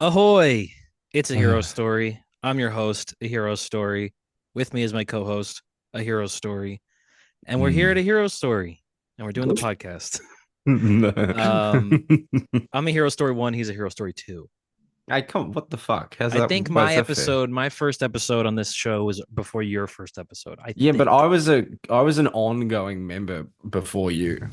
Ahoy! It's a hero Uh, story. I'm your host, a hero story. With me is my co-host, a hero story. And we're here at a mm. hero story. And we're doing the podcast. No. um, I'm a hero story one, he's a hero story two. Hey, come on, what the fuck? How's I that? think Why is that fair? my first episode on this show was before your first episode. I Yeah, but think. I was an ongoing member before you.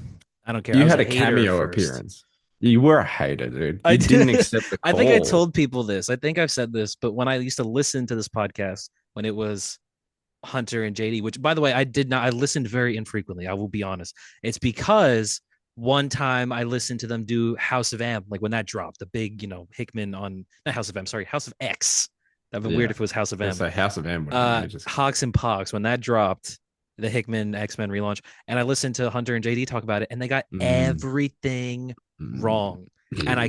I don't care. I You was had a a hater cameo first. appearance. You were a hater, dude. I You didn't did. accept the I think I call. told people this. I think I've said this, but when I used to listen to this podcast when it was Hunter and JD, which by the way, I did not, I listened very infrequently. I will be honest. It's because one time I listened to them do House of M, like when that dropped, the big, Hickman on not House of M, sorry, House of X. That'd be weird Yeah. if it was House of Let's M. say House of M would have been ages. Hawks and Pox, when that dropped, the Hickman X-Men relaunch, and I listened to Hunter and JD talk about it, and they got Mm. everything Mm. wrong. And I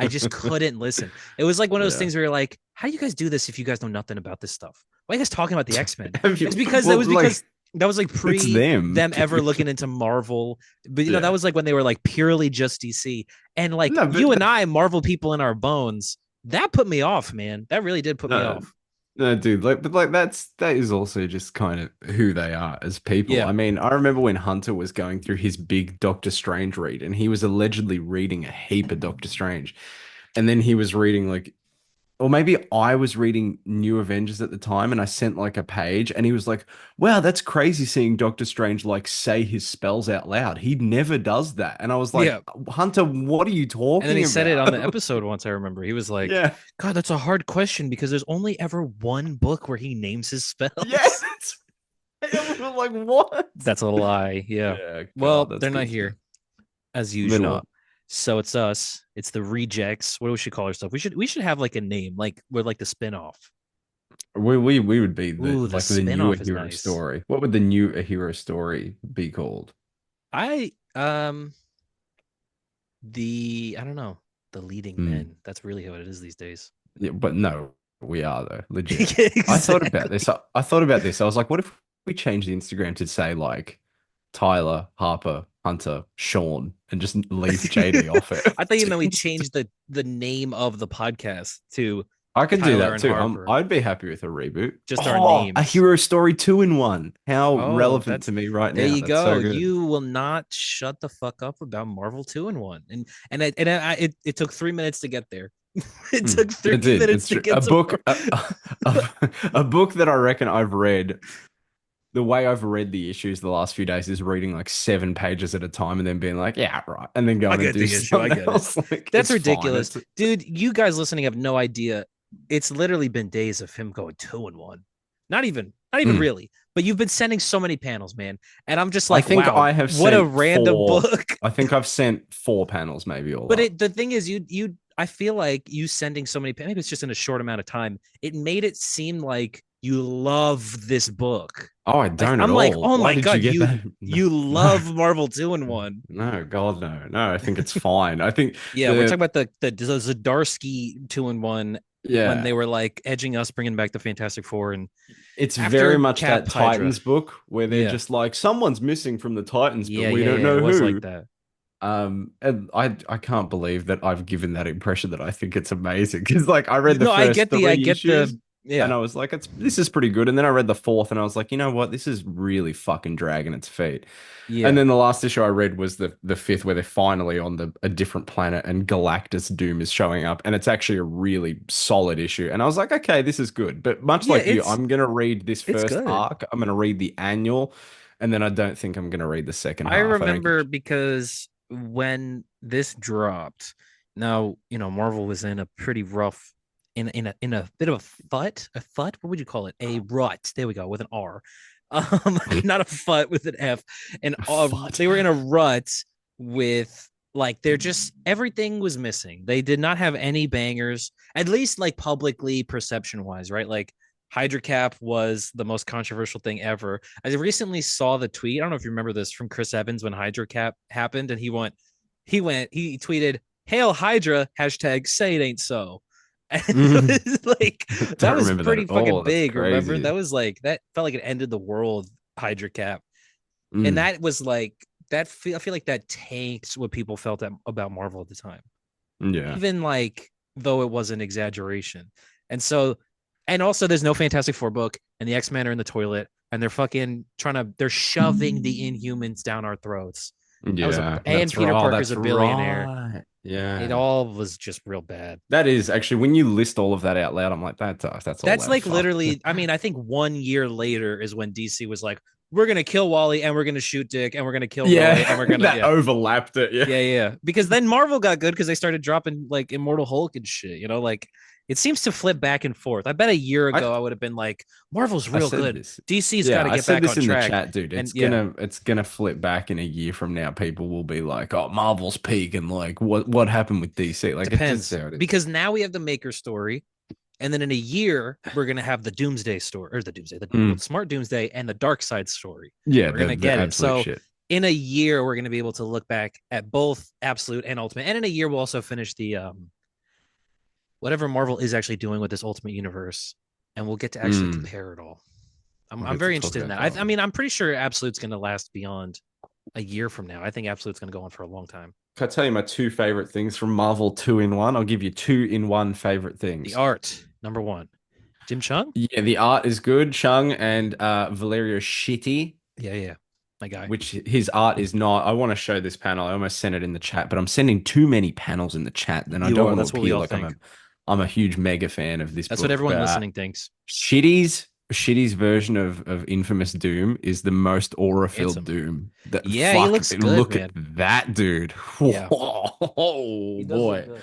just couldn't listen. It was like one of those Yeah. things where you're like, how do you guys do this if you guys know nothing about this stuff? Why are you guys talking about the X-Men? Have It's you, because well, like, that was like it's pre them. them ever looking into Marvel. But that Yeah. was like when they were like purely just DC. And like No, you but and I, Marvel people in our bones, that put me off, man. That really did put me no, off. no, dude, but that is also just kind of who they are as people. Yeah. I mean, I remember when Hunter was going through his big Doctor Strange read, and he was allegedly reading a heap of Doctor Strange, and then he was reading like, or maybe I was reading New Avengers at the time, and I sent like a page, and he was like, "Wow, that's crazy seeing Doctor Strange like say his spells out loud. He never does that." And I was like, Yeah. "Hunter, what are you And then he talking said it about?" on the episode once, I remember. He was like, Yeah, God, that's a hard question because there's only ever one book where he names his spells. yes. I was like, what? That's a lie. Yeah. Yeah, God, Well, that's they're not good stuff. here as They're not. usual. So it's us. It's the rejects. What do we should call ourselves? We should have like a name, like we're like the spinoff. We would be Ooh, the the newer spinoff is hero nice. story. What would the new hero story be called? I I don't know, the leading Hmm. men. That's really how it is these days. Yeah, but no, we are though, legit. I thought about Exactly. this. I thought about this. I was like, what if we change the Instagram to say like Tyler, Harper, Hunter, Sean, and just leave JD off I thought you meant we it? changed the name of the podcast to I could do Tyler that and too. Harper, I'd be happy with a reboot. just our Oh, a names. hero story two in one. How Oh, relevant that's to me right there now. you That's so go. good. You will not shut the fuck up about Marvel 2 in 1. It took 3 minutes to get there. It Hmm. took It 3 did. minutes It's to true. get to A book that I reckon I've read. The way I've read the issues the last few days is reading like 7 pages at a time and then being like, yeah, right, and then I going and get do the issue. I something get it. else. Like That's it's fine. ridiculous. It's Dude, you guys listening have no idea. It's literally been days of him going 2 in 1. Not even Mm. really. But you've been sending so many panels, man. And I'm just I like, think wow, I have what a sent random four. book. I think I've sent 4 panels, maybe all But up. the thing is, I feel like you sending so many, maybe it's just in a short amount of time. It made it seem like you love this book. Oh, I Like don't at I'm like, all. oh Why my did you god, get you that? No, you no, love Marvel 2 in 1. no, God, no, no. I think it's fine. I think Yeah, we're the talking about the Zadarsky 2 in 1 when yeah, they were like edging us, bringing back the Fantastic Four, and it's very after much Cap that Hydra. Titans book where they're Yeah, just like, someone's missing from the Titans, but yeah, we yeah, don't yeah. It know was like who. that. And I can't believe that I've given that impression that I think it's amazing because like I read the No, first I three get the issues and yeah. I was like, it's this is pretty good. And then I read the fourth and I was like, you know what, this is really fucking dragging its feet. And Yeah. then the last issue I read was the fifth where they're finally on a different planet and Galactus Doom is showing up and it's actually a really solid issue. And I was like, okay, this is good. But much Yeah, like you, I'm gonna read this it's first good. arc. I'm gonna read the annual, and then I don't think I'm gonna read the second I half. I don't give a remember because when this dropped, now, Marvel was in a pretty rough in a bit of a fut, what would you call it? A rut. There we go, with an R. Not a fut with an F. And FUD. they were in a rut with like they're just everything was missing. They did not have any bangers, at least like publicly perception wise, right? Like Hydra Cap was the most controversial thing ever. I recently saw the tweet. I don't know if you remember this from Chris Evans when Hydra Cap happened, and he tweeted, "Hail Hydra!" hashtag say it ain't so. And it was like that Don't was remember that pretty at fucking all. That's big. Remember crazy. that was like that felt like it ended the world. Hydra Cap, and Mm. that was like I feel like that tanks what people felt about Marvel at the time. Yeah. Even like though it was an exaggeration. And so, and also there's no Fantastic Four book, and the X-Men are in the toilet, and they're fucking they're shoving the Inhumans down our throats. That was a, Yeah, and that's Peter right. Oh, Parker's that's a billionaire. right. It Yeah. all was just real bad. That is actually when you list all of that out loud, I'm like, that's all That's out of like fuck. literally, I mean, I think 1 year later is when DC was like, we're gonna kill Wally and we're gonna shoot Dick and we're gonna kill Roy and Yeah, we're gonna that yeah. overlapped it. Yeah. Yeah. Because then Marvel got good because they started dropping like Immortal Hulk and shit. Like it seems to flip back and forth. I bet a year I ago I would have been like, Marvel's I real said good. this. DC's got Yeah, to I get said back this on in the track. chat, dude. And It's gonna flip back in a year from now. People will be like, "Oh, Marvel's peak," and like, what happened with DC? Like, it's just depends how it is. because now we have the Maker story, and then in a year we're gonna have the Doomsday story or the Doomsday, the Mm. Smart Doomsday, and the Dark Side story. Yeah, We're gonna the get it. absolute So shit. in a year we're gonna be able to look back at both Absolute and Ultimate, and in a year we'll also finish the whatever Marvel is actually doing with this Ultimate Universe, and we'll get to actually Mm. compare it all. We'll I'm get to very talk interested in about that. that I one. mean, I'm pretty sure Absolute's going to last beyond a year from now. I think Absolute's going to go on for a long time. Can I tell you my two favorite things from Marvel two in one? I'll give you two in one favorite The things. art, number one, Jim Chung. Yeah, the art is good. Chung and Valerio Shitty, Yeah, my guy. which his art is not. I want to show this panel. I almost sent it in the chat, but I'm sending too many panels in the chat, and I You don't are. want to That's what we appear all like think. I'm a huge mega fan of this That's what book. everyone But listening thinks. Shitty's version of Infamous Doom is the most aura-filled Handsome. Doom. That Yeah, he fuck, looks good, look at man. that dude. Yeah, Oh he does look boy. good.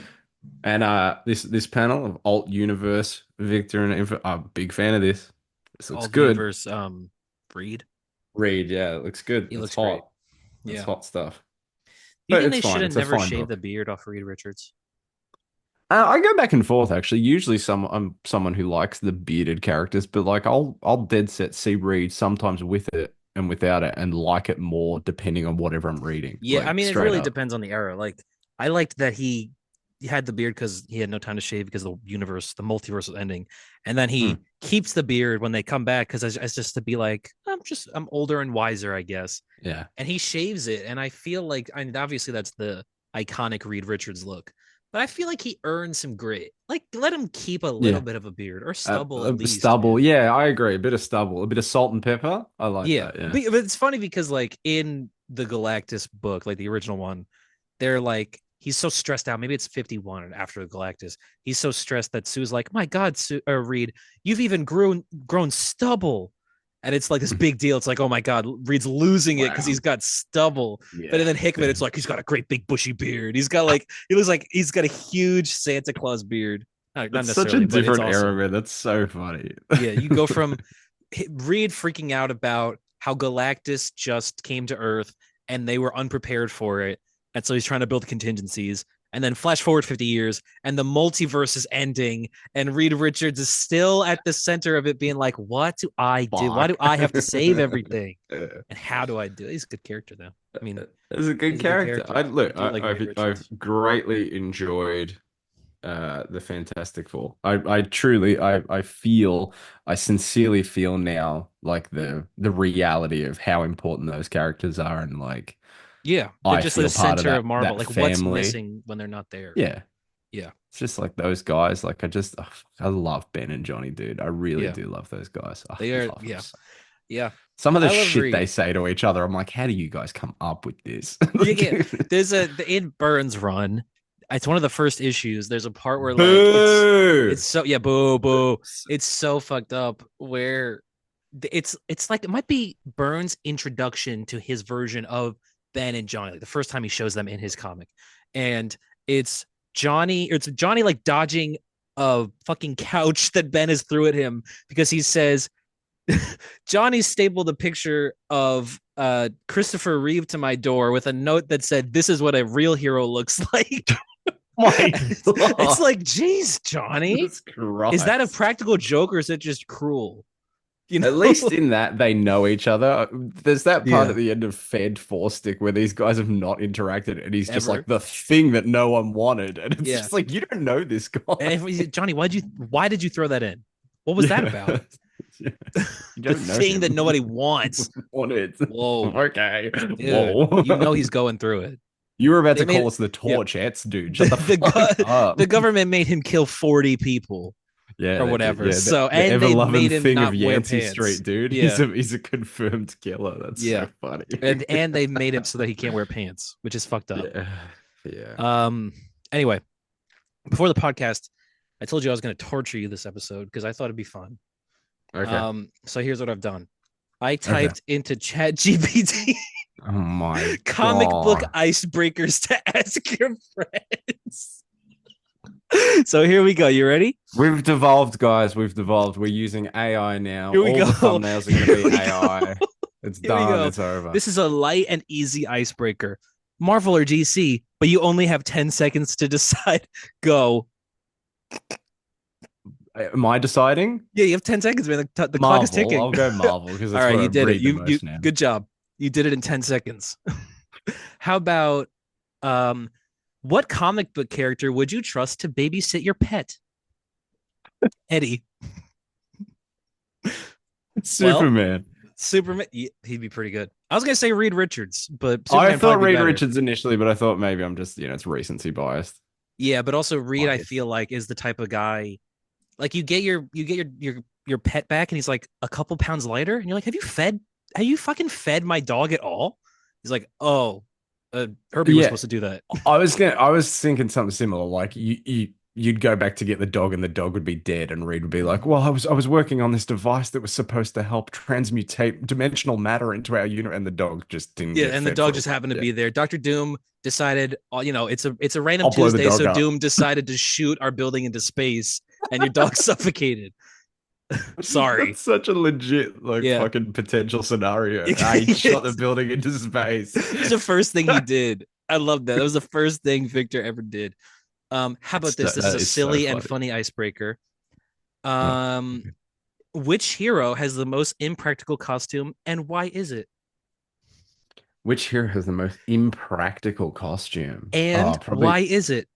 And this panel of Alt Universe, Victor and I'm a big fan of this. This looks All good. universe. Reed. Read, yeah, it looks good. He That's looks great. hot. That's Yeah. hot stuff. Do you But think it's they should fine. have It's a never fine shaved the book. beard off Reed Richards? I go back and forth actually. Usually, I'm someone who likes the bearded characters, but like I'll dead set see Read sometimes with it and without it, and like it more depending on whatever I'm reading. Yeah, I Like mean, it straight really up. depends on the era. Like, I liked that he had the beard because he had no time to shave because the universe, the multiverse was ending, and then Mm, he keeps the beard when they come back because it's just to be like, I'm older and wiser, I guess. yeah, And he shaves it, and I feel like, I mean, obviously that's the iconic Reed Richards look, but I feel like he earned some grit. Like, let him keep a little yeah. bit of a beard or stubble at least, Stubble. man. Yeah, I agree. A bit of stubble, a bit of salt and pepper. I like Yeah, that. Yeah. but it's funny because like in the Galactus book, like the original one, they're like he's so stressed out. Maybe it's 51 after the Galactus. He's so stressed that Sue's like, "My God, Sue, Reed, you've even grown stubble." And it's like this big deal. It's like, oh my God, Reed's losing it because Wow. he's got stubble. But Yeah. then Hickman, it's like he's got a great big bushy beard. He's got like he looks like he's got a huge Santa Claus beard. Not It's such a necessarily, but it's different era, awesome. man. That's so funny. Yeah, you go from Reed freaking out about how Galactus just came to Earth and they were unprepared for it. And so he's trying to build contingencies. And then flash forward 50 years and the multiverse is ending. And Reed Richards is still at the center of it, being like, what do I do? Why do Fuck. I have to save everything? Yeah. And how do I do it? He's a good character, though. I mean, It's a good he's a good character. character. I I look, do like Reed I've Richards. greatly enjoyed the Fantastic Four. I truly I feel I sincerely feel now like the reality of how important those characters are, and like Yeah, they're I just the feel part of center of Marvel. that Like, what's family. missing when they're not there? Yeah. Yeah, It's just like those guys. Like I love Ben and Johnny, dude. I really yeah, do love those guys. I they are. love them. Yeah, yeah. Some of the I love shit they Reed. say to each other, I'm like, how do you guys come up with this? Yeah. Like, There's in Burns run. It's one of the first issues. There's a part where like it's boo. so yeah, boo. It's so fucked up where it's like it might be Burns' introduction to his version of Ben and Johnny, like the first time he shows them in his comic. And it's it's Johnny like dodging a fucking couch that Ben has threw at him because he says Johnny stapled a picture of Christopher Reeve to my door with a note that said, "This is what a real hero looks like." My It's God. like, geez, Johnny, Jesus is that a Christ. practical joke or is it just cruel? You At least know? in that they know each other. There's that part Yeah. at the end of Fed Four Stick where these guys have not interacted, and he's just like Ever. the thing that no one wanted, and it's Yeah. just like you don't know this guy. And if Johnny, why did you throw that in? What was that Yeah. about? You The don't know thing that him. nobody wants. Want it? Whoa, Okay. dude, Whoa. you know he's going through it. You were about They to call made us the yeah. Torchettes, dude. The Shut the fuck up. the government made him kill 40 people Yeah, or they did. whatever. Yeah, So the and ever they loving made him thing of not wear Yancey pants. Street, dude. Yeah, He's a confirmed killer. That's yeah. so funny. And they made him so that he can't wear pants, which is fucked up. Yeah, yeah. Um anyway, before the podcast, I told you I was going to torture you this episode because I thought it'd be fun. Okay, So here's what I've done. I okay. typed into Chat GPT Oh my comic book god. icebreakers to ask your friends. So here we go. You ready? We've devolved, guys. We've devolved. We're using AI now. Here we All go. the thumbnails are going to Here be we go. AI. It's Here we done. go. It's over. This is a light and easy icebreaker. Marvel or DC, but you only have 10 seconds to decide. Go. Am I deciding? Yeah, you have 10 seconds, man. The clock is Marvel. ticking. I'll go Marvel because All that's right, what I you did it. read the You most now. good job. You did it in 10 seconds. How about um what comic book character would you trust to babysit your pet? Eddie. Well, Superman. Superman, he'd be pretty good. I was gonna say Reed Richards, but I Superman thought probably be Reed better. Richards initially, but I thought maybe I'm just, it's recency biased. Yeah, but also Reed, I Bias. feel like is the type of guy like you get your pet back, and he's like a couple pounds lighter, and you're like, have you fucking fed my dog at all? He's like, oh, Herbie was Yeah, supposed to do that. I was thinking something similar. Like you'd go back to get the dog, and the dog would be dead, and Reed would be like, "Well, I was working on this device that was supposed to help transmutate dimensional matter into our unit," and the dog just didn't Yeah, get and the fed dog for a just week. happened to Yeah, be there. Doctor Doom decided, it's a random I'll blow the Tuesday, dog so up. Doom decided to shoot our building into space, and your dog suffocated. Sorry. That's such a legit like Yeah. fucking potential scenario. I shot the It's building into space. the first thing he did. I love that. That was the first thing Victor ever did. How about this? This is That a is so silly and funny. funny icebreaker. Oh, Um, okay. which hero has the most impractical costume, and why is it? Which hero has the most impractical costume? Oh, And why probably. is it?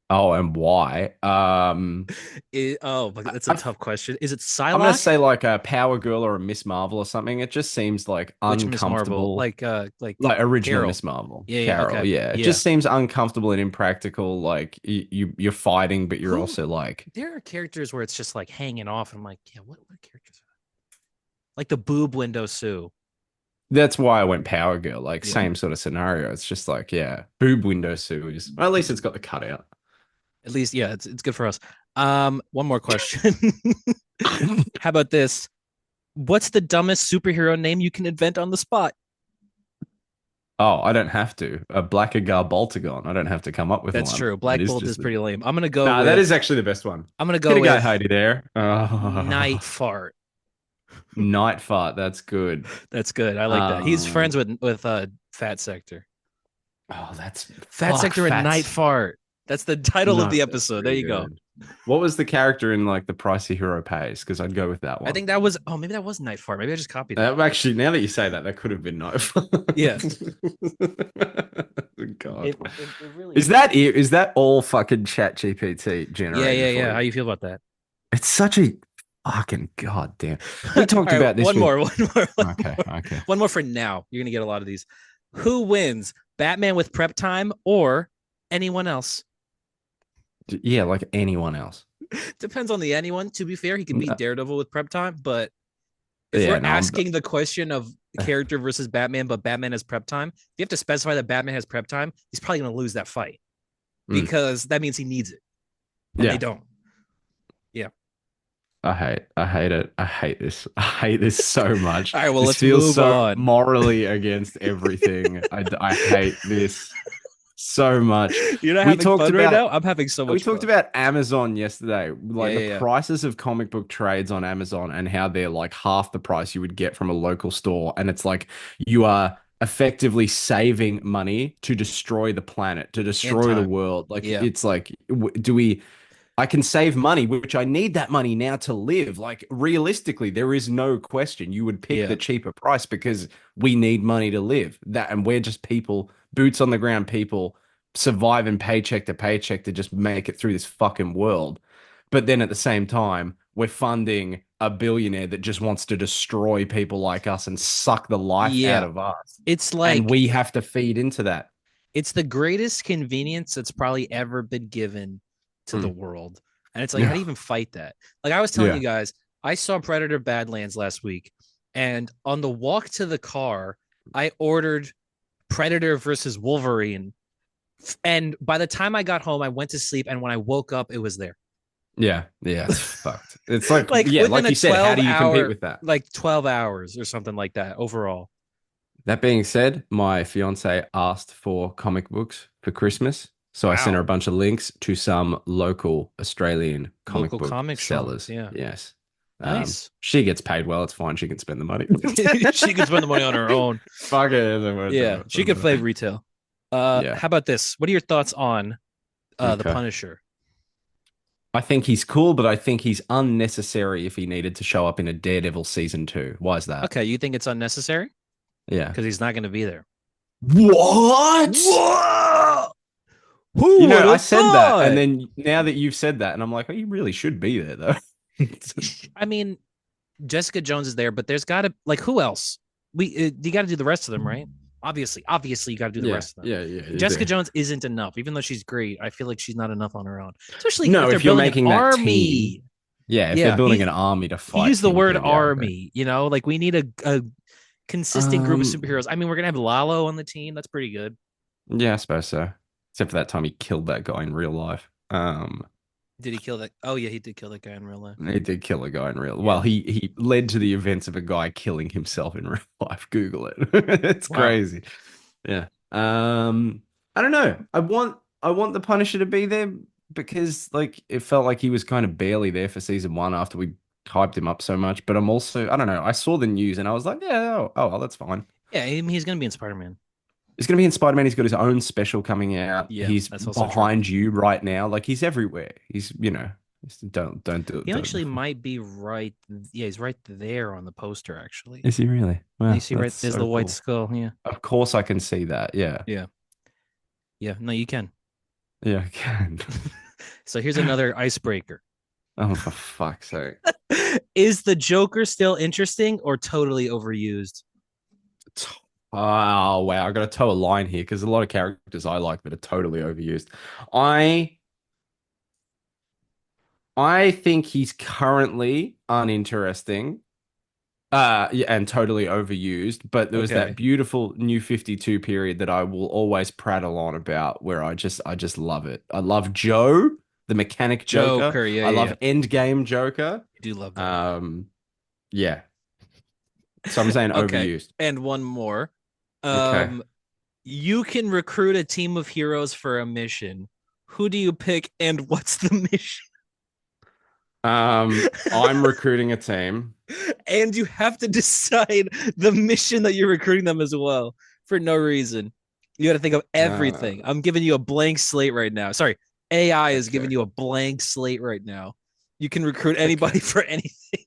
Oh, and why? But that's a I, tough question. Is it I'm gonna Psylocke? say like a Power Girl or a Miss Marvel or something. It just seems like Which Miss Marvel? uncomfortable. Like Like original Carol. Miss Marvel, Yeah, yeah, Carol. okay. Yeah, it Yeah. just seems uncomfortable and impractical. Like you're fighting, but you're Who also like there are characters where it's just like hanging off. I'm like, yeah, what characters are like the boob window Sue. that's why I went Power Girl. Like Yeah. same sort of scenario. It's just like yeah, boob window series. Well, at least it's got the cutout. At least, yeah, it's good for us. One more question. How about this? What's the dumbest superhero name you can invent on the spot? Oh, I don't have to. A Blackagar Boltagon. I don't have to come up with That's one. true. It Black is Bolt just is the. pretty lame. I'm gonna go Nah, that with is actually the best one. I'm gonna Get go a go, with Heidi there. Oh, Nightfart. Nightfart. That's good. That's good. I like that. He's friends Um, with Fat Sector. oh, that's Fat fuck. Sector and Fats. Nightfart. That's the title of No, the that's episode. There pretty you go. good. What was the character in like the Price a Hero Pays? Because I'd go with that I one. think that was maybe that was Nightfart. Maybe I just copied it. Actually, now that you say that, that could have been Nightfart. Yeah. God. It really Is is. that it? Is that all fucking Chat GPT Yeah, generated yeah, for yeah. How you? you feel about that? It's such a fucking goddamn. We All talked right, about this one with. more, one more, one Okay, more. okay. One more for now. You're gonna get a lot of these. Who wins? Batman with prep time or anyone else? Yeah, like anyone else. Depends on the anyone. To be fair, he could be No, Daredevil with prep time, but if yeah, we're no, asking the question of character versus Batman, but Batman has prep time, if you have to specify that Batman has prep time, he's probably gonna lose that fight mm, because that means he needs it, and they yeah. don't. Yeah. I hate it. I hate this. I hate this so much. All right. Well, This let's feels move so on. morally against everything. I hate this so much. You're not We having talked fun right about now. I'm having so we much talked fun. about Amazon yesterday, Yeah, like the yeah, yeah. prices of comic book trades on Amazon and how they're like half the price you would get from a local store. And it's like you are effectively saving money to destroy the planet, to And destroy the time. world. Like Yeah. it's like, do we? I can save money, which I need that money now to live. Like realistically, there is no question you would pick Yeah. the cheaper price because we need money to live. That and we're just people, boots on the ground people, surviving paycheck to paycheck to just make it through this fucking world. But then at the same time, we're funding a billionaire that just wants to destroy people like us and suck the life out Yeah. of us. It's And like we have to feed into that. it's the greatest convenience that's probably ever been given to the Mm. world. And it's like, how do Yeah. you even fight that? Like I was telling you Yeah. guys, I saw Predator Badlands last week, and on the walk to the car, I ordered Predator versus Wolverine. And by the time I got home, I went to sleep. And when I woke up, it was there. Yeah. Yeah. It's fucked. It's like, Like yeah, within like a you said, how 12 do you compete hour, with that? like 12 hours or something like that overall. That being said, my fiance asked for comic books for Christmas. So I sent her a Wow. bunch of links to some local Australian comic Local book comic shops. sellers. Yeah. Yes. Nice. She gets paid well. It's fine. She can spend the money. She could spend the money on her own. Fuck it. Doesn't work, Yeah. She could play retail. Yeah. How about this? What are your thoughts on the Okay. Punisher? I think he's cool, but I think he's unnecessary if he needed to show up in a Daredevil season two. Why is that? Okay, you think it's unnecessary? Yeah. Because he's not going to be there. What? Whoa! You Who know, would I have said that, and thought? then now that you've said that, and I'm like, oh, you really should be there, though. I mean, Jessica Jones is there, but there's got to like who else? You got to do the rest of them, right? Obviously, you got to do the Yeah, rest of them. yeah, yeah, you Jessica do. Jones isn't enough, even though she's great. I feel like she's not enough on her own, especially if No, they're if you're building an making that team, army. yeah, if they're Yeah, building an army to he fight used the word Kingpin, yeah, I agree. army. Like we need a consistent group of Um, superheroes. I mean, we're gonna have Lalo on the team. That's pretty good. yeah, I suppose so. Except for that time he killed that guy in real life. Did he kill that? Oh yeah, he did kill that guy in real life. He did kill a guy in real. Well, Yeah. he led to the events of a guy killing himself in real life. Google it. It's Wow. crazy. Yeah. I don't know. I want the Punisher to be there because like it felt like he was kind of barely there for season one after we hyped him up so much. But I'm also I don't know. I saw the news and I was like, yeah, oh well, that's fine. Yeah, he's gonna be in Spider Man. He's going to be in Spider-Man. He's got his own special coming out. Yeah, He's that's also true. behind you right now. Like he's everywhere. Don't do it. He Don't. actually might be right. Yeah, he's right there on the poster. Actually, Is he really? you Wow, see right that's there's the so white cool. skull. Yeah, Of course I can see that. Yeah. yeah, yeah. No, you can. Yeah, I can. So here's another icebreaker. Oh, for fuck's sake. Is the Joker still interesting or totally overused? Oh, wow. I got to toe a line here because a lot of characters I like that are totally overused. I I think he's currently uninteresting. Yeah, and totally overused, but there was that Okay. beautiful New 52 period that I will always prattle on about where I just love it. I love Joe, the mechanic Joker. Joker. Yeah, I yeah, love yeah. Endgame Joker. I do love that. Um, yeah. So I'm saying Okay. overused. And one more. Okay. Um, you can recruit a team of heroes for a mission. Who do you pick and what's the mission? I'm recruiting a team. And you have to decide the mission that you're recruiting them as well for no reason. You got to think of Uh, everything. I'm giving you a blank slate right now. Sorry, AI is giving okay. you a blank slate right now. You can recruit anybody Okay. for anything.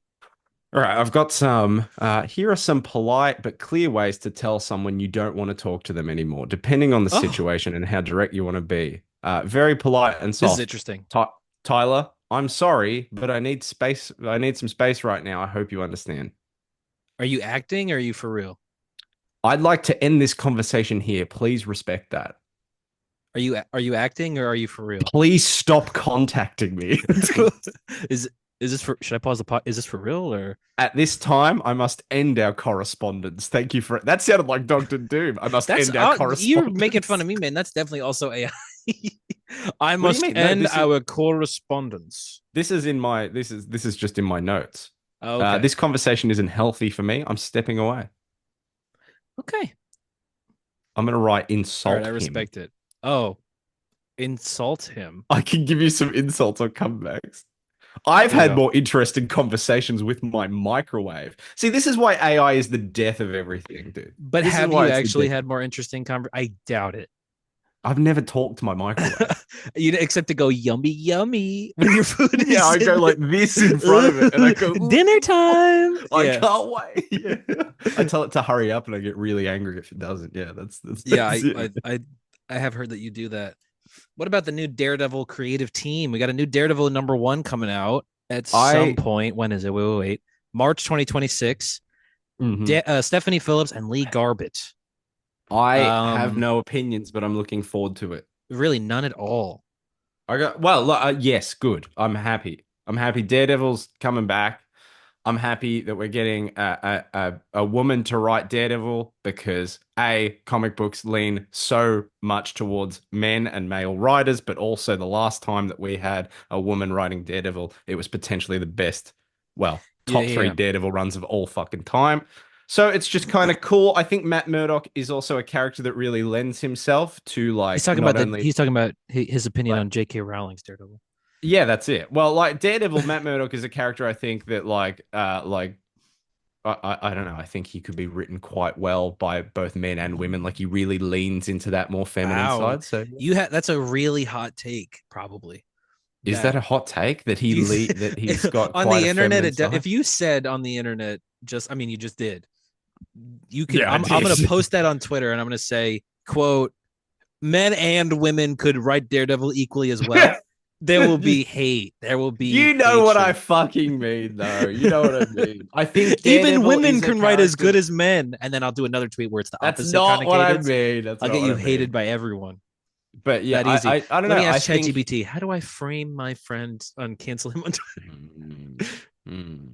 All right, I've got some. Here are some polite but clear ways to tell someone you don't want to talk to them anymore, depending on the Oh, situation and how direct you want to be. Very polite and this is soft. interesting. Tyler, I'm sorry, but I need space. I need some space right now. I hope you understand. Are you acting or are you for real? I'd like to end this conversation here. Please respect that. Are you acting or are you for real? Please stop contacting me. is is this for should I pause the pot? Is this for real or At this time, I must end our correspondence. Thank you for that. Sounded like Dr. Doom. I must that's end our you're making fun correspondence. of me, man. That's definitely also AI. I What do you must mean? No, end our correspondence. this is just in my notes. Okay. This conversation isn't healthy for me. I'm stepping away. Okay. I'm gonna write All right, insult I him. respect it. Oh, insult him. I can give you some insults on comebacks. There I've you had go. more interesting conversations with my microwave. See, this is why AI is the death of everything, dude. But This is have why you it's the actually death. had more interesting I doubt it. I've never talked to my microwave. Except to go yummy yummy when your food Yeah, is I go in like this in front of it, and I go, dinner "Ooh, time. I Yeah. can't wait." Yeah. I tell it to hurry up, and I get really angry if it doesn't. Yeah, that's Yeah, that's it. I have heard that you do that. What about the new Daredevil creative team? We got a new Daredevil number one coming out. at some I point. When is it? Wait. March 2026. mhm. Stephanie Phillips and Lee Garbett. I have Um, no opinions, but I'm looking forward to it. really none at all. I got yes, good. I'm happy. I'm happy. Daredevil's coming back. I'm happy that we're getting a woman to write Daredevil because comic books lean so much towards men and male writers, but also the last time that we had a woman writing Daredevil, it was potentially the best, well, Yeah, top three yeah. Daredevil runs of all fucking time. So it's just kind of cool. I think Matt Murdock is also a character that really lends himself to like not only He's talking about his opinion like on J.K. Rowling's Daredevil. yeah, that's it. Well, like Daredevil, Matt Murdock is a character I think that like I don't know. I think he could be written quite well by both men and women. Like he really leans into that more feminine Wow, side. So you had that's a really hot take, probably. is That that a hot take that you that he's got on quite the a internet. feminine side? If you said on the internet, just I mean, you just did. You could. Yeah, I I'm did. gonna post that on Twitter, and I'm gonna say, "quote Men and women could write Daredevil equally as well." There will be hate. There will be You know what I hatred. fucking mean, though. You know what I mean. I think Even Daredevil women is a can write as good character. as men. And then I'll do another tweet where it's the That's opposite kind not of what I cadence. mean. That's I'll not get what you I hated mean. by everyone. But yeah, That easy. I don't Let know. me I ask think ChatGPT, how do I frame my friend on cancel him on Twitter? Hmm. Hmm.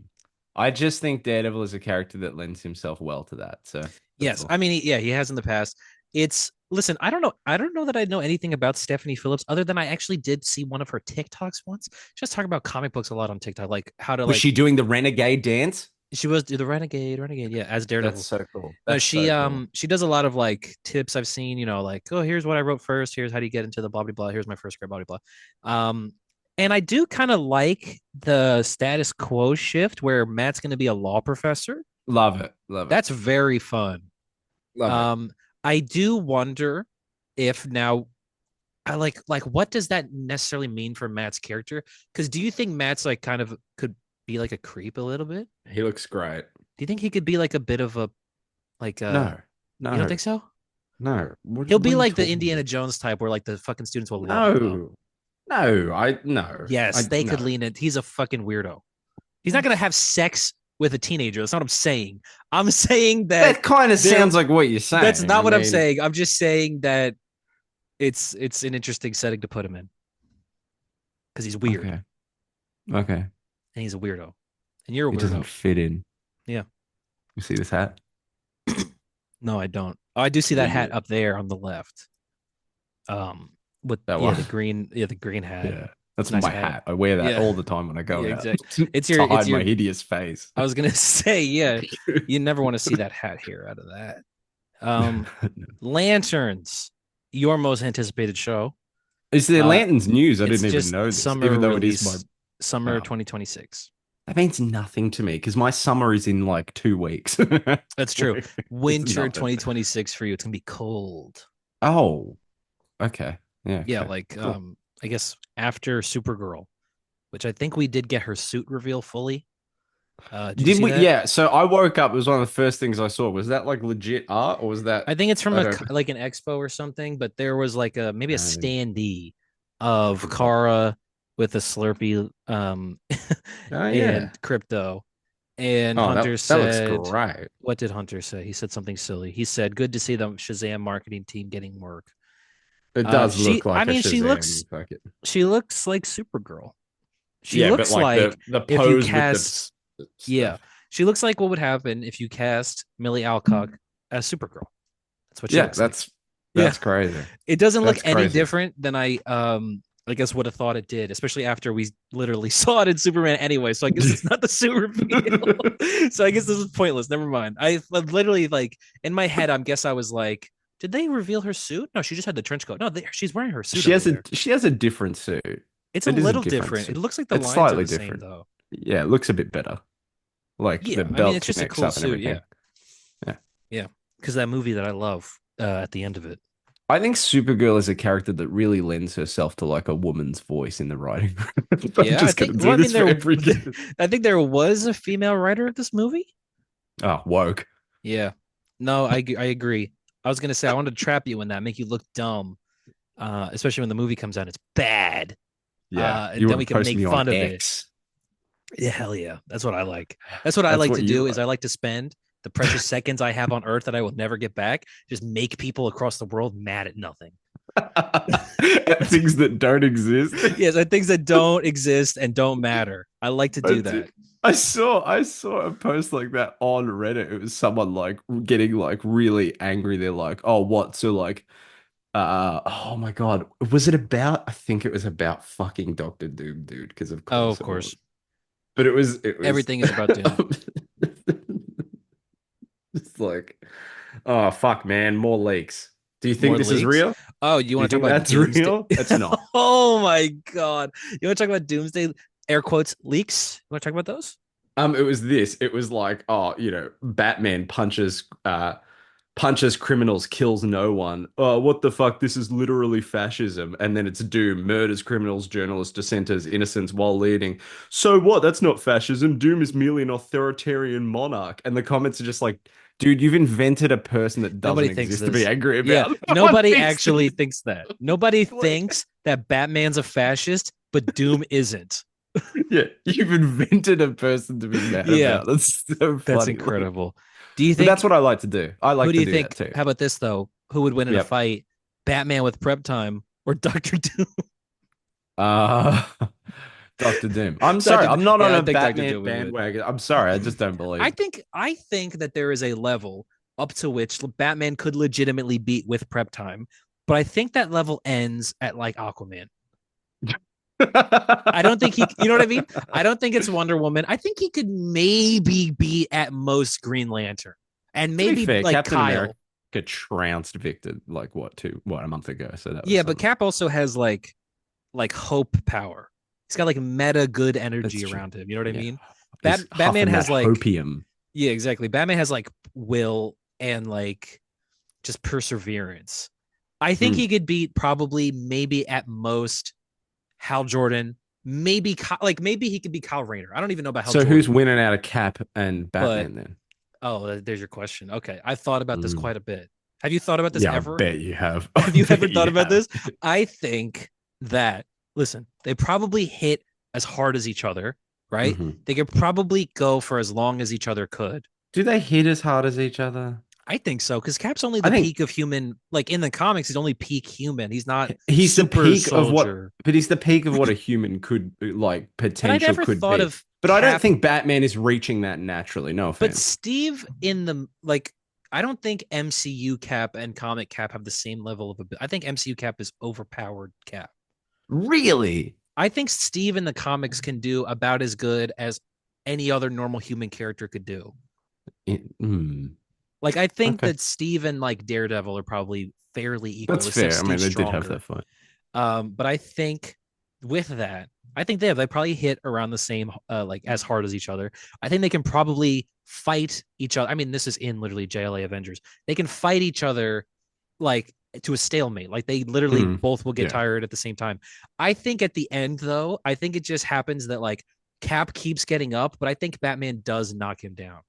I just think Daredevil is a character that lends himself well to that. So that's Yes. all. I mean, yeah, he has in the past. It's listen, I don't know. I don't know that I know anything about Stephanie Phillips other than I actually did see one of her TikToks once. Just talking about comic books a lot on TikTok, like how to Was like she doing the renegade dance? she was the renegade, yeah, as That's Daredevil. so cool. No, That's so cool. she does a lot of like tips I've seen, like, oh, here's what I wrote first, here's how do you get into the blah blah blah, here's my first script, blah blah blah. And I do kind of like the status quo shift where Matt's gonna be a law professor. Love it. Love it. That's very fun. Love it. Um, I do wonder if now I like what does that necessarily mean for Matt's character? Because do you think Matt's like kind of could be like a creep a little bit? He looks great. Do you think he could be like a bit of a like No, you don't no, think so? no. He'll What be are you like the talking Indiana about? Jones type where like the fucking students will love him though. No, no. No. Yes, they could No. lean it. He's a fucking weirdo. He's not gonna have sex with a teenager. That's not what I'm saying. I'm saying that That kind of there sounds like what you're that's saying. I not what I'm mean, saying. I'm just saying that it's an interesting setting to put him in because he's weird okay, okay. and he's a weirdo. And you're a It doesn't weirdo. fit in. Yeah. You see this hat? No, I don't. Oh, I do see that hat Weird. up there on the left. With That yeah, one. the green hat. Yeah, It's that's a nice my hat. hat. I wear that Yeah. all the time when I go Yeah, out exactly. to It's hide your my hideous face. I was gonna say, yeah, you never want to see that hat here out of that. Lanterns, your most anticipated show. Is there Uh, lanterns news? I it's didn't even just know this, summer even though it is my. release, summer Oh, 2026. that means nothing to me because my summer is in like 2 weeks. That's true. It's Winter nothing. 2026 for you. It's gonna be cold. Oh, okay. Yeah, Yeah, okay. like Cool. I guess after Supergirl, which I think we did get her suit reveal fully. Did you Did see we? that? Yeah. So I woke up. It was one of the first things I saw. Was that like legit art or was that? I think it's from I a don't. like an expo or something, but there was like a maybe a I standee of didn't bother. Kara with a Slurpee Oh and yeah. Crypto. And Oh, Hunter that looks said, great. what did Hunter say? He said something silly. He said, "Good to see the Shazam marketing team getting work." It does She, look I like a mean, Shazam. Fuck it. she looks like Supergirl. She Yeah, but looks like like the if you pose with the cast, yeah, stuff. she looks like what would happen if you cast Millie Alcock as Supergirl. That's what she Yeah, looks like. Yeah, that's crazy. it doesn't look That's any crazy. different than I guess would have thought it did, especially after we literally saw it in Superman anyway. So I guess it's not the suit reveal. So I guess this was pointless. Never mind. I literally like in my head, I guess I was like, did they reveal her suit? No, she just had the trench coat. No, she's wearing her suit over there. She has a different suit. It's a It is a little different different. It suit. looks like the It's lines are slightly the same different. though. Yeah, it looks a bit better. Like the Yeah, I mean belt it's just a connects cool up and suit. Yeah, everything. Yeah. yeah. Because that movie that I love at the end of it. I think Supergirl is a character that really lends herself to like a woman's voice in the writing. I'm Yeah, I just gonna think. Well, do I mean, this for every kid. I think there was a female writer of this movie. Oh, woke. Yeah. No, I agree. I was gonna say I wanted to trap you in that, make you look dumb, especially when the movie comes out. It's bad, Yeah. and You then want we to can post make me on fun of it. X. Yeah, hell yeah. That's what I like. That's what I That's like what to you do is like. I like to spend the precious seconds I have on earth that I will never get back, just make people across the world mad at nothing. That's Things that don't exist. yes, and things that don't exist and don't matter. I like to I do did. that. I saw a post like that on Reddit. It was someone like getting like really angry. They're like, "Oh, what?" So like, oh my God, was it about? I think it was about fucking Doctor Doom, dude. Because of Oh, course of it was. course. But it was Everything is about Doom. it's like, oh fuck, man, more leaks. Do you think More this is leaks. real? Oh, you Do you want to talk think about that's doomsday? real? It's not. Oh my god. You want to talk about doomsday air quotes leaks? You want to talk about those? It was this. It was like, oh, Batman punches criminals, kills no one. Oh, what the fuck? This is literally fascism. And then it's Doom, murders criminals, journalists, dissenters, innocents while leading. So what? That's not fascism. Doom is merely an authoritarian monarch. And the comments are just like, dude, you've invented a person that Nobody doesn't thinks exist to be this. angry Yeah, about. No one nobody thinks actually this. thinks that. Nobody Like, thinks that Batman's a fascist, but Doom isn't. yeah, you've invented a person to be mad Yeah, about. That's so that's funny. Like, incredible. Do you but that's think what I like to do. I who like do to you do that think too. how about this though? Who would win in a Yep. fight? Batman with prep time or Doctor Doom? Uh, Doctor Doom. I'm sorry. Doctor I'm not on Yeah, I a think Doctor Batman Doom would win. bandwagon. I'm sorry. I just don't I believe. think I think that there is a level up to which Batman could legitimately beat with prep time, but I think that level ends at like Aquaman. I don't think he, you know what I mean? I don't think it's Wonder Woman. I think he could maybe be at most Green Lantern and To be maybe fair, like Captain America Kyle. trounced Victor like a month ago. So that was Yeah, but something. Cap also has like hope power. He's got like meta good That's energy true. around him. You know what I Yeah. mean? He's Batman huffing that has like hopium. yeah, exactly. Batman has like will and like just perseverance. I think Hmm. he could beat probably maybe at most Hal Jordan, maybe like maybe he could be Kyle Rayner. I don't even know about Hal So who's Jordan, winning out of Cap and but Batman then? oh, there's your question. Okay, I've thought about this Hmm. quite a bit. Have you thought about this Yeah, I ever? bet you have. I Have you ever bet thought you about have. this? I think that listen, they probably hit as hard as each other, right? Hmm. They could probably go for as long as each other could. Do they hit as hard as each other? I think so because Cap's only I the think peak of human. Like in the comics, he's only peak human. He's not he's the super peak of what, soldier. but he's the peak of what a human could like But I potential never could thought be. of But I don't Cap. think Batman is reaching that naturally. No But offense. Steve in the like, I don't think MCU Cap and comic Cap have the same level of. I think MCU Cap is overpowered Cap. Really? I think Steve in the comics can do about as good as any other normal human character could do. Hmm. Like I think Okay. that Steve and like Daredevil are probably fairly equal, That's except fair. I mean, Steve's they did have stronger. that fight. But I think with that, I think they probably hit around the same like as hard as each other. I think they can probably fight each other. I mean, this is in literally JLA Avengers. They can fight each other like to a stalemate. Like they literally Hmm. both will get Yeah. tired at the same time. I think at the end though, I think it just happens that like Cap keeps getting up, but I think Batman does knock him down.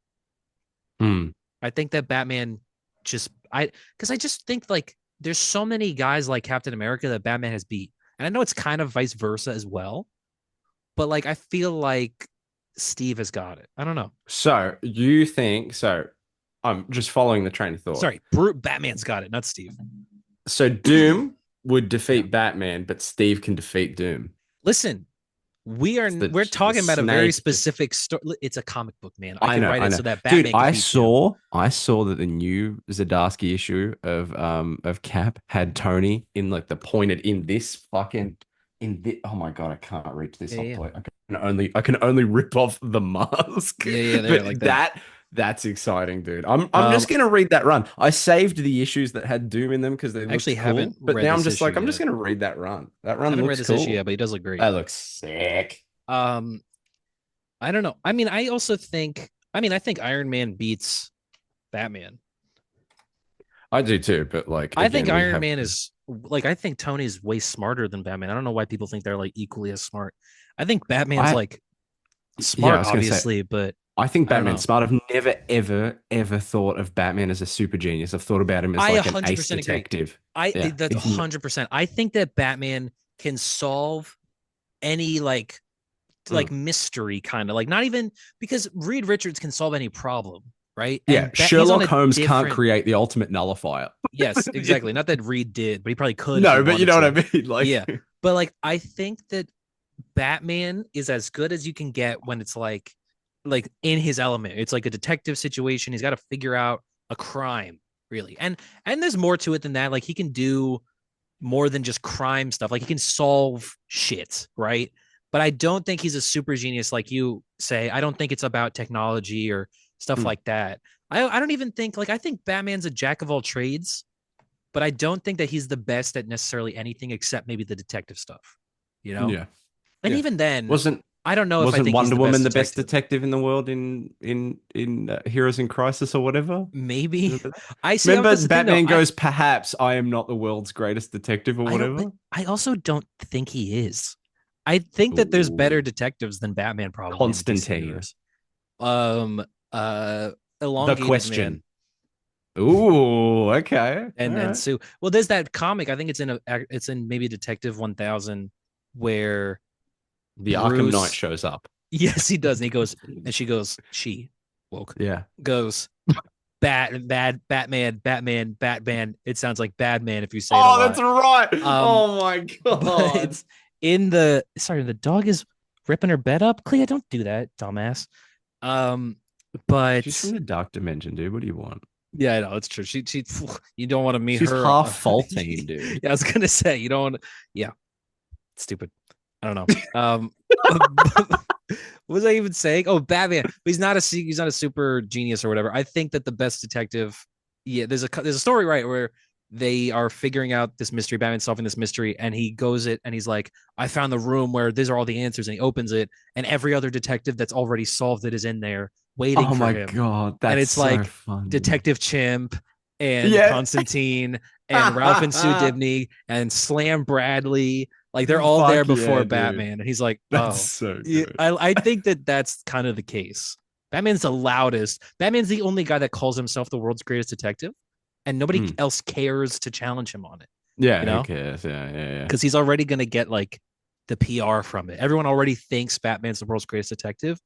Hmm. I think that Batman just I because I just think like there's so many guys like Captain America that Batman has beat. And I know it's kind of vice versa as well, but like I feel like Steve has got it. I don't know. So you think so? I'm just following the train of thought. Sorry, Batman's got it, not Steve. So Doom would Yeah. defeat Batman, but Steve can defeat Doom. Listen, It's we're the talking about a very snake just. specific story. It's a comic book, man. I could write I it know, so that dude. Batman could I beat Doom. saw I saw that the new Zdarsky issue of Cap had Tony in like the pointed in this fucking in this. Oh my God, I can't reach this Yeah, hot yeah, plate. I can only rip off the mask. yeah, yeah. There, like But that. that's exciting, dude. I'm Um, just gonna read that run. I saved the issues that had Doom in them because they I actually looked haven't cool. But read now I'm this just issue like I'm just yet. gonna read that run. That I run haven't read looks this issue yet, cool. but he does look great. That looks sick. Um, I don't know. I mean, I also think. I mean, I think Iron Man beats Batman. I do too, but like I think again, we Iron have Man is like I think Tony's way smarter than Batman. I don't know why people think they're like equally as smart. I think Batman's I like yeah, I smart, was gonna say obviously, but I think I don't Batman's know. smart. I've never ever thought of Batman as a super genius. I've thought about him as I like an ace 100% agree. detective. I Yeah, that's he's 100%. I think that Batman can solve any like Mm. mystery kind of like not even because Reed Richards can solve any problem, right? Yeah, And he's on Sherlock a Holmes can't different. create the ultimate nullifier. Yes, exactly. Not that Reed did, but he probably could if he No, but you wanted know what I to. mean? Like, Yeah, but like I think that Batman is as good as you can get when it's like in his element. It's like a detective situation. He's got to figure out a crime, really. And there's more to it than that. Like he can do more than just crime stuff. Like he can solve shit, right? But I don't think he's a super genius like you say. I don't think it's about technology or stuff mm, like that. I don't even think like I think Batman's a jack of all trades, but I don't think that he's the best at necessarily anything except maybe the detective stuff, you know? yeah, And yeah. even then, Wasn't I don't know if I wasn't think he's Wonder the best Woman the best detective. detective in the world in Heroes in Crisis or whatever? Maybe Remember that? I see. Remember That's the thing, though. Batman goes, perhaps I am not the world's greatest detective or I don't, but whatever. I also don't think he is. I think that there's better Ooh, detectives than Batman probably in the DC Constantine. universe. Um, uh, The Elongated Man Question. Ooh, okay. All and right. Sue. Well, there's that comic. I think it's in maybe Detective 1000 where The Arkham Knight Bruce. shows up. Yes, he does, and he goes, and she goes, she woke Yeah. goes Batman. It sounds like Batman if you say it a Oh, that's lot. right. Um, Oh my but God. it's in the sorry, the dog is ripping her bed up. Clea, don't do that, dumbass. Um, She's but from the dark dimension, dude. What do you want? yeah, I know it's true. She you don't want to meet She's her. half faulting, Yeah, dude. I was gonna say you don't want to. Yeah, stupid. I don't know. What was I even saying? Oh, Batman. He's not a super genius or whatever. I think that the best detective. Yeah, there's a story right where they are figuring out this mystery. Batman solving this mystery, and he goes it and he's like, "I found the room where these are all the answers." And he opens it, and every other detective that's already solved it is in there waiting Oh for my him. God, And that's it's so like funny. Detective Chimp and Yeah. Constantine and Ralph and Sue Dibney and Slam Bradley. Like they're all there Fuck before yeah, dude. Batman, and he's like, That's "Oh, so yeah, good. I think that that's kind of the case. Batman's the loudest. Batman's the only guy that calls himself the world's greatest detective, and nobody Mm. else cares to challenge him on it. Yeah, You who know, cares? Yeah, yeah, yeah. because he's already going to get like the PR from it. Everyone already thinks Batman's the world's greatest detective.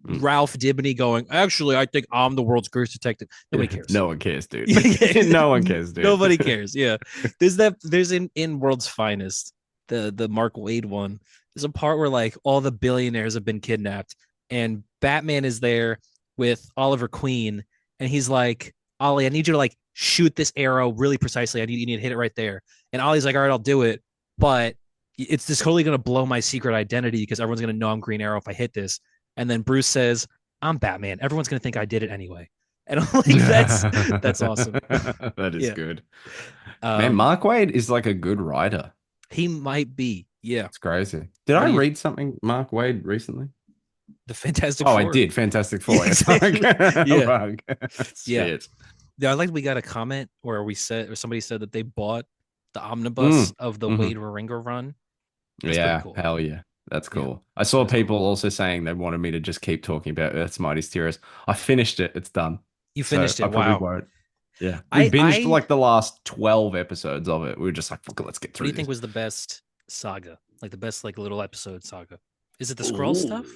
Mm. Ralph Dibny going, actually, I think I'm the world's greatest detective. Nobody Yeah. cares. No one cares, dude. Yeah, No one cares, dude. nobody cares. Yeah, there's in World's Finest, the Mark Waid one. There's a part where like all the billionaires have been kidnapped, and Batman is there with Oliver Queen, and he's like, Ollie, I need you to like shoot this arrow really precisely. You need to hit it right there. And Ollie's like, all right, I'll do it, but it's just totally gonna blow my secret identity because everyone's gonna know I'm Green Arrow if I hit this. And then Bruce says, I'm Batman. Everyone's gonna think I did it anyway. And I'm like, that's awesome. That is Yeah. good. Man, Um, Mark Waid is like a good writer. he might be. Yeah. It's crazy. Did What I do you read something Mark Waid recently? the Fantastic Oh, I Four? did. Fantastic Yeah, Four. exactly. Yeah. Fuck. Yeah. Shit. Yeah. I like we got a comment where we said or somebody said that they bought the omnibus Mm. of the Hmm. Wade Warringer run. That's pretty Yeah, cool. hell yeah. That's Yeah. cool. I saw That's cool. people also saying they wanted me to just keep talking about Earth's Mightiest Heroes. I finished it. It's done. You So finished I it. probably Wow. won't. Yeah. We I binged I like the last 12 episodes of it. We were just like, fuck it, let's get what do through you think this. was the best saga? Like the best like little episode saga? Is it the scroll Ooh. stuff?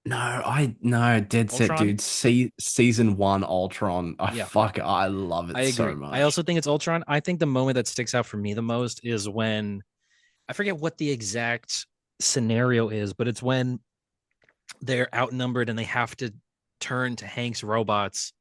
No, dead set, Ultron? dude. Season one Ultron. Yeah. I love I it so agree. I much. also think it's Ultron. I think the moment that sticks out for me the most is when I forget what the exact scenario is, but it's when they're outnumbered and they have to turn to Hank's robots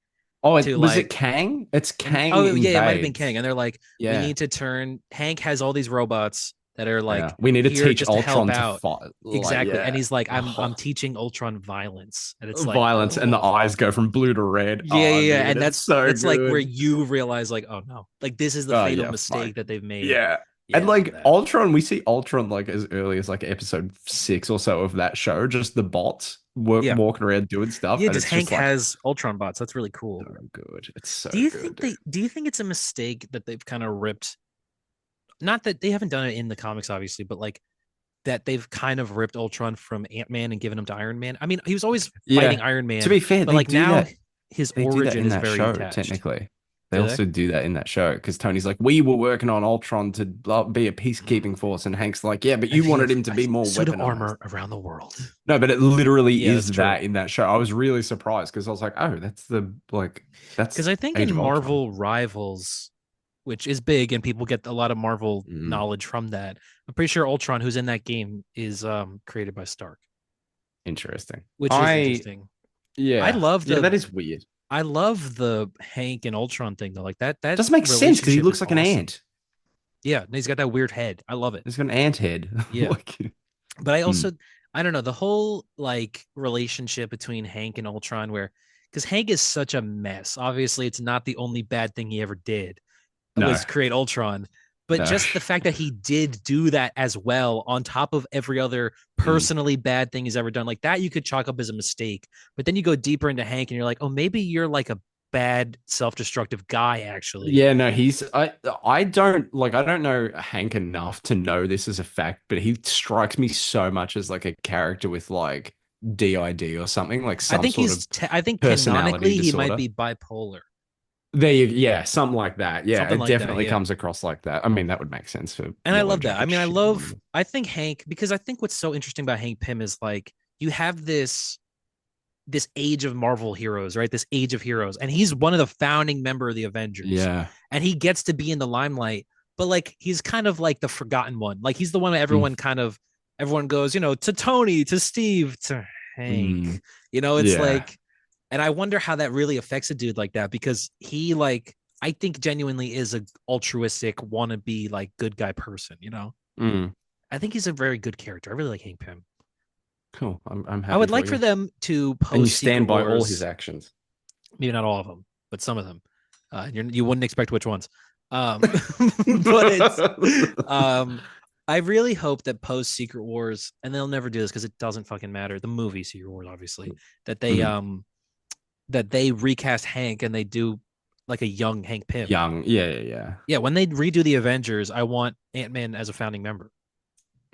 Oh, to was it like Kang? It's and Kang oh yeah, it might have been Kang. invades. And they're like, we Yeah. need to turn Hank has all these robots that are Yeah. like We need to here teach just to help Ultron to out. fight. Like, Exactly. And yeah. he's like, I'm Oh, teaching Ultron violence. And it's like, violence and the oh eyes go from blue to red. yeah, Oh, yeah, yeah. dude, And it's so that's like where good. you realize, like, oh no, like this is the Oh, fatal yeah, fuck. mistake that they've made. Yeah. And Yeah, I love like that. Ultron, we see Ultron like as early as like episode 6 or so of that show, just the bots Yeah. walking around doing stuff. Yeah, And just it's just Hank like has Ultron bots. That's really cool. so good. It's so Do you good, think dude. it's a mistake that they've kind of ripped not that they haven't done it in the comics, obviously, but like that they've kind of ripped Ultron from Ant-Man and given him to Iron Man? I mean, he was always fighting Yeah. Iron To Man, be fair, but like now his they do that origin in is that very show, attached. technically. They Do they? also do that in that show because Tony's like, we were working on Ultron to be a Mm. peacekeeping force, and Hank's like, yeah, but And you they wanted have him to a be more suit of weaponized. armor around the world. No, but it literally Yeah, that's is true. that in that show. I was really surprised because I was like, oh, Because that's I think Age in of Ultron. Marvel Rivals, which is big and people get a lot of Marvel Mm, knowledge from that, I'm pretty sure Ultron, who's in that game, is created by Stark, interesting. which is interesting. I Yeah, love yeah, the that is weird. I love the Hank and Ultron thing though. Like that Doesn't make sense because he relationship is looks like an awesome. ant. Yeah, and he's got that weird head. I love it. He's got an ant head. Yeah. Like, But I mm, also I don't know, the whole like relationship between Hank and Ultron where because Hank is such a mess. Obviously, it's not the only bad thing he ever did no, was create Ultron. But no. just the fact that he did do that as well, on top of every other Mm. personally bad thing he's ever done, like that you could chalk up as a mistake. But then you go deeper into Hank and you're like, oh, maybe you're like a bad self-destructive guy, actually. Yeah, no, I don't know Hank enough to know this as a fact, but he strikes me so much as like a character with like DID or something, like some sort of I think personality canonically he might disorder. be bipolar. Yeah, something like that. Yeah, Something it like that, definitely yeah. comes across like that. I mean, that would make sense for And I Yellow love that. I Jacket mean, shit. I think Hank, because I think what's so interesting about Hank Pym is like you have this age of Marvel heroes, right? This age of heroes. And he's one of the founding member of the Avengers. Yeah. And he gets to be in the limelight, but like he's kind of like the forgotten one. Like he's the one that Mm, everyone goes, to Tony, to Steve, to Hank. mm, It's yeah. like, and I wonder how that really affects a dude like that because he like I think genuinely is a altruistic wannabe like good guy person. Mm, I think he's a very good character. I really like Hank Pym. cool. I'm I happy would for like for you. them to And you post Secret stand by all his Wars, actions. maybe not all of them, but some of them. You wouldn't expect which ones. But it's um, I really hope that post Secret Wars, and they'll never do this because it doesn't fucking matter. The movie Secret Wars, obviously, that they Mm, um that they recast Hank and they do like a young Hank Pym. young. Yeah, yeah, yeah. Yeah, when they redo the Avengers, I want Ant-Man as a founding member.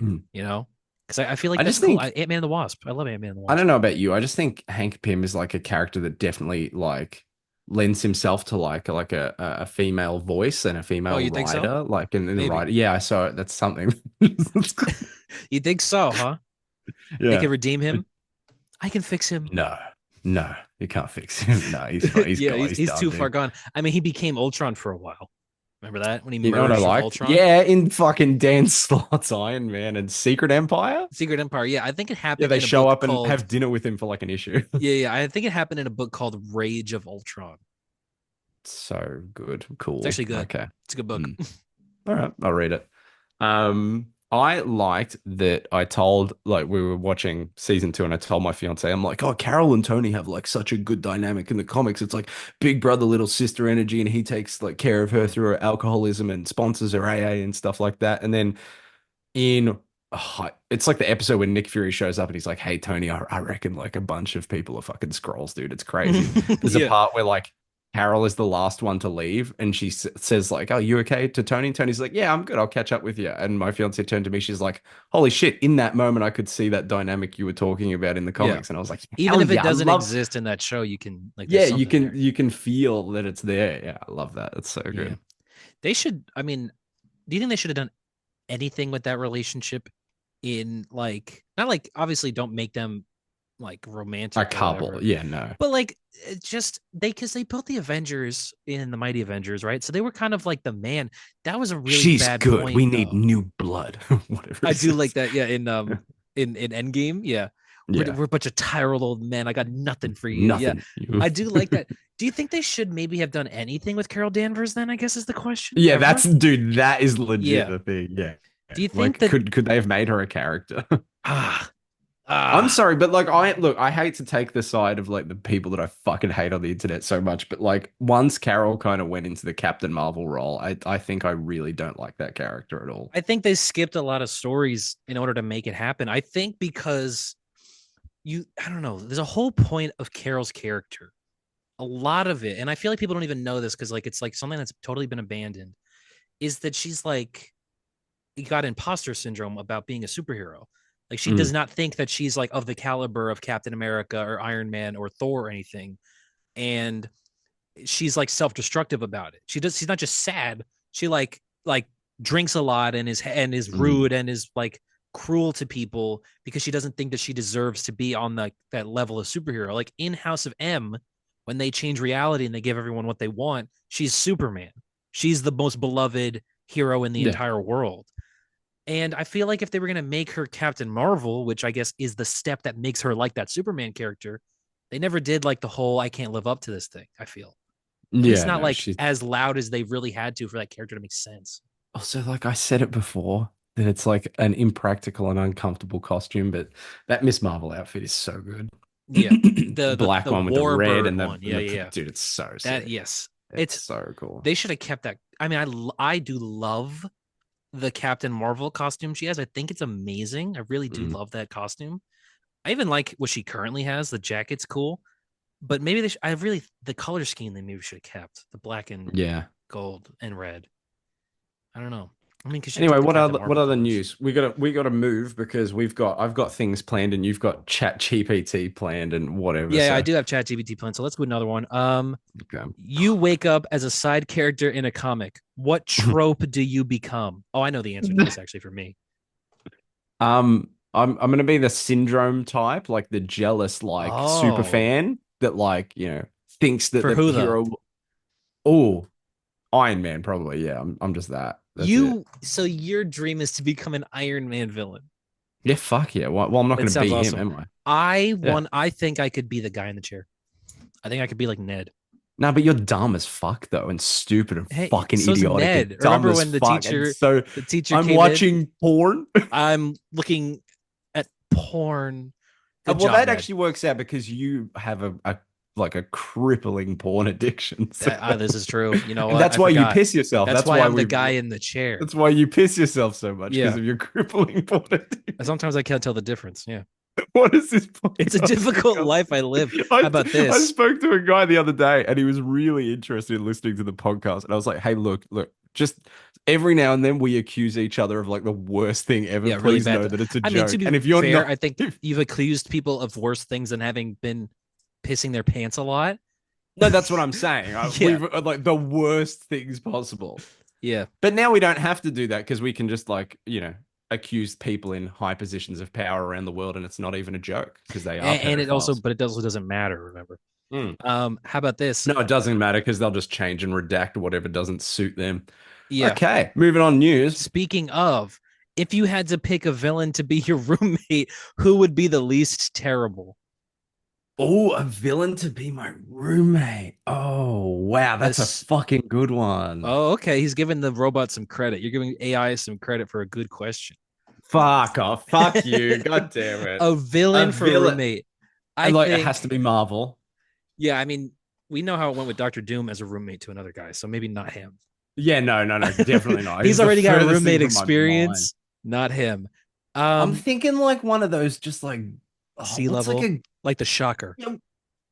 Mm. You know, because I feel like I that's just cool. think Ant-Man and the Wasp. I love Ant-Man and the I Wasp. don't know about you. I just think Hank Pym is like a character that definitely like lends himself to like a female voice and a Oh, female you think so? writer. Like in the Maybe. writer. Yeah, so that's something. You think so, huh? They Yeah. could redeem him. I can fix him. No, no, you can't fix him. No, he's fine. He's Yeah, gone. he's He's he's done, too far dude. gone. I mean, he became Ultron for a while. Remember that when he You know what I merged with liked? Ultron? Yeah, in fucking Dan Slott's Iron Man and Secret Empire. Secret Empire. Yeah, I think it Yeah, happened they in a show book up and called. have dinner with him for like an issue. Yeah. I think it happened in a book called Rage of Ultron. So good. It's Cool. actually good. Okay. It's a good book. Hmm. All right, I'll read it. I liked that I told like we were watching season two and I told my fiance, I'm like, oh, Carol and Tony have like such a good dynamic in the comics. It's like big brother, little sister energy, and he takes like care of her through her alcoholism and sponsors her AA and stuff like that. And then in it's like the episode when Nick Fury shows up and he's like, hey Tony, I reckon like a bunch of people are fucking scrolls, dude. It's crazy. There's a Yeah. part where like Carol is the last one to leave, and she says like, "Oh, you okay?" to Tony. And Tony's like, "Yeah, I'm good. I'll catch up with you." And my fiance turned to me. She's like, "Holy shit!" In that moment, I could see that dynamic you were talking about in the Yeah. comics, and I was like, Even "Hell if it yeah, I doesn't love." exist in that show, you can like there's Yeah, something there. you can feel that it's there. Yeah, I love that. It's so Yeah. good. They should, I mean, do you think they should have done anything with that relationship in like not like obviously don't make them like A romantic or couple. whatever. Yeah, no. But like it just they because they built the Avengers in the Mighty Avengers, right? So they were kind of like the man. That was a really She's bad good. point We need though. new blood. Whatever I it do like says. that, yeah, in Endgame. Yeah. Yeah, We're a bunch of tired old men. I got nothing for you. Yeah. nothing. I do like that. Do you think they should maybe have done anything with Carol Danvers then? I guess is the question. Yeah, that's Ever? dude. That is legit Yeah. the thing. Yeah. Do you think Like, that could they have made her a character? ah I'm ah sorry, but like I hate to take the side of like the people that I fucking hate on the internet so much, but like once Carol kind of went into the Captain Marvel role, I think I really don't like that character at all. I think they skipped a lot of stories in order to make it happen. I think because I don't know, there's a whole point of Carol's character. A lot of it, and I feel like people don't even know this because like it's like something that's totally been abandoned, is that she's like got imposter syndrome about being a superhero. Like she does Mm, not think that she's like of the caliber of Captain America or Iron Man or Thor or anything. And she's like self-destructive about it. She's not just sad. She like drinks a lot and is Mm. rude and is like cruel to people because she doesn't think that she deserves to be on that level of superhero. Like in House of M, when they change reality and they give everyone what they want, she's Superman. She's the most beloved hero in the Yeah. entire world. And I feel like if they were going to make her Captain Marvel, which I guess is the step that makes her like that Superman character, they never did like the whole I can't live up to this thing, I feel. At least Yeah, not no, like she's as loud as they really had to for that character to make sense. also like I said it before that it's like an impractical and uncomfortable costume, but that Miss Marvel outfit is so good. Yeah. The black The one with the red Warbird and the one. Yeah, yeah, yeah. dude, it's so That sick. yes. It's It's so cool. they should have kept that. I mean, I do love the Captain Marvel costume she has. I think it's amazing. I really do Mm. love that costume. I even like what she currently has. The jacket's cool. But maybe I really the color scheme they maybe should have kept the black and Yeah. gold and red. I don't know. I mean, because she Anyway, took the Captain what Marvel other colors. news? We gotta move because I've got things planned and you've got Chat GPT planned and whatever. Yeah, I So do have ChatGPT planned. So let's do another one. okay. You wake up as a side character in a comic. What trope do you become? Oh, I know the answer to this actually for me. I'm gonna be the syndrome type, like the jealous, like super Oh, fan that thinks that for the who though? hero. Oh, Iron Man, probably. Yeah, I'm just that. That's it. So your dream is to become an Iron Man villain. Yeah, fuck yeah. Well, I'm not That gonna sounds be him, awesome. am I? I Yeah. want. I think I could be the guy in the chair. I think I could be like Ned. No, but you're dumb as fuck though, and stupid and Hey, fucking so's idiotic and Ned. dumb Remember as when fuck. And so the teacher I'm came in? watching porn. I'm looking at porn. Good Well, job, that Ned. actually works out because you have a like a crippling porn addiction. So This is true. You know and what? that's I why you forgot. piss yourself. That's why I'm the guy in the chair. That's why you piss yourself so much because Yeah. of your crippling porn addiction. Sometimes I can't tell the difference. Yeah. What is this It's a podcast difficult become? life I live. How I about I this? spoke to a guy the other day and he was really interested in listening to the podcast. And I was like, hey, look, just every now and then we accuse each other of like the worst thing ever. Yeah, really Please bad. know that it's a I mean, to joke. be And if you're fair, not, I think you've accused people of worse things than having been pissing their pants a lot. no, that's what I'm saying. Yeah. We've like the worst things possible. Yeah. But now we don't have to do that because we can just accuse people in high positions of power around the world, and it's not even a joke because they are And pedophiles. but it also doesn't matter, remember? Mm. How about this? No, it doesn't matter because they'll just change and redact whatever doesn't suit them. Yeah. Okay, moving on. News. Speaking of, if you had to pick a villain to be your roommate, who would be the least terrible? Oh, a villain to be my roommate. Oh, wow, that's a As fucking good one. Oh, okay. He's giving the robot some credit. You're giving AI some credit for a good question. Fuck off. Fuck you. God damn it. A A villain for a villain. roommate. I And like it has think, to be Marvel. yeah, I mean, we know how it went with Doctor Doom as a roommate to another guy, so maybe not him. Yeah, no, definitely not. He's He's the already got furthest thing roommate from my mind. experience, not him. I'm thinking like one of those just like Sea what's like level, a like the Shocker. you know,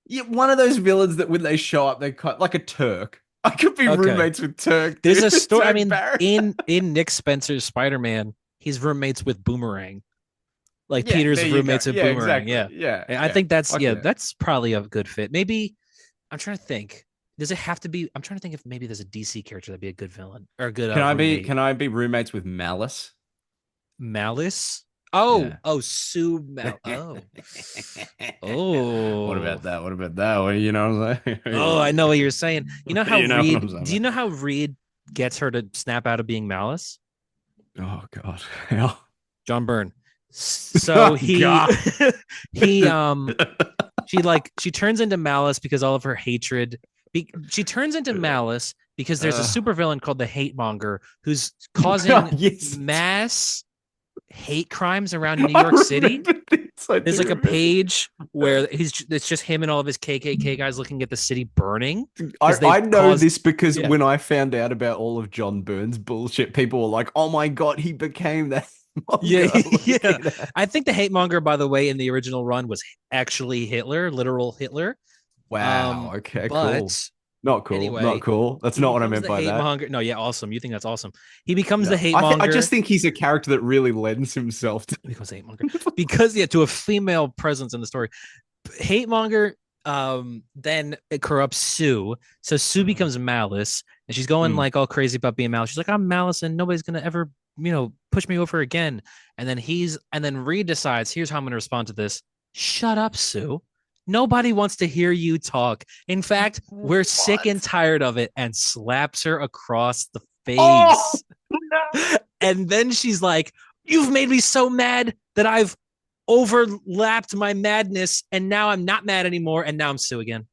yeah, one of those villains that when they show up they cut like a Turk. I could be Okay. roommates with Turk, There's dude. a story. I Turk mean, Barrett. in Nick Spencer's Spider-Man, he's roommates with Boomerang. Like Yeah, Peter's there you go. roommates with Yeah, Boomerang. exactly. Yeah. Yeah, And I yeah. think that's Okay. that's probably a good fit. Maybe I'm trying to think. Does it have to be? I'm trying to think if maybe there's a DC character that'd be a good villain or a good roommate. Can I be roommates with Malice? Malice. Yeah. Sue Mal. What Oh, about that? What about that? Well, you know what I'm oh. saying? I know what you're saying. You know how You know what I'm Reed? saying? Do you know how Reed gets her to snap out of being Malice? Oh God. Hell. John Byrne. So Oh he God. he she turns into Malice because all of her hatred. She turns into Malice because there's a supervillain called the Hate Monger who's causing yes. mass hate crimes around New York City. There's like a page where it's just him and all of his KKK guys looking at the city burning. I know this because Yeah. when I found out about all of John Burns' bullshit, people were like, "Oh my God, he became that." Yeah, Look yeah. at that. I think the hate monger, by the way, in the original run was actually Hitler, literal Hitler. Wow. Okay. Cool. But Not cool. Not anyway, cool. That's he not what I becomes meant the by hate that. monger. No, yeah, awesome. You think that's awesome. He becomes the No, hate I monger. just think he's a character that really lends himself to. He becomes a hate monger because to a female presence in the story. Hate monger then it corrupts Sue. So Sue becomes Malice, and she's going Mm. like all crazy about being Malice. She's like, I'm Malice, and nobody's gonna ever, push me over again. And then Reed decides, here's how I'm gonna respond to this. Shut up, Sue. Nobody wants to hear you talk. In fact, we're sick and What? tired of it, and slaps her across the Oh face. no! And then she's like, you've made me so mad that I've overlapped my madness, and now I'm not mad anymore, and now I'm Sue again.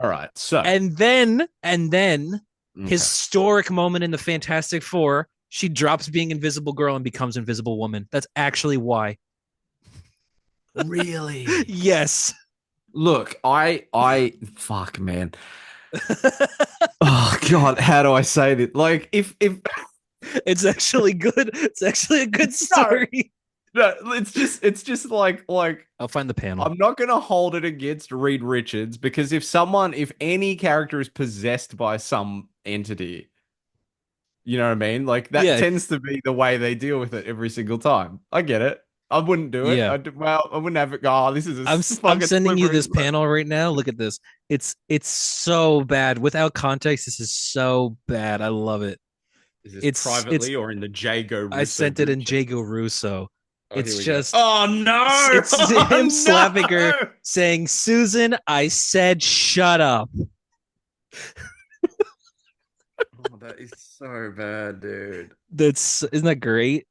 All right, so And then okay, historic moment in the Fantastic Four, she drops being Invisible Girl and becomes Invisible Woman. That's actually why. really? Yes. Look, fuck, man. Oh God, how do I say this? Like, if It's actually good. It's actually a good no, story. no, it's just like I'll find the panel. I'm not gonna hold it against Reed Richards because if any character is possessed by some entity, you know what I mean? Like that Yeah. tends to be the way they deal with it every single time. I get it. I wouldn't do it. Yeah. Well, I wouldn't have it go, oh, this is a I'm fucking sending you slippery this slope. panel right now. Look at this. It's so bad. Without context, this is so bad. I love it. Is this It's privately or in the Jago I Russo sent it group in chat? Jago Russo. Oh, here It's we go. just Oh no! it's him slapping her, Oh saying, "Susan, I said shut up." no! Oh, that is so bad, dude. That's isn't that great?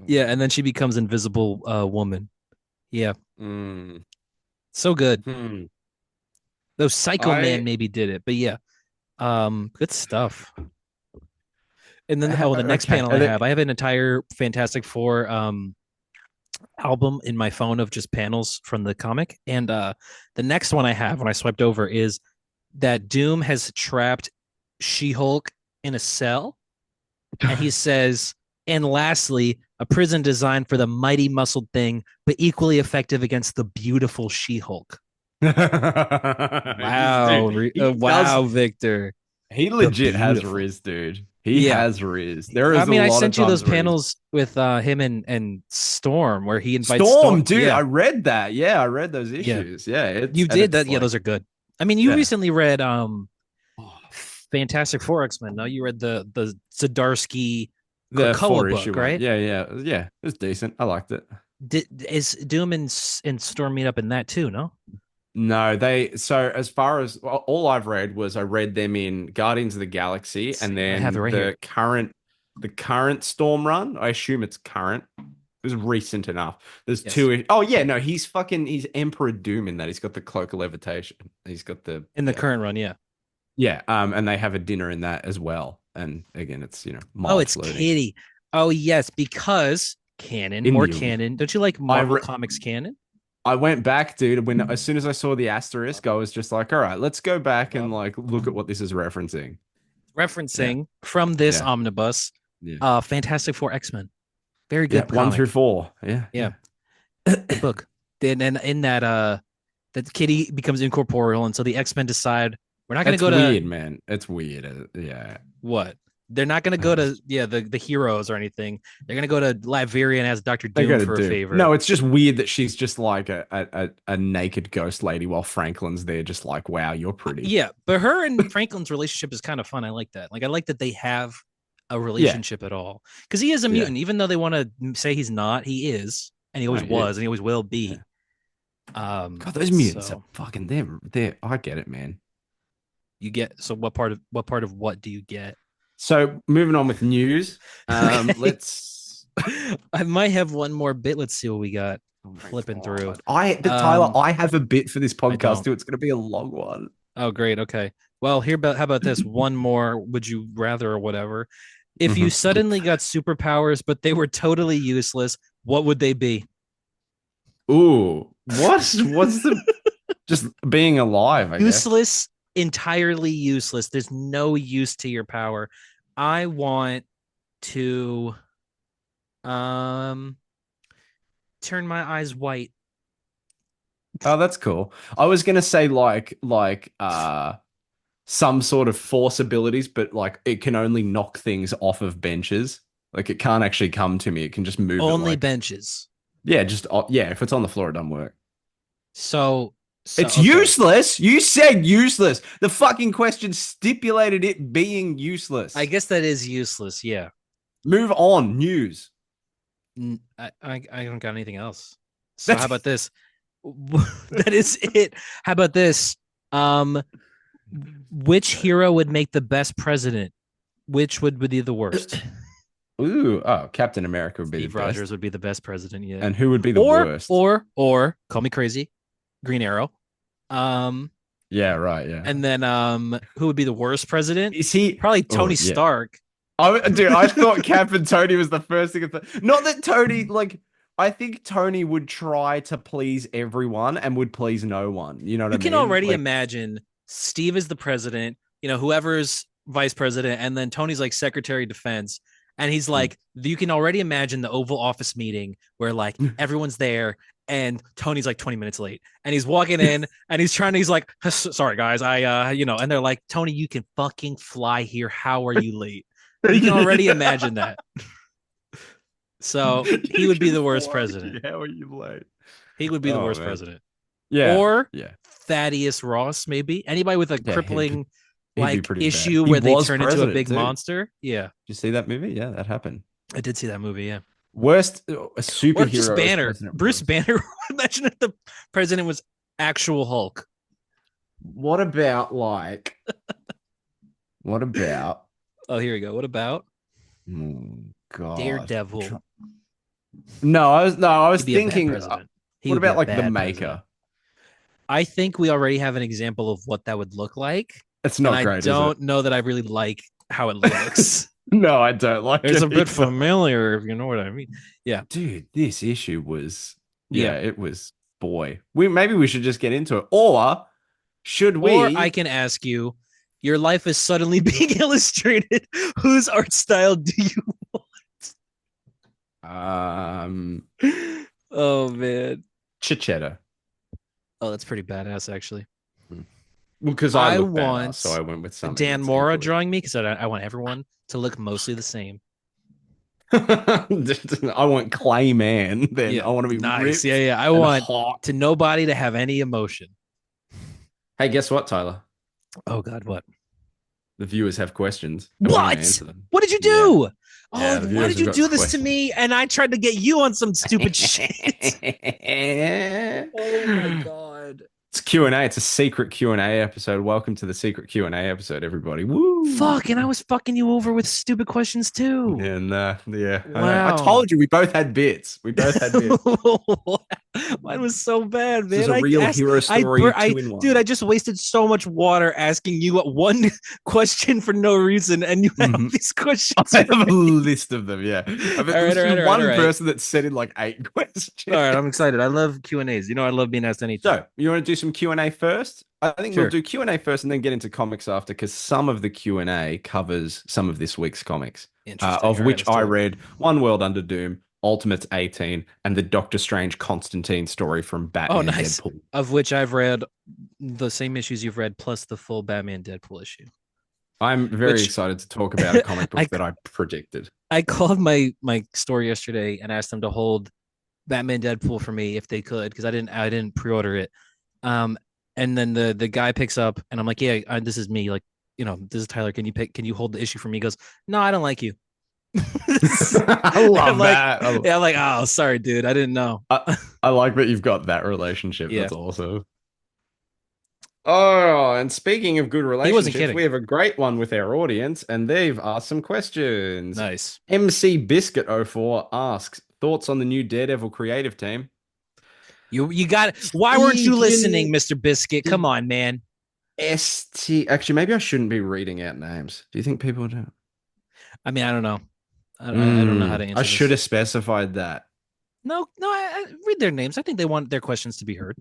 Yeah, and then she Um, becomes Invisible Woman. Yeah, mm, so good. hmm. Though Psycho Man I maybe did it, but yeah, good stuff. And then the next okay. panel I have an entire Fantastic Four album in my phone of just panels from the comic, and the next one I have when I swiped over is that Doom has trapped She-Hulk in a cell, and he says, and lastly, a prison designed for the mighty muscled thing, but equally effective against the beautiful She-Hulk. This Wow, dude, he does. wow, Victor, He the legit has beautiful. Riz, dude. He Yeah, has Riz. There I is a mean, I lot of sent you those times where he's panels with him and Storm, where he invites Storm. Storm, dude. Yeah, I read that. Yeah, I read those yeah, issues. Yeah, you did it's that. Yeah, like, those are good. I mean, you yeah. recently read Oh, Fantastic Four X-Men. No, you read the Zdarsky the Krakoa four issue book, one. right? Yeah, yeah, yeah. It was decent. I liked it. Is Doom and Storm meet up in that too? No. No, so as far as well, all I've read was I read them in Guardians of the Galaxy, Let's and see. I have it then right here. the current Storm run. I assume it's current. It was recent enough. There's Yes, two. Oh yeah, no, he's Emperor Doom in that. He's got the cloak of levitation. He's got the in the yeah current run, yeah. yeah. And they have a dinner in that as well. And again, it's Oh, mild it's flirting Kitty. Oh yes, because canon, in more the canon. Don't you like I Marvel re Comics canon? I went back, dude, when as soon as I saw the asterisk, I was just like, all right, let's go back and like look at what this is referencing. Yeah, Referencing from this yeah, omnibus, yeah, Fantastic Four X-Men. Very yeah. good One through comic. four. Yeah, Yeah, yeah. good book. Then and in that Kitty becomes incorporeal, and so the X-Men decide we're not going to It's go to weird, man. It's weird. Yeah. what? They're not going to go to the heroes or anything. They're going to go to Latveria and ask Doctor They Doom go to for a do. favor. No, it's just weird that she's just like a naked ghost lady while Franklin's there, just like, wow, you're pretty. Yeah, but her and Franklin's relationship is kind of fun. I like that. Like I like that they have a Yeah, relationship at all because he is a yeah. mutant, even though they want to say he's not. He is, and he No, always he was, and is. he always will Yeah. be. God, those mutants are So fucking they're I get it, man. you get so what part of what do you get? So moving on with news. Okay, Let's I might have one more bit. Let's see what we got. oh my Flipping through. God. But Tyler, Um, I have a bit for this I podcast don't. too. It's gonna be a long one. Oh, great. Okay. Well, how about this? One more. Would you rather or whatever? If you Mhm. suddenly got superpowers, but they were totally useless, what would they be? Ooh, what? What's the just being alive, I guess. Useless, entirely useless. There's no use to your power. I want to um turn my eyes white. Oh, that's cool. I was gonna say some sort of force abilities, but like it can only knock things off of benches. Like it can't actually come to me. It can just move it Only like benches. Yeah, just yeah. If it's on the floor, it doesn't work. So, It's okay. useless. You said useless. The fucking question stipulated it being I useless. guess that is useless. Yeah. Move on. News. I don't got anything else. So how That's about this? That is it. How about this? Um, which hero would make the best president? Which would be the worst? ooh. Oh, Captain America would be the Steve Rogers best. would be the best president, yeah. And who would be the Or worst? or call me crazy, Green Arrow. Um, Yeah, right. Yeah. and then who would be the worst president? Is he? Probably Oh, Tony yeah. Stark. Dude, I thought Cap and Tony was the first thing. Not that Tony, like, I think Tony would try to please everyone and would please no one. You know what I You can mean? already Like, imagine Steve is the president, whoever's vice president, and then Tony's like Secretary of Defense. And he's like, you can already imagine the Oval Office meeting where like everyone's there and Tony's like 20 minutes late. And he's walking in and he's like, sorry guys, and they're like, Tony, you can fucking fly here. How are you late? You can already imagine that. So he you would be can the worst fly. president. How are you late? He would be the Oh worst man. president. Yeah, Or yeah, Thaddeus Ross, maybe anybody with a yeah. crippling He'd be like pretty bad. issue He where they was turn into a president big too. Did monster. Yeah, you see that movie? Yeah, that happened. I did see that movie. Yeah, Worst a or just superhero as Banner, President Bruce Ross. Banner. Imagine if the president was actual Hulk. What about like? What about? Oh, here we go. What about Oh, God. Daredevil? No, I was He'd be a bad thinking. president. He What would be about a like the bad president. Maker? I think we already have an example of what that would look like, It's and not I great, is it? don't know that I really like how it looks. No, I don't like It's a it bit either. familiar, if you know what I mean. Yeah, Dude, this issue was, yeah. yeah, it was, boy. We should just get into it. Or should Or I we? can ask you, your life is suddenly being illustrated. Whose art style do you Um, want? Oh man. Chichetta. Oh, that's pretty badass actually. Well, because I I look badass, so want I went with something Dan that's Mora equally. drawing me because I want everyone to look mostly the same. I want Clayman. Then Yeah. I want to be Nice. Yeah, ripped yeah. I and want hot. to nobody to have any emotion. Hey, guess what, Tyler? Oh God, what? The viewers have questions, and we're going to What? answer them. What did you Yeah, do? Oh, yeah. The why viewers did have you got do this to questions. me? And I tried to get you on some stupid shit. Oh my God. It's Q&A. It's a secret Q&A episode. Welcome to the secret Q&A episode, everybody. Woo! Fuck, and I was fucking you over with stupid questions too. And yeah, I know. I Wow. told you we both had bits. We both had bits. Mine was so bad, This is man. a I real asked, hero story, two in dude, one. I just wasted so much water asking you one question for no reason, and you had all Mhm. these questions I for have a me. list of them. Yeah, All right, there's all right, been all right, all one right. person that sent in like 8 All questions. right, I'm excited. I love Q&As. I love being asked anything. So, you want to do some Q&A first? I think we'll Sure. do Q&A first and then get into comics after because some of the Q&A covers some of this week's comics, Interesting. of All right, which let's I do it. read One World Under Doom, Ultimates 18, and the Doctor Strange Constantine story from Oh, Batman nice. Deadpool. Of which I've read the same issues you've read, plus the full Batman Deadpool issue. I'm very Which excited to talk about a comic book I that I predicted. I called my store yesterday and asked them to hold Batman Deadpool for me if they could because I didn't pre-order it. Um, and then the guy picks up and I'm like, yeah, this is me. Like, this is Tyler. Can you hold the issue for me? He goes, no, I don't like you. I I'm love like, that. yeah, I'm like, oh, sorry, dude, I didn't know. I, I like that you've got that relationship. Yeah, That's awesome. Oh, and speaking of good he wasn't relationships, kidding. we have a great one with our audience, and they've asked some questions. Nice. MC Biscuit04 asks, thoughts on the new Daredevil creative team? You got it. Why weren't you listening, Egan Mr. Biscuit? Come did on, man. ST. Actually, maybe I shouldn't be reading out names. Do you think people do? I mean, I don't know. I don't know how to I answer should this. have specified that. No, no, I read their names. I think they want their questions to be heard.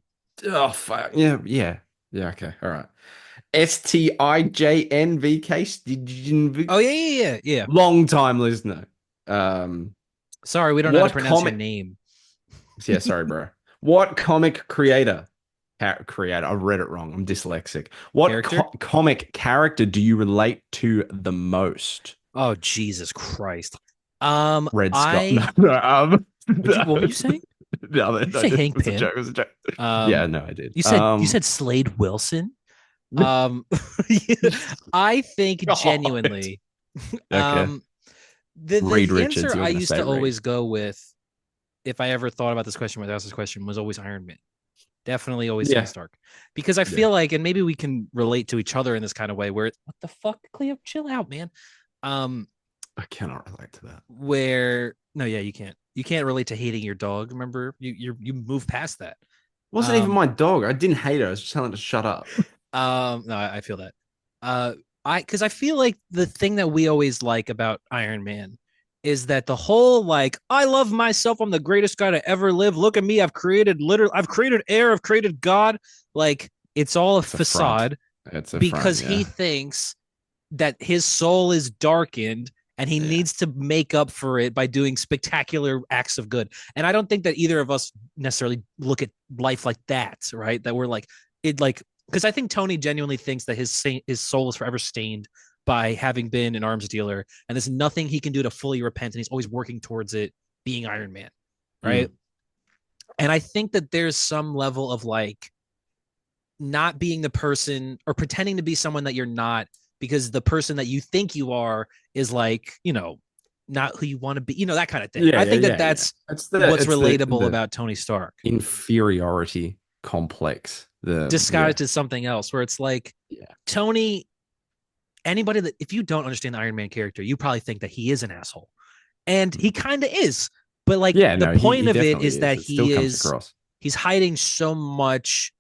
Oh, fuck. Yeah, yeah. Yeah, okay. All right. STIJNVK. Oh yeah, yeah, yeah, yeah. Long time listener. Um, Sorry, we don't know how to what pronounce your comic? name. Yeah, sorry, bro. What comic creator? Creator. I read it wrong. I'm dyslexic. What Character? comic character do you relate to the most? Oh Jesus Christ. Red Scott. No, I no. what were you saying? No, Did you no, say it Hank was a Pym? joke. It was a joke. Yeah, Um, no, I did. you said Slade Wilson. Um, I think God. genuinely, Okay. um, Reed the Richards. answer You were I going to used say to Reed. always go with, if I ever thought about this question, whether I asked this question, was always Iron Man. Definitely always Tony Yeah. Stark, because I Yeah. feel like, and maybe we can relate to each other in this kind of way, where what the fuck, Cleo, chill out, man. Um, I cannot relate to that. where no, yeah, you can't relate to hating your dog. Remember, you move past that. It wasn't even Um, my dog. I didn't hate her. I was just telling her to shut up. no, I feel that. Uh, because I feel like the thing that we always like about Iron Man is that the whole like, I love myself, I'm the greatest guy to ever live. Look at me, I've created air, I've created God. Like it's all a It's a front. facade It's a front, because he yeah. thinks that his soul is darkened and he Yeah. needs to make up for it by doing spectacular acts of good. And I don't think that either of us necessarily look at life like that, right? That we're like it like because I think Tony genuinely thinks that his soul is forever stained by having been an arms dealer, and there's nothing he can do to fully repent, and he's always working towards it being Iron Man, right? Mm. And I think that there's some level of like not being the person or pretending to be someone that you're not because the person that you think you are is like, not who you want to be, that kind of thing. Yeah, I yeah, think that yeah, yeah. that's It's what's relatable the about Tony Stark inferiority complex. The yeah. disguised as something else, where it's like Yeah. Tony, anybody that, if you don't understand the Iron Man character, you probably think that he is an asshole. And he kind of is. But like Yeah, the no, point he of it definitely is is. that It still comes across. he's hiding so much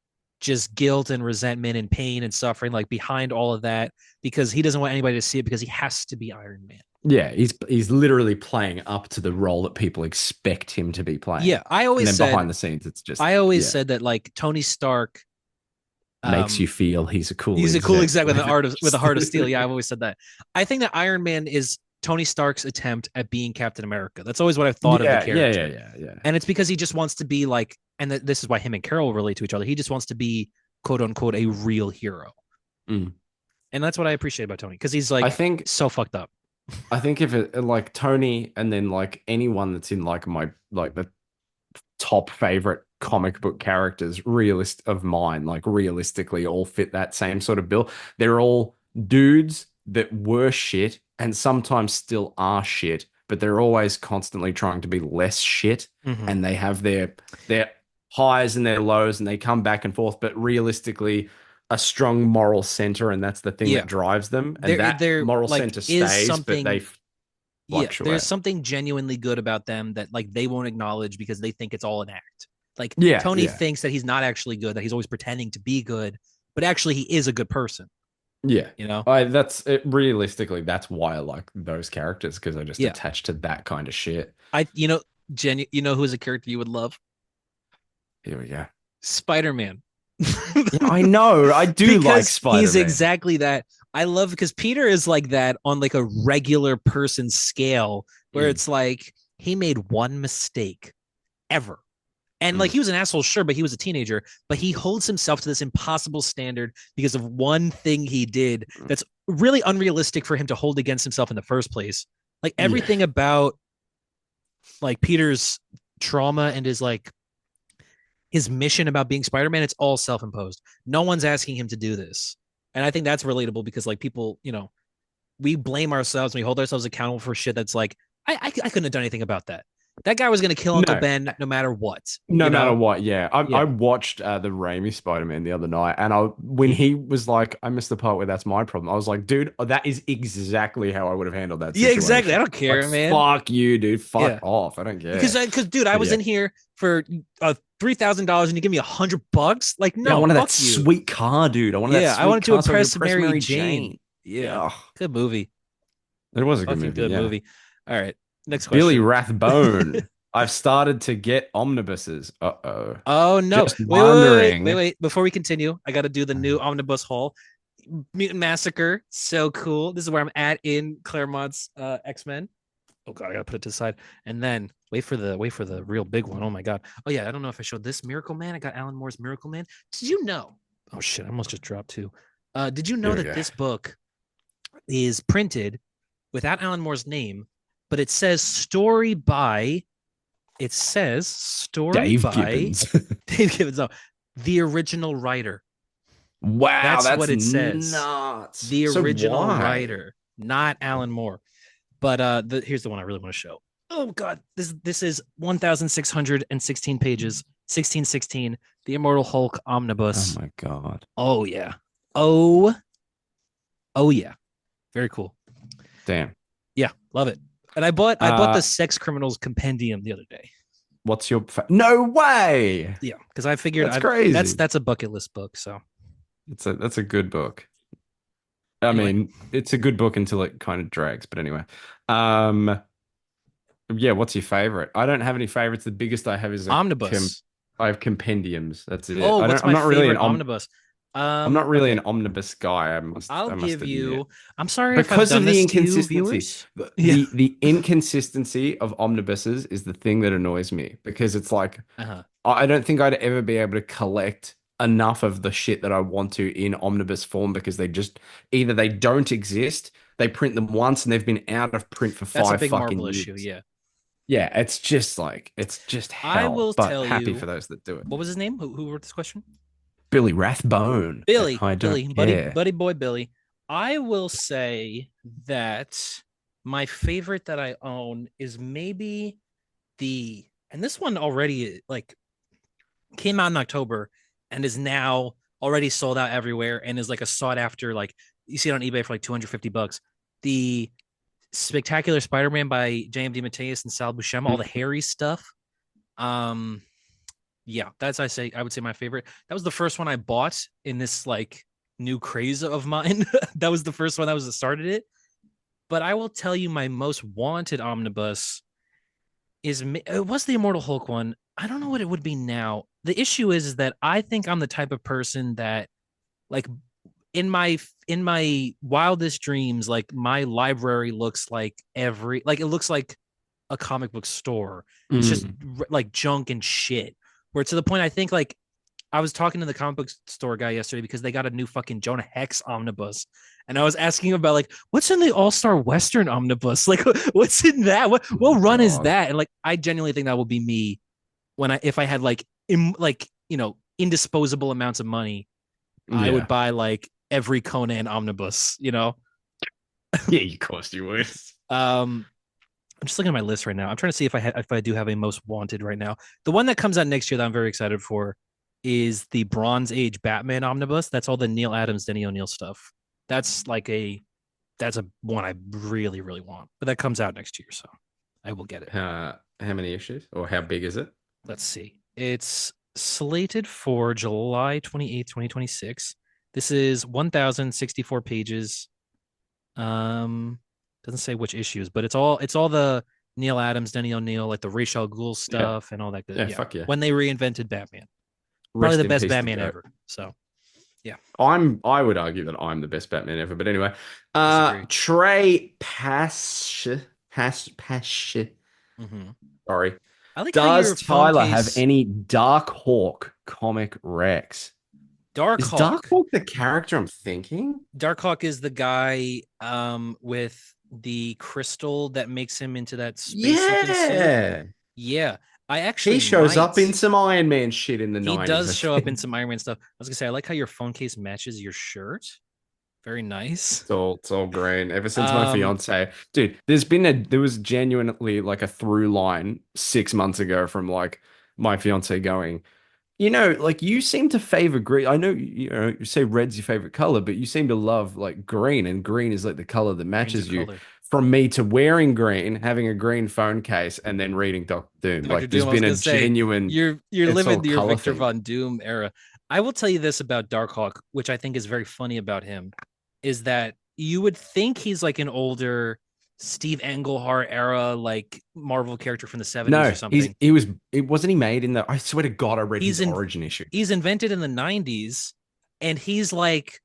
just guilt and resentment and pain and suffering like behind all of that because he doesn't want anybody to see it because he has to be Iron Man. Yeah, he's literally playing up to the role that people expect him to be playing. Yeah, And then behind the scenes, it's just, I always yeah, said that like Tony Stark makes you um feel he's a cool he's a cool exec exec with when an art of, with a heart of steel. Yeah, I've it's always said that. I think that Iron Man is Tony Stark's attempt at being Captain America. That's always what I've thought of the yeah, yeah, yeah, character. yeah, yeah. And it's because he just wants to be like, and this is why him and Carol relate to each other. He just wants to be quote unquote a real hero. Mm. And that's what I appreciate about Tony because he's I like think so fucked up. I think if it like Tony and then like anyone that's in like my like the top favorite comic book characters like realistically all fit that same sort of bill. They're all dudes that were shit and sometimes still are shit, but they're always constantly trying to be less shit, Mm-hmm. and they have their highs and their lows and they come back and forth, but realistically a strong moral center, and that's the thing Yeah. that drives them, and that There moral like center is stays, but they something, yeah, there's fluctuate. something genuinely good about them that like they won't acknowledge because they think it's all an act. Like Yeah, Tony yeah. thinks that he's not actually good, that he's always pretending to be good, but actually he is a good person, Yeah. you know? I that's it realistically, that's why I like those characters because I just Yeah. attach to that kind of shit. Jen, who's a character you would love? Here we go. Spider-Man. Yeah, I know. I do like Because he's Spider-Man. exactly that. I love because Peter is like that on like a regular person scale where Mm, it's like he made one mistake ever. And like mm, he was an asshole, sure, but he was a teenager. But he holds himself to this impossible standard because of one thing he did mm. that's really unrealistic for him to hold against himself in the first place. Like Yeah. everything about like Peter's trauma and his mission about being Spider-Man, it's all self-imposed. No one's asking him to do this. And I think that's relatable because like people, we blame ourselves and we hold ourselves accountable for shit that's like, I couldn't have done anything about that. That guy was going to kill Uncle No. Ben no matter what, No matter what, yeah. I Yeah. watched the Raimi Spider-Man the other night, and when Mm-hmm. he was like, I missed the part where that's my problem. I was like, dude, that is exactly how I would have handled that Yeah, exactly. I situation. don't Like, care, man. fuck you, dude. Yeah. Fuck off. I don't care. Because dude, I But was yeah. in here for $3,000 and you give me $100. Like, Yeah, I no, wanted that fuck you. sweet car, dude. I wanted that Yeah, I sweet wanted to car so I could impress press Mary Mary Jane. Jane. Yeah, Yeah. good movie. It was a good Fucking movie, good yeah. movie. All right, next Billy question. Rathbone. I've started to get omnibuses. Uh-oh. Oh no! Just Wait! wondering. Before we continue, I got to do the new omnibus haul. Mutant Massacre, so cool. This is where I'm at in Claremont's X-Men. Oh god, I gotta put it to the side. And then wait for the real big one. Oh my god. Oh yeah, I don't know if I showed this Miracle Man. I got Alan Moore's Miracle Man. Did you know? Oh shit, I almost just dropped two. Did you know Here we that go. this book is printed without Alan Moore's name, but it says story by It says story Dave by Gibbons. Dave Gibbons. No, the original writer. Wow, That's that's what it says. nuts. The So original why? writer, not Alan Moore. But here's the one I really want to show. Oh God, this is 1,616 pages, 1616, the Immortal Hulk Oh omnibus. my God. Oh yeah, oh oh yeah, very cool. Damn. Yeah, love it. And I bought the Uh, Sex Criminals Compendium the other day. what's your no way? Yeah, because I figured That's I that's crazy. that's a bucket list book. So That's a good book. I anyway, mean, it's a good book until it kind of drags, but anyway. Um, yeah, what's your favorite? I don't have any favorites. The biggest I have is a omnibus. I have compendiums. That's it. Oh, what's my favorite omnibus? I'm not really an Okay, omnibus guy, I'll I must give admit. you. I'm sorry if I've Because done of the this to you, inconsistency. viewers. The, Yeah. the the inconsistency of omnibuses is the thing that annoys me because it's like Uh-huh. I don't think I'd ever be able to collect enough of the shit that I want to in omnibus form because they just either they don't exist, they print them once and they've been out of print for That's a five big fucking Marvel issue. years. Yeah. Yeah, it's just like it's just I hell, will but tell happy for you. those that do it. What was his name? Who wrote this question? Billy Rathbone. Billy. I don't Billy. care. Buddy boy Billy. I will say that my favorite that I own is maybe and this one already like came out in October and is now already sold out everywhere and is like a sought after, like you see it on eBay for like 250 bucks. The Spectacular Spider-Man by JMD Mateus and Sal Buscema, all the hairy stuff. Um, yeah, I would say my favorite. That was the first one I bought in this like new craze of mine. That was the first one that was that started it. But I will tell you, my most wanted omnibus it was the Immortal Hulk one. I don't know what it would be now. The issue is that I think I'm the type of person that like in my wildest dreams, like my library looks like it looks like a comic book store. It's just Mm. like junk and shit. Where to the point I think like I was talking to the comic book store guy yesterday because they got a new fucking Jonah Hex omnibus. And I was asking him about like what's in the All Star Western omnibus? Like what's in that? Oh What my run is God. that? And like I genuinely think that will be me when I if I had like indisposable amounts of money. I would Yeah. buy like every Conan omnibus. Yeah, of course you would. Um, I'm just looking at my list right now. I'm trying to see if I do have a most wanted right now. The one that comes out next year that I'm very excited for is the Bronze Age Batman omnibus. That's all the Neil Adams, Denny O'Neil stuff. That's like that's a one I really really want. But that comes out next year, so I will get it. How many issues or how big is it? Let's see. It's slated for July 28th, 2026. This is 1,064 pages. Um, doesn't say which issues, but it's all the Neil Adams, Denny O'Neil, like the Ra's al Ghul Yeah. stuff and all that good. Yeah, Yeah, fuck yeah. when they reinvented Batman, probably Rest the in best peace to Batman go. ever. So yeah, I would argue that I'm the best Batman ever, but anyway. disagree. Trey Pash, Mm-hmm. sorry. I like how Does your phone Tyler have case any Dark Hawk comic Rex? Is Dark Darkhawk. Hawk the character I'm thinking? Darkhawk is the guy with the crystal that makes him into that space looking suit. Yeah. Yeah, I He actually shows up in might. some Iron Man shit in the He 90s, does I show up in think. some Iron Man stuff. I was gonna say I like how your phone case matches your shirt. Very nice. It's all green. Ever since my Um, fiance, dude, there was genuinely like a through line 6 months ago from like my fiance going, like you seem to favor green. I know you say red's your favorite color, but you seem to love like green, and green is like the color that Green's a matches you. color. From me to wearing green, having a green phone case, and then reading Doctor Doom, Doctor like there's Doom. I was been a gonna say genuine, you're it's all living your color Victor thing. Von Doom era. I will tell you this about Darkhawk, which I think is very funny about him, is that you would think he's like an older Steve Englehart era, like Marvel character from the 70s or No, something. it wasn't he made in the, I swear to God, I read his He's in origin issue. he's invented in the 90s, and he's like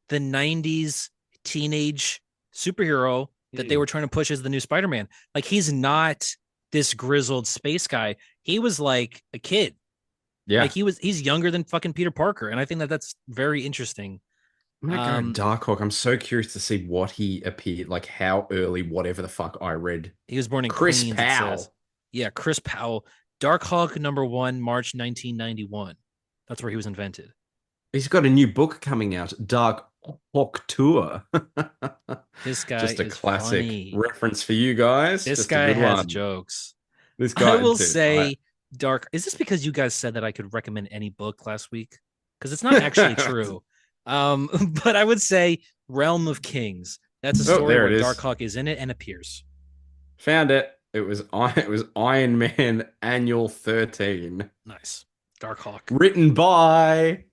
the 90s teenage superhero that they Mm. were trying to push as the new Spider-Man. Like he's not this grizzled space guy. He was like a kid. Like Yeah. he's younger than fucking Peter Parker, and I think that that's very interesting. I'm gonna go Um, Darkhawk. I'm so curious to see what he appeared, like how early, whatever the fuck I read. he was born in Chris Queens, it says. Powell. Yeah, Chris Powell. Darkhawk #1, March 1991. That's where he was invented. He's got a new book coming out, Dark Hawk Tour. This guy Just a is classic funny. reference for you guys. This Just a guy good has one. jokes. This I guy, will dude. say Dark. Is this because you guys said that I could recommend any book last week? Because it's not actually true. Um, but I would say Realm of Kings. That's a Oh, story there where it is. Darkhawk is in it and appears. Found it. It was Iron Man Annual 13. Nice. Darkhawk. Written by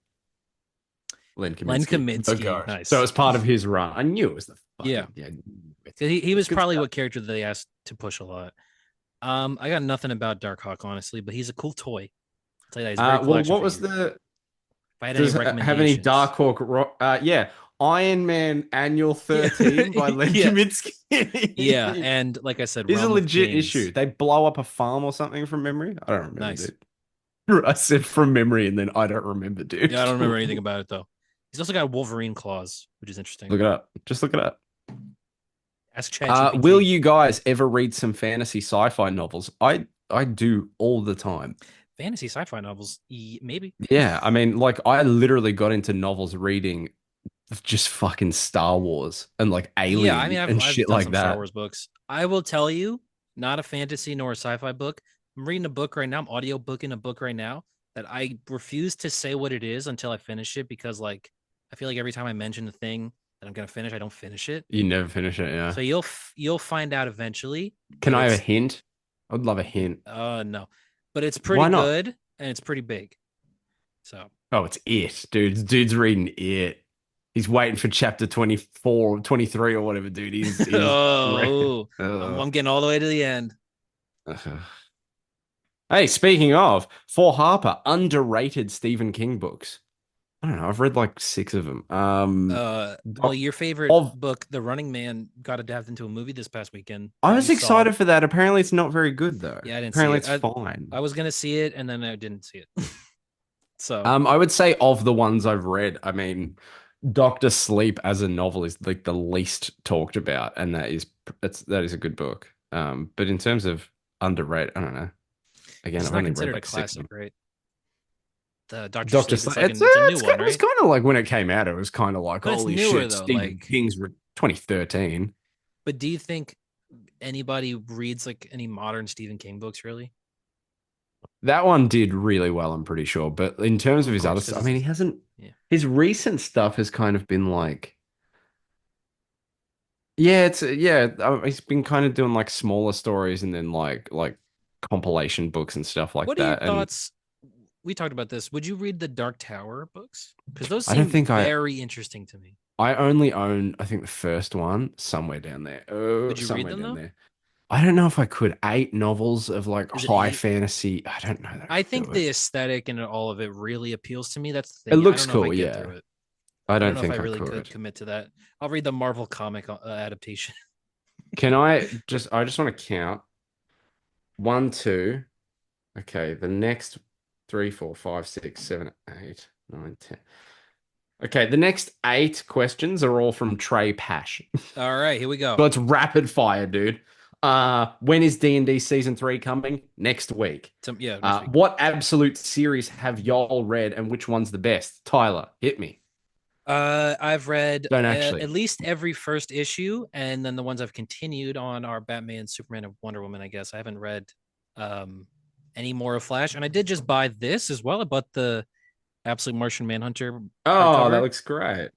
Len Len Kaminsky. The Kaminsky. goat. So it Nice. was part of his run. I knew it was the Yeah. fucking yeah. He It's was good probably stuff. what character that they asked to push a lot. I got nothing about Darkhawk, honestly, but he's a cool toy. I'll tell you that. He's a very Well, collection what was piece. If the I had any does it have any recommendations. Dark Hawk? Yeah, Iron Man Annual Yeah. 13 by Len Yeah. Kaminsky. Yeah. And like I said, Is a Realm of legit Kings. issue. They blow up a farm or something from memory. I don't remember, Nice. dude. I said from memory, and then I don't remember, dude. Yeah, I don't remember anything about it though. He's also got Wolverine claws, which is interesting. Look it up. Just look it up. Ask Will ChatGPT. you guys ever read some fantasy sci-fi novels? I do all the time. Fantasy sci-fi novels, maybe. Yeah, I mean, like I literally got into novels reading just fucking Star Wars and like Yeah, I mean, Alien I've and I've shit done like some Star that. Wars books. I will tell you, not a fantasy nor a sci-fi book. I'm reading a book right now. I'm audio booking a book right now that I refuse to say what it is until I finish it because, like, I feel like every time I mention the thing that I'm gonna finish, I don't finish it. You never finish it, yeah. So you'll find out eventually, Can but I have a it's hint? I would love a hint. no, but it's pretty Why not? good and it's pretty big. So Oh, it's it, dude. Dude's reading it. He's waiting for chapter 24, 23, or whatever, dude. He's oh, uh, I'm getting all the way to the end. uh. Hey, speaking of, for Harper, underrated Stephen King books. I don't know. I've read like six of them. Well, your favorite Of book, The Running Man, got adapted into a movie this past weekend I that you was saw. excited for that. Apparently, it's not very good though. Yeah, I didn't see Apparently, it. it's I fine. was gonna see it and then I didn't see it. So I would say of the ones I've read, I mean, Doctor Sleep as a novel is like the least talked about, and that is a good book. But in terms of underrated, I don't know. Again, it's I've not only read considered a like six of classic, them. right? The Doctor Doctor Sleep. Sleep, It's a new it's one, kind of, it's right? kind of like when it came out, it was kind of like But it's holy newer shit, though. Stephen Like, King's 2013. but do you think anybody reads like any modern Stephen King books really? That one did really well, I'm pretty sure. But in terms Well, of of his other course, stuff, because I mean, it's yeah. his recent stuff has kind of been like, yeah, he's been kind of doing like smaller stories and then like compilation books and stuff like What are your that. And thoughts? We talked about this. Would you read the Dark Tower books? Because those I don't seem think very interesting to me. I only own, I think the first one somewhere down there. Oh, Would you read somewhere them down though? there. I don't know if I could. Eight novels of like Is it high eight? fantasy. I don't know that I I could think do it. the aesthetic and all of it really appeals to me. That's the It thing. I looks don't know if I cool, get through yeah. it. I I don't don't know if I think I really could could. commit to that. I'll read the Marvel comic adaptation. I just want to count. One, two. Okay, the next three, four, five, six, seven, eight, nine, 10. Okay, the next eight questions are all from Trey Pash. All right, here we go. So it's rapid fire, dude. When is D&D season three coming? Next week. Yeah, next week. What absolute series have y'all read and which one's the best? Tyler, hit me. I've read Don't at actually. least every first issue, and then the ones I've continued on are Batman, Superman, and Wonder Woman. I guess I haven't read um any more of Flash, and I did just buy this as well. I bought the Absolute Martian Manhunter Oh, that hardcover. looks great.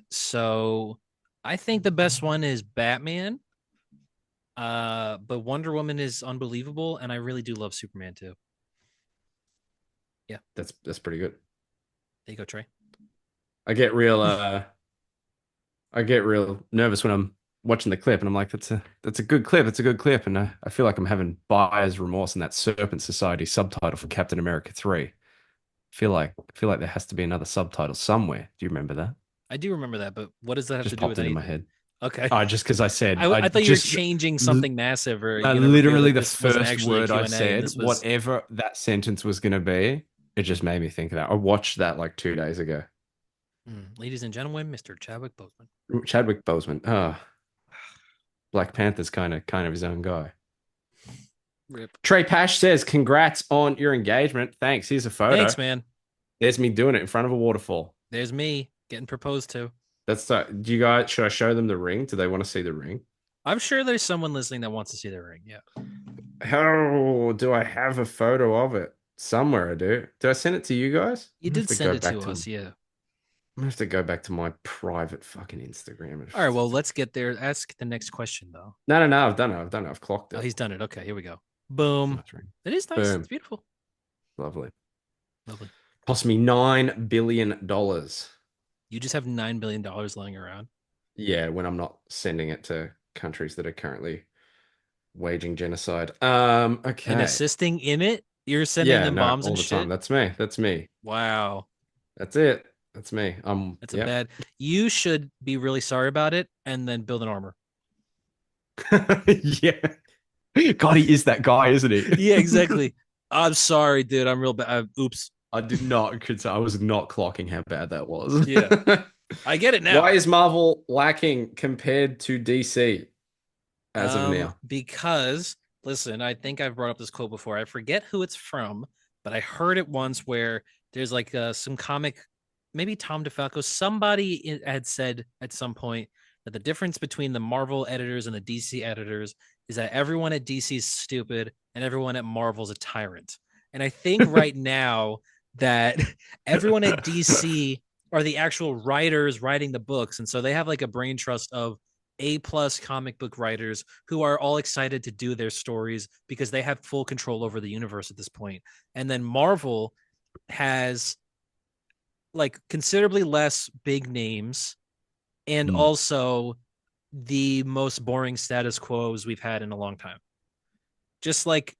So I think the best one is Batman. But Wonder Woman is unbelievable, and I really do love Superman too. Yeah, That's pretty good. there you go, Trey. I get real I get real nervous when I'm watching the clip and I'm like, that's a good clip. It's a good clip. And I feel like I'm having buyer's remorse in that Serpent Society subtitle for Captain America 3. I feel like there has to be another subtitle somewhere. Do you remember that? I do remember that, but what does that have to Just do popped with into my anything? head. Okay. Oh, just because I said I thought you were just changing something massive, or you never revealed literally that the this wasn't first actually a word Q I and A, and said, this was whatever that sentence was gonna be, it just made me think of that. I watched that like 2 days ago. ladies and gentlemen, Mr. Chadwick Boseman. Chadwick Boseman. Oh, Black Panther's kind of his own guy. Rip. Trey Pash says, "Congrats on your engagement. Thanks. Here's a photo. Thanks, man. There's me doing it in front of a waterfall." There's me getting proposed to. That's do you guys should I show them the ring? Do they want to see the ring? I'm sure there's someone listening that wants to see the ring. Yeah. How do I have a photo of it? Somewhere I do. Did I send it to you guys? You I'm gonna have did to go send it back to to us, yeah. I'm gonna have to go back to my private fucking Instagram. All right, well, let's get there. Ask the next question, though. No, I've done it. I've done it. I've clocked Oh, it. he's done it. Okay, here we go. It's a Boom. nice ring. It is nice. Boom. It's beautiful. Lovely. Lovely. Cost me $9 billion. You just have $9 billion lying around. Yeah, when I'm not sending it to countries that are currently waging genocide. And Okay. assisting in it, you're sending Yeah, them no, bombs all and the time. shit. That's me. That's me. Wow. That's it. That's me. That's a Yep. bad. You should be really sorry about it and then build an armor. Yeah. God, he is that guy, isn't he? Yeah, exactly. I'm sorry, dude. I'm real bad. Oops. I did not I was not clocking how bad that was. Yeah. I get it Why now. is Marvel lacking compared to DC as of now? Because listen, I think I've brought up this quote before. I forget who it's from, but I heard it once where there's like some comic, maybe Tom DeFalco, somebody had said at some point that the difference between the Marvel editors and the DC editors is that everyone at DC is stupid and everyone at Marvel's a tyrant. And I think right now that everyone at DC are the actual writers writing the books. And so they have like a brain trust of A+ comic book writers who are all excited to do their stories because they have full control over the universe at this point. And then Marvel has like considerably less big names and Mm. also the most boring status quos we've had in a long time. Just like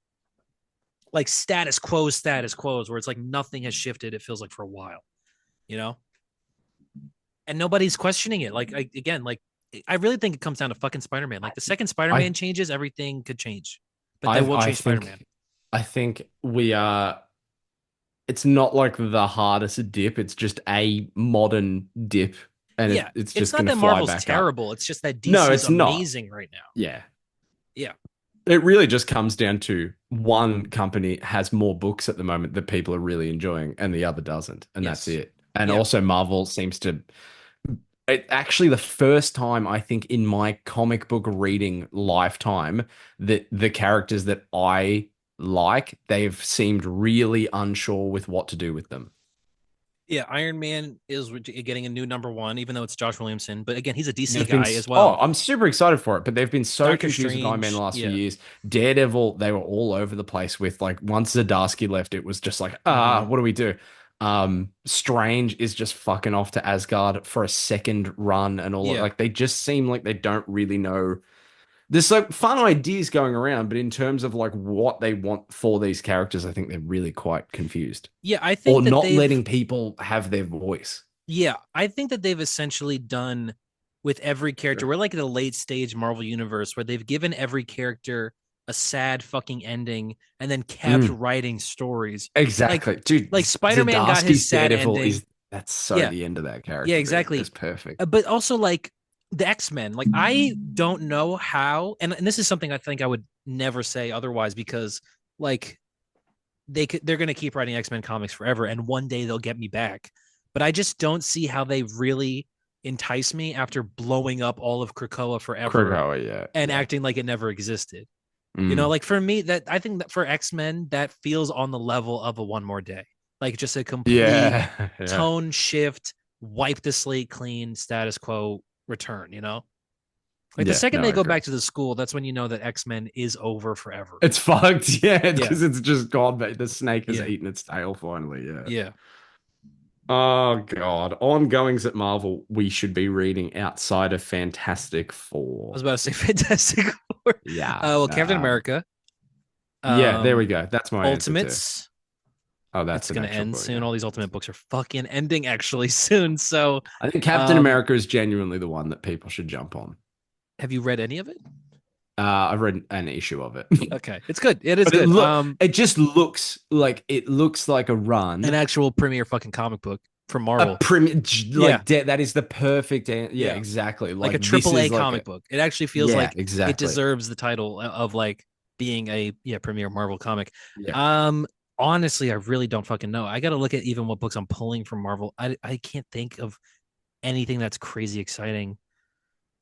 status quos where it's like nothing has shifted, it feels like, for a while, you know? And nobody's questioning it. Like again, like I really think it comes down to fucking Spider-Man. Like the second I Spider-Man changes, everything could change. But they I will I change think Spider-Man. I think we are it's not like the hardest dip, it's just a modern dip and Yeah. it's It's just not gonna that fly Marvel's back up. terrible. It's just that No, DC's it's not. amazing right now. Yeah. Yeah. It really just comes down to one company has more books at the moment that people are really enjoying and the other doesn't, and that's Yes. it. And Yeah. also Marvel seems to it actually the first time I think in my comic book reading lifetime that the characters that I like, they've seemed really unsure with what to do with them. Yeah. Iron Man is getting a new number one, even though it's Josh Williamson. But again, he's a DC They've been, guy as oh, well. I'm super excited for it, but they've been so Doctor confused with Iron Man the Strange. last few Yeah. years. Daredevil, they were all over the place with like once Zdarsky left, it was just like, Mm-hmm. what do we do? Strange is just fucking off to Asgard for a second run and all Yeah. like they just seem like they don't really know. There's like fun ideas going around, but in terms of like what they want for these characters, I think they're really quite confused. Yeah. I Or think that not they've letting people have their voice. Yeah, I think that they've essentially done with every character. Sure. We're like at a late stage Marvel universe where they've given every character a sad fucking ending and then kept Mm. writing stories. Like Exactly. Dude, like Spider-Man got his Zdarsky's sad Daredevil ending. is that's so Yeah. the end of that Yeah, character, dude. It's exactly. perfect. But also like the X-Men. Like I don't know how and this is something I think I would never say otherwise because like they're going to keep writing X-Men comics forever and one day they'll get me back. But I just don't see how they really entice me after blowing up all of Krakoa forever Krakoa, yeah. and Yeah. acting like it never existed. You know, Mm. like for me, that I think that for X-Men, that feels on the level of a One More Day. Like just a complete Yeah. Yeah. tone shift, wipe the slate clean, status quo return, you know? Like the Yeah. second No, they I go agree. back to the school, that's when you know that X-Men is over forever. It's fucked, yeah, Yeah. because it's just gone, but the snake has Yeah. eaten its tail finally, yeah. Yeah. Oh God. Ongoings at Marvel we should be reading outside of Fantastic I was Four. about to say Fantastic Four. Yeah. Well, Captain America, Yeah, there we um, go. That's my answer too. Ultimates. Oh, that's It's an gonna actual end book, soon. yeah. All these Ultimate books are fucking ending actually soon. So, I think Captain um, America is genuinely the one that people should jump on. have you read any of it? I've read an issue of it. Okay, it's good. It is But good. it just looks like a An run. actual premier fucking comic book from A Marvel. prim Yeah, that is the perfect yeah, yeah, exactly. like a Like this triple A is like comic a book. It actually feels yeah, like it exactly. deserves the title of like being a premier Marvel comic. Yeah. Um, Honestly, I really don't fucking know. I got to look at even what books I'm pulling from Marvel. I can't think of anything that's crazy exciting.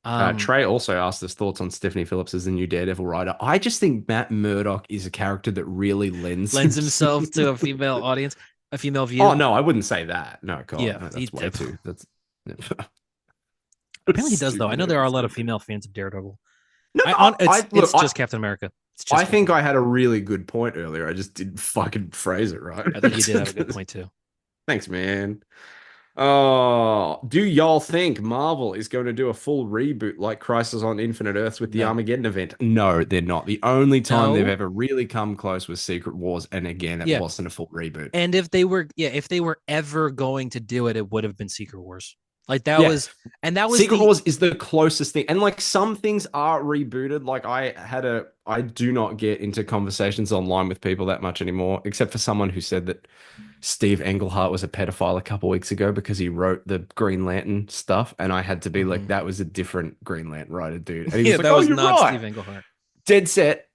Um, Trey also asked his thoughts on Stephanie Phillips as the new Daredevil writer. I just think Matt Murdock is a character that really lends Lends himself. himself to a female audience, a female Oh view. no, I wouldn't say that. No, God, Yeah, no, that's way too. That's apparently he does though. I stupid know there are a lot of episode. female fans of Daredevil. No, It's I look. just Captain America. It's I just Captain think I America. had a really good point earlier. I just didn't fucking phrase it right. I think you did have a good point too. Thanks, man. Oh, do y'all think Marvel is going to do a full reboot like Crisis on Infinite Earths with the No, Armageddon event? No, they're not. The only time they've no, ever really come close was Secret Wars, and again, it yeah. wasn't a full reboot. And if they were ever going to do it, it would have been Secret Wars. Like Yeah, that was Secret the Wars is the closest thing. And like some things are rebooted. Like I do not get into conversations online with people that much anymore, except for someone who said that Steve Englehart was a pedophile a couple weeks ago because he wrote the Green Lantern stuff. And I had to be like, Mhm. that was a different Green Lantern writer, dude. And he Yeah, was like, that oh, was you're not right. Steve Englehart. Dead set.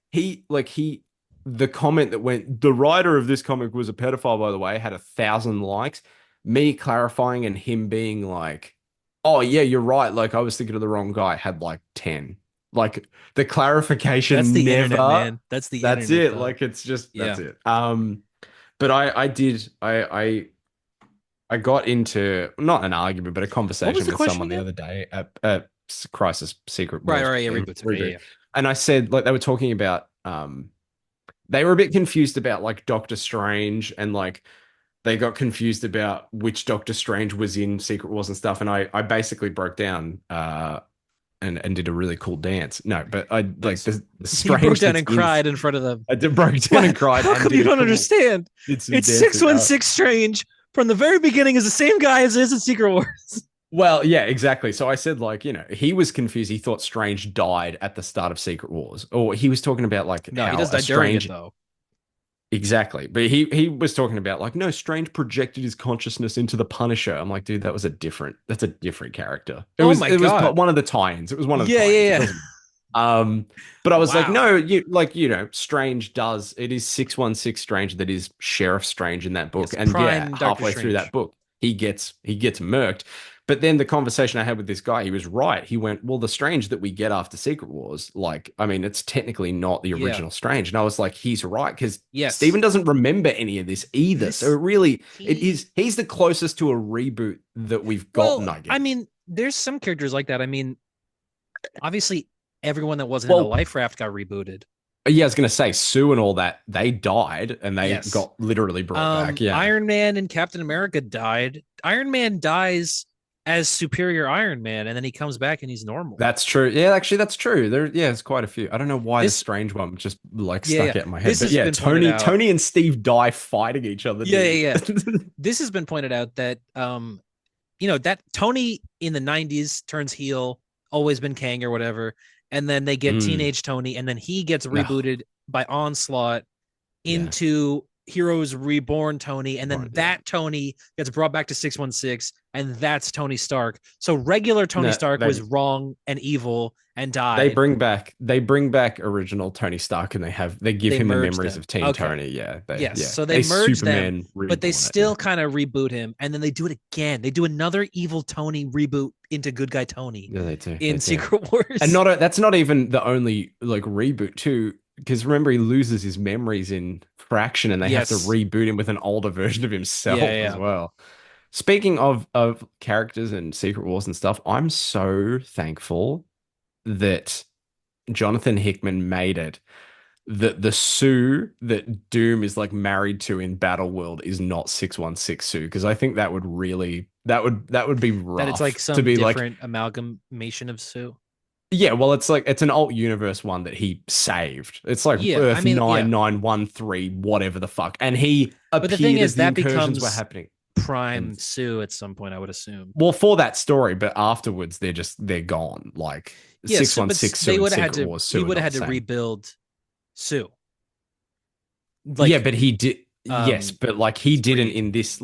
The comment that went, the writer of this comic was a pedophile, by the way, had 1,000 likes. Me clarifying and him being like, oh, yeah, you're right. Like, I was thinking of the wrong guy, had like 10. Like, the That's clarification the internet, never, man. That's the that's internet, it. though. Like, it's just, that's Yeah. it. But I got into not an argument, but a What was conversation the with question someone the again? other day at Crisis Secret Right, Wars right. Yeah, thing, reboots. Okay, yeah, reboot. yeah. And I said, like, they were talking about, they were a bit confused about like Doctor Strange and like they got confused about which Doctor Strange was in Secret Wars and stuff. And I basically broke down and did a really cool dance. No, but I like Nice. the You broke Strange down that's and in. cried in front of them. I did broke down What? and cried How and come did you a don't cool understand? did some It's dancing. 616 Strange from the very beginning is the same guy as is in Secret Wars. Well, yeah, exactly. So I said, like, he was confused. He thought Strange died at the start of Secret Wars, or he was talking about like No, he how does a die during it Strange. though. Exactly. But he was talking about like, no, Strange projected his consciousness into the Punisher. I'm like, dude, that's a different character. Oh my It was god. one of the tie-ins. It was one of the Yeah, tie-ins. It yeah, yeah. doesn't but I was like, Wow. no, Strange does it is 616 Strange that is Sheriff Strange in that book. Yes, And yeah, Prime Doctor halfway through that Strange. book, he gets murked. But then the conversation I had with this guy, he was right. He went, well, the Strange that we get after Secret Wars, like, I mean, it's technically not the Yeah. original Strange. And I was like, he's right, because Yes. Steven doesn't remember any of this either. So This really, he he's the closest to a reboot that we've gotten, well, I I guess. mean, there's some characters like that. I mean, obviously everyone that wasn't in the Well, Life Raft got rebooted. yeah, I was gonna say Sue and all that, they died and they Yes. got literally brought back. Yeah. Iron Man and Captain America died. Iron Man dies as Superior Iron Man, and then he comes back and he's normal. That's true. Yeah, actually that's true. There's quite a few. I don't know why the This, strange one just like yeah, yeah. stuck out in my head. This But has yeah, been pointed out. Tony and Steve die fighting each other, Yeah, yeah, yeah. dude. This has been pointed out that that Tony in the 90s turns heel, always been Kang or whatever, and then they get Mm. teenage Tony, and then he gets No. rebooted by Onslaught Yeah. into Heroes Reborn Tony, and then Right, yeah. that Tony gets brought back to 616, and that's Tony Stark. So regular Tony No, Stark was wrong and evil and died. they bring back original Tony Stark and they give They him the merged memories them. of Teen Okay. Tony. Yeah. Yes. Yeah. So they A merge them, Superman but they reborn it. still kind of reboot him. And then they do it again. They do another evil Tony reboot into good guy Tony Yeah, they do. in They do. Secret Wars. And that's not even the only like reboot too, because remember he loses his memories in Fraction, and they have to Yes. reboot him with an older version of himself Yeah, as yeah. well. Speaking of characters and Secret Wars and stuff, I'm so thankful that Jonathan Hickman made it that the Sue that Doom is like married to in Battle World is not 616 Sue, because I think that would really that would be That it's like rough to some be like. different amalgamation of Sue. Yeah, well, it's like it's an alt universe one that he saved. It's like Yeah, I Earth mean, yeah. 9913, whatever the fuck. And he But the thing appeared as is, the that incursions were becomes happening. Prime And Sue at some point, I would assume. well, for that story, but afterwards they're gone. Like Yeah, so, but 616 Sue they and would have had Secret to. Wars He Sue are would have not had the to same. rebuild Sue. Yeah, Like, but he did. Yes, um, but like he didn't Reed. in this,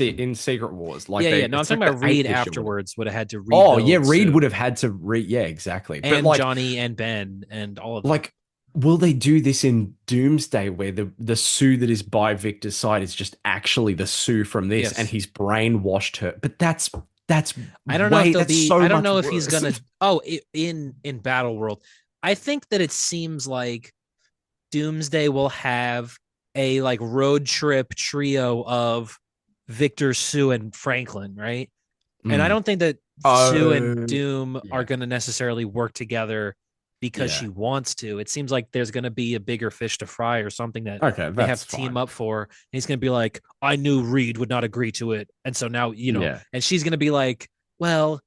in Secret Wars. Like Yeah, yeah. No, I'm it's like talking the about Reed eighth issue. afterwards would have had to Oh yeah, rebuild Reed Sue would have had to yeah, exactly. But and Johnny and Ben and all of them. like will they do this in Doomsday where the Sue that is by Victor's side is just actually the Sue from this and Yes. he's brainwashed her? But I don't know if they'll that's be. so I don't much know if he's worse. gonna. Oh, in Battle World, I think that it seems like Doomsday will have a like road trip trio of Victor, Sue, and Franklin, right? And I Mm. don't think that Sue and Oh, Doom are yeah. going to necessarily work together because Yeah. she wants to. It seems like there's going to be a bigger fish to fry or something that Okay, they have that's to team fine. up for. And he's going to be like, I knew Reed would not agree to it. And so now, Yeah. and she's going to be like, well,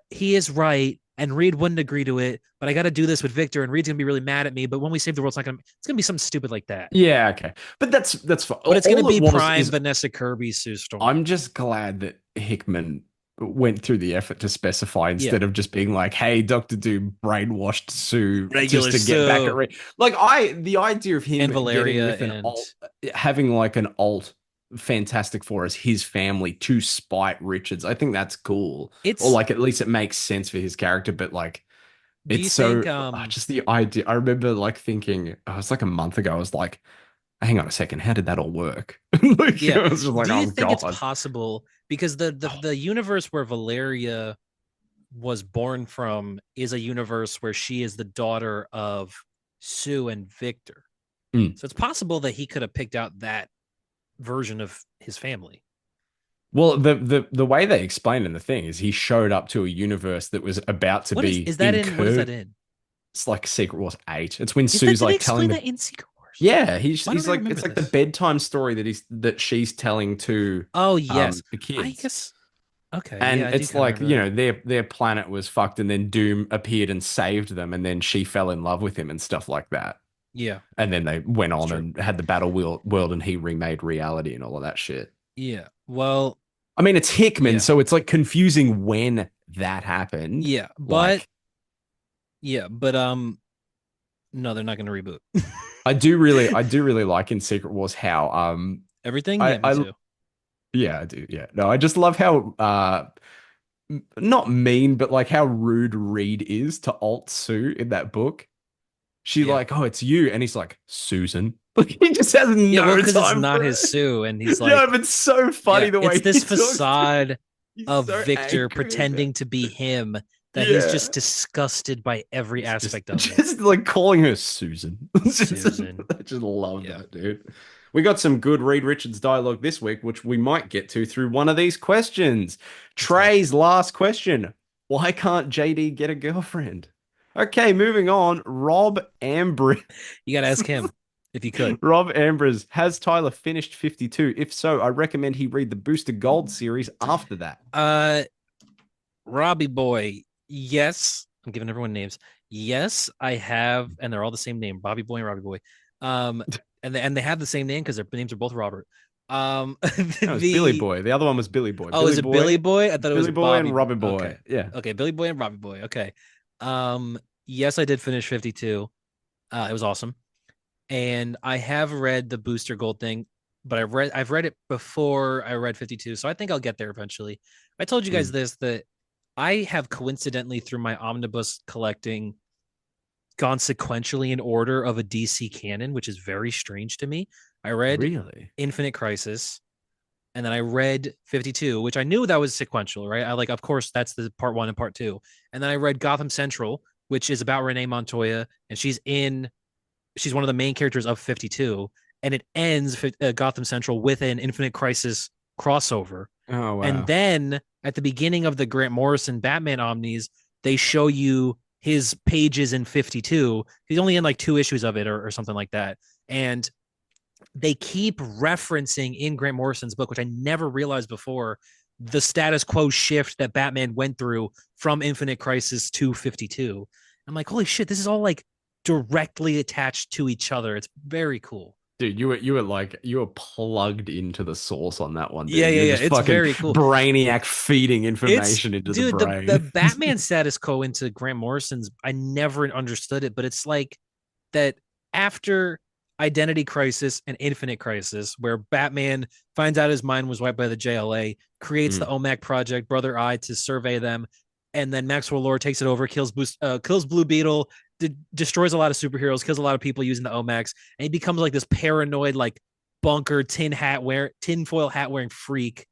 he is right. And Reed wouldn't agree to it, but I got to do this with Victor, and Reed's gonna be really mad at me. But when we save the world, it's gonna be something stupid like that. Yeah, okay. But that's fine. But it's gonna All it be was prime is Vanessa Kirby Sue Storm. I'm just glad that Hickman went through the effort to specify Yeah, instead of just being like, "Hey, Doctor Doom brainwashed Sue just regular to get back at Sue Ray." The idea of him and getting Valeria with an and alt, having like an alt Fantastic Four as his family to spite Richards. I think that's cool, or it's. like at least it makes sense for his character. But like, Do it's you think? so just the idea. I remember like thinking, oh, it was like a month ago. I was like, hang on a second, how did that all work? Like, Yeah. I was just like, Do you oh think it's God. possible because the universe where Valeria was born from is a universe where she is the daughter of Sue and Victor. Mm. So it's possible that he could have picked out that version of his family. Well, the way they explained in the thing is he showed up to a universe that was about to be Is that in? What is that incurred. in? It's like Secret Wars 8. It's when Is that Sue's did they like telling explain the that in Secret Wars? yeah, Why he's don't I like remember it's like the this? bedtime story that she's telling to Oh yes. the I kids. guess okay, yeah, And I do it's kind of like, remember that. their planet was fucked and then Doom appeared and saved them and then she fell in love with him and stuff like that. Yeah, And then they went it's on true. and had the battle world and he remade reality and all of that shit. Yeah. Well, I mean, it's Hickman, yeah. so it's like confusing when that happened. Yeah, but Like, yeah, but no, they're not going to reboot. I do really like in Secret Wars how Everything? Yeah, me I too. yeah, I do. Yeah. No, I just love how not mean, but like how rude Reed is to Alt Sue in that book. She Yeah. like, "Oh, it's you." And he's like, "Susan." Like he just has Yeah, well, no cuz it's time not for his it. Sue and he's Yeah, like, but it's so yeah, funny the it's way he this talks to her. facade He's of so Victor angry at her. pretending to be him that he's Yeah. just disgusted by every It's just aspect of it. just like calling her Susan. Susan. I just love Yeah. that, dude. We got some good Reed Richards dialogue this week, which we might get to through one of these questions. Let's do it. Trey's last question. Why can't JD get a girlfriend? Okay, moving on. You got to ask him if you could. Rob Ambrose, has Tyler finished 52? If so, I recommend he read the Booster Gold series after that. Uh Robbie Boy. Yes, I'm giving everyone names. Yes, I have, and they're all the same name, Bobby Boy and Robbie Boy. Um, and they have the same name because their names are both Robert. That was Billy The Boy. The other one was Billy Boy. oh, is it Billy Boy? I thought it was Billy Boy Bobby. and Robbie Okay, Boy. Yeah. okay, Billy Boy and Robbie Boy. Okay. Yes, I did finish 52. It was awesome, and I have read the Booster Gold thing, but I've read it before I read 52, so I think I'll get there eventually. I told you guys Mm. this that I have coincidentally through my omnibus collecting gone sequentially in order of a DC canon, which is very strange to me. I read Really? Infinite Crisis, and then I read 52, which I knew that was sequential, right? I like, of course, that's the part one and part two. And then I read Gotham Central, which is about Renee Montoya, and she's one of the main characters of 52, and it ends Gotham Central with an Infinite Crisis crossover. Oh, And wow. then at the beginning of the Grant Morrison Batman omnis, they show you his pages in 52. He's only in like two issues of it or something like that. And they keep referencing in Grant Morrison's book, which I never realized before, the status quo shift that Batman went through from Infinite Crisis to 52. I'm like, holy shit, this is all like directly attached to each other. It's very cool. Dude, you were plugged into the source on that one, Yeah, dude. yeah, You're yeah. just It's fucking very cool. brainiac feeding It's information into the dude, the brain. Batman status quo into Grant Morrison's, I never understood it, but it's like that after Identity Crisis and Infinite Crisis, where Batman finds out his mind was wiped by the JLA, creates the Mm. OMAC project, Brother Eye, to survey them, and then Maxwell Lord takes it over, kills Blue Beetle, destroys a lot of superheroes, kills a lot of people using the Omax, and he becomes like this paranoid, like bunker tinfoil hat wearing freak.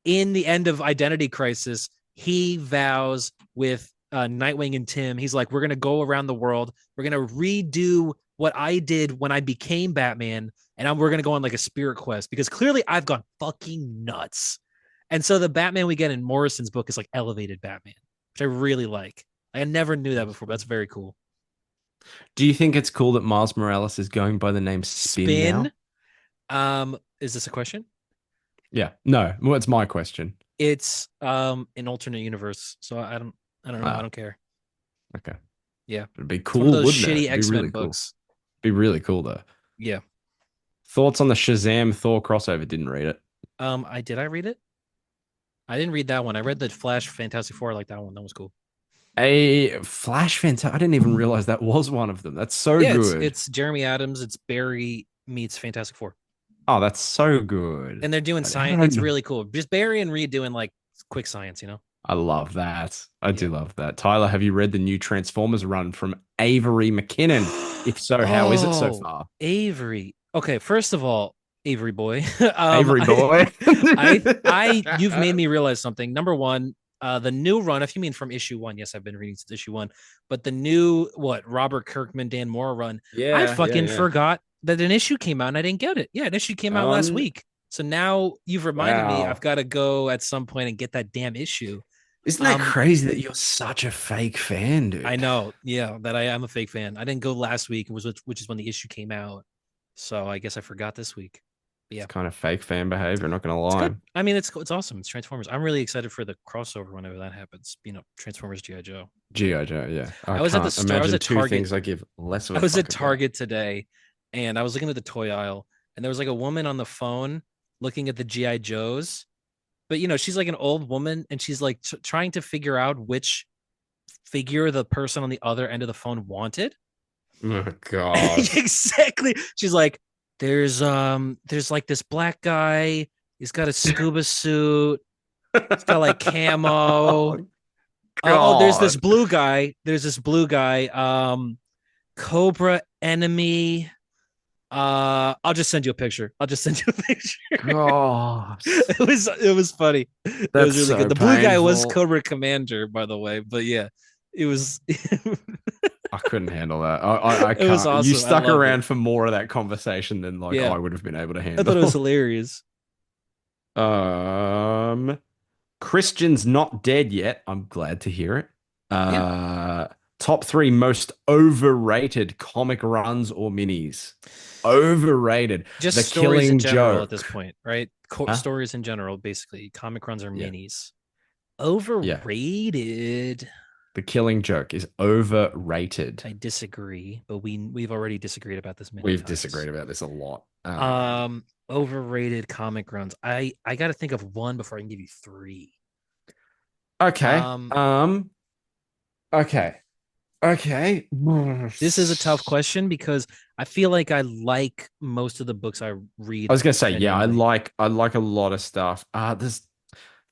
In the end of Identity Crisis, he vows with Nightwing and Tim, he's like, we're gonna go around the world, we're gonna redo what I did when I became Batman, and we're gonna go on like a spirit quest because clearly I've gone fucking nuts. And so the Batman we get in Morrison's book is like elevated Batman, which I really like. I never knew that before, but that's very cool. Do you think it's cool that Miles Morales is going by the name Spin Spin. now? Is this a question? Yeah. No. Well, it's my question. It's an alternate universe, so I don't know. I Ah, don't care. okay. Yeah. It'd be It's one of cool, those wouldn't it? shitty It'd be X-Men really cool. books. Be really cool though. Yeah. Thoughts on the Shazam Thor crossover? Didn't read it. I read it? I didn't read that one. I read the Flash Fantastic Four. I like that one. That was cool. A Flash Fantastic. I didn't even realize that was one of them. That's so Yeah, it's good. it's Jeremy Adams. It's Barry meets Fantastic Four, Oh, that's so good. and they're doing How science. did I It's know? really cool. Just Barry and Reed doing like quick science. I love that. I Yeah. do love that. Tyler, have you read the new Transformers run from Avery McKinnon? If so, how is it so Oh, far? Avery. Okay, first of all, Avery boy. Avery boy. You've made me realize something. Number one, the new run, if you mean from issue one, yes, I've been reading since issue one, but the new, Robert Kirkman, Dan Mora run, I Yeah, yeah, fucking yeah. forgot that an issue came out and I didn't get it. Yeah, an issue came out last Um, week. So now you've reminded me I've wow. got to go at some point and get that damn issue. Isn't that Um, crazy that you're such a fake fan, I dude? know, yeah, that I am a fake fan. I didn't go last week, which is when the issue came out. So I guess I forgot this week. But It's yeah, kind of fake fan behavior, not gonna it's lie. good. I mean, it's awesome. It's Transformers. I'm really excited for the crossover whenever that happens. Transformers GI Joe. G.I. Joe, yeah. I I was at the can't store. I was imagine at two Target. things I give less of I a was at fuck about. Target today, and I was looking at the toy aisle, and there was like a woman on the phone looking at the GI Joes. But she's like an old woman, and she's like trying to figure out which figure the person on the other end of the phone wanted. Oh God. Exactly. She's like, there's like this black guy. He's got a scuba suit. He's got like camo. Oh Oh, there's this God. blue guy. There's this blue guy. Cobra enemy. I'll just send you a picture. I'll just send you a picture. God. It was funny. It That's was really good. so The blue guy was painful. Cobra Commander, by the way. But yeah, it was it I couldn't handle that. I was can't. You awesome. I stuck loved it. around for more of that conversation than like Yeah, I would have been able to I thought it was handle. hilarious. Um, Christian's not dead yet. I'm glad to hear it. Yeah, Uh, top three most overrated comic runs or minis. Overrated. just The stories in Killing general at this Joke. point, right? Huh? Stories in general, basically. Comic runs are Yeah. minis. Yeah. Overrated. The Killing Joke is overrated. I disagree, but we've already disagreed about this many We've times. disagreed about this a lot. Overrated comic runs. I got to think of one before I can give you three. Okay. Um, Okay. Okay. this is a tough question because I feel like I like most of the books I I read was gonna say, yeah, genuinely. I like a lot of stuff. There's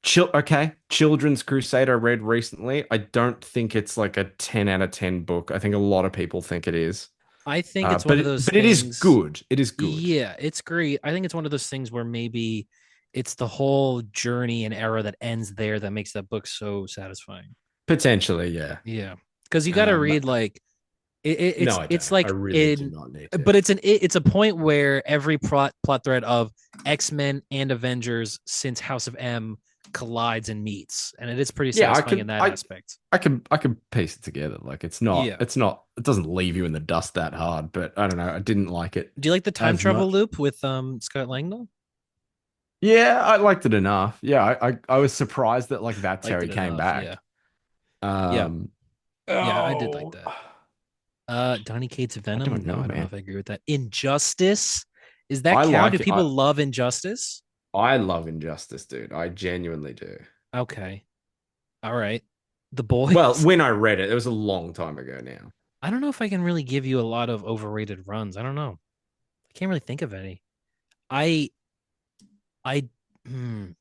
Children's Crusade I read recently. I don't think it's like a 10 out of 10 book. I think a lot of people think it is. I think it's one of those But it is things. good. It is good. Yeah, it's great. I think it's one of those things where maybe it's the whole journey and era that ends there that makes that book so satisfying. Potentially, yeah. Yeah, because you got to Um, read like no, I it's don't. I like really do in, not need to. but it's a point where every plot thread of X-Men and Avengers since House of M collides and meets, and it is pretty Yeah, satisfying in that aspect. I can piece it together. Like Yeah. it doesn't leave you in the dust that hard, but I don't know. I didn't like it Do you like the time as travel much. loop with Scott Langdon? Yeah, I liked it enough. Yeah, I was surprised that like that's how Liked he it came enough. Yeah. back. Yeah. Um, Yeah, I did like oh, that. Donny Cates I Venom. don't No, know, I don't know man. if I agree with that. Injustice. Is that I count? Do like it. people love Injustice? I love Injustice, dude. I genuinely do. Okay. All right. The Well, Boys. when I read it, it was a long time ago now. I don't know if I can really give you a lot of overrated runs. I don't know. I can't really think of any. I I hmm,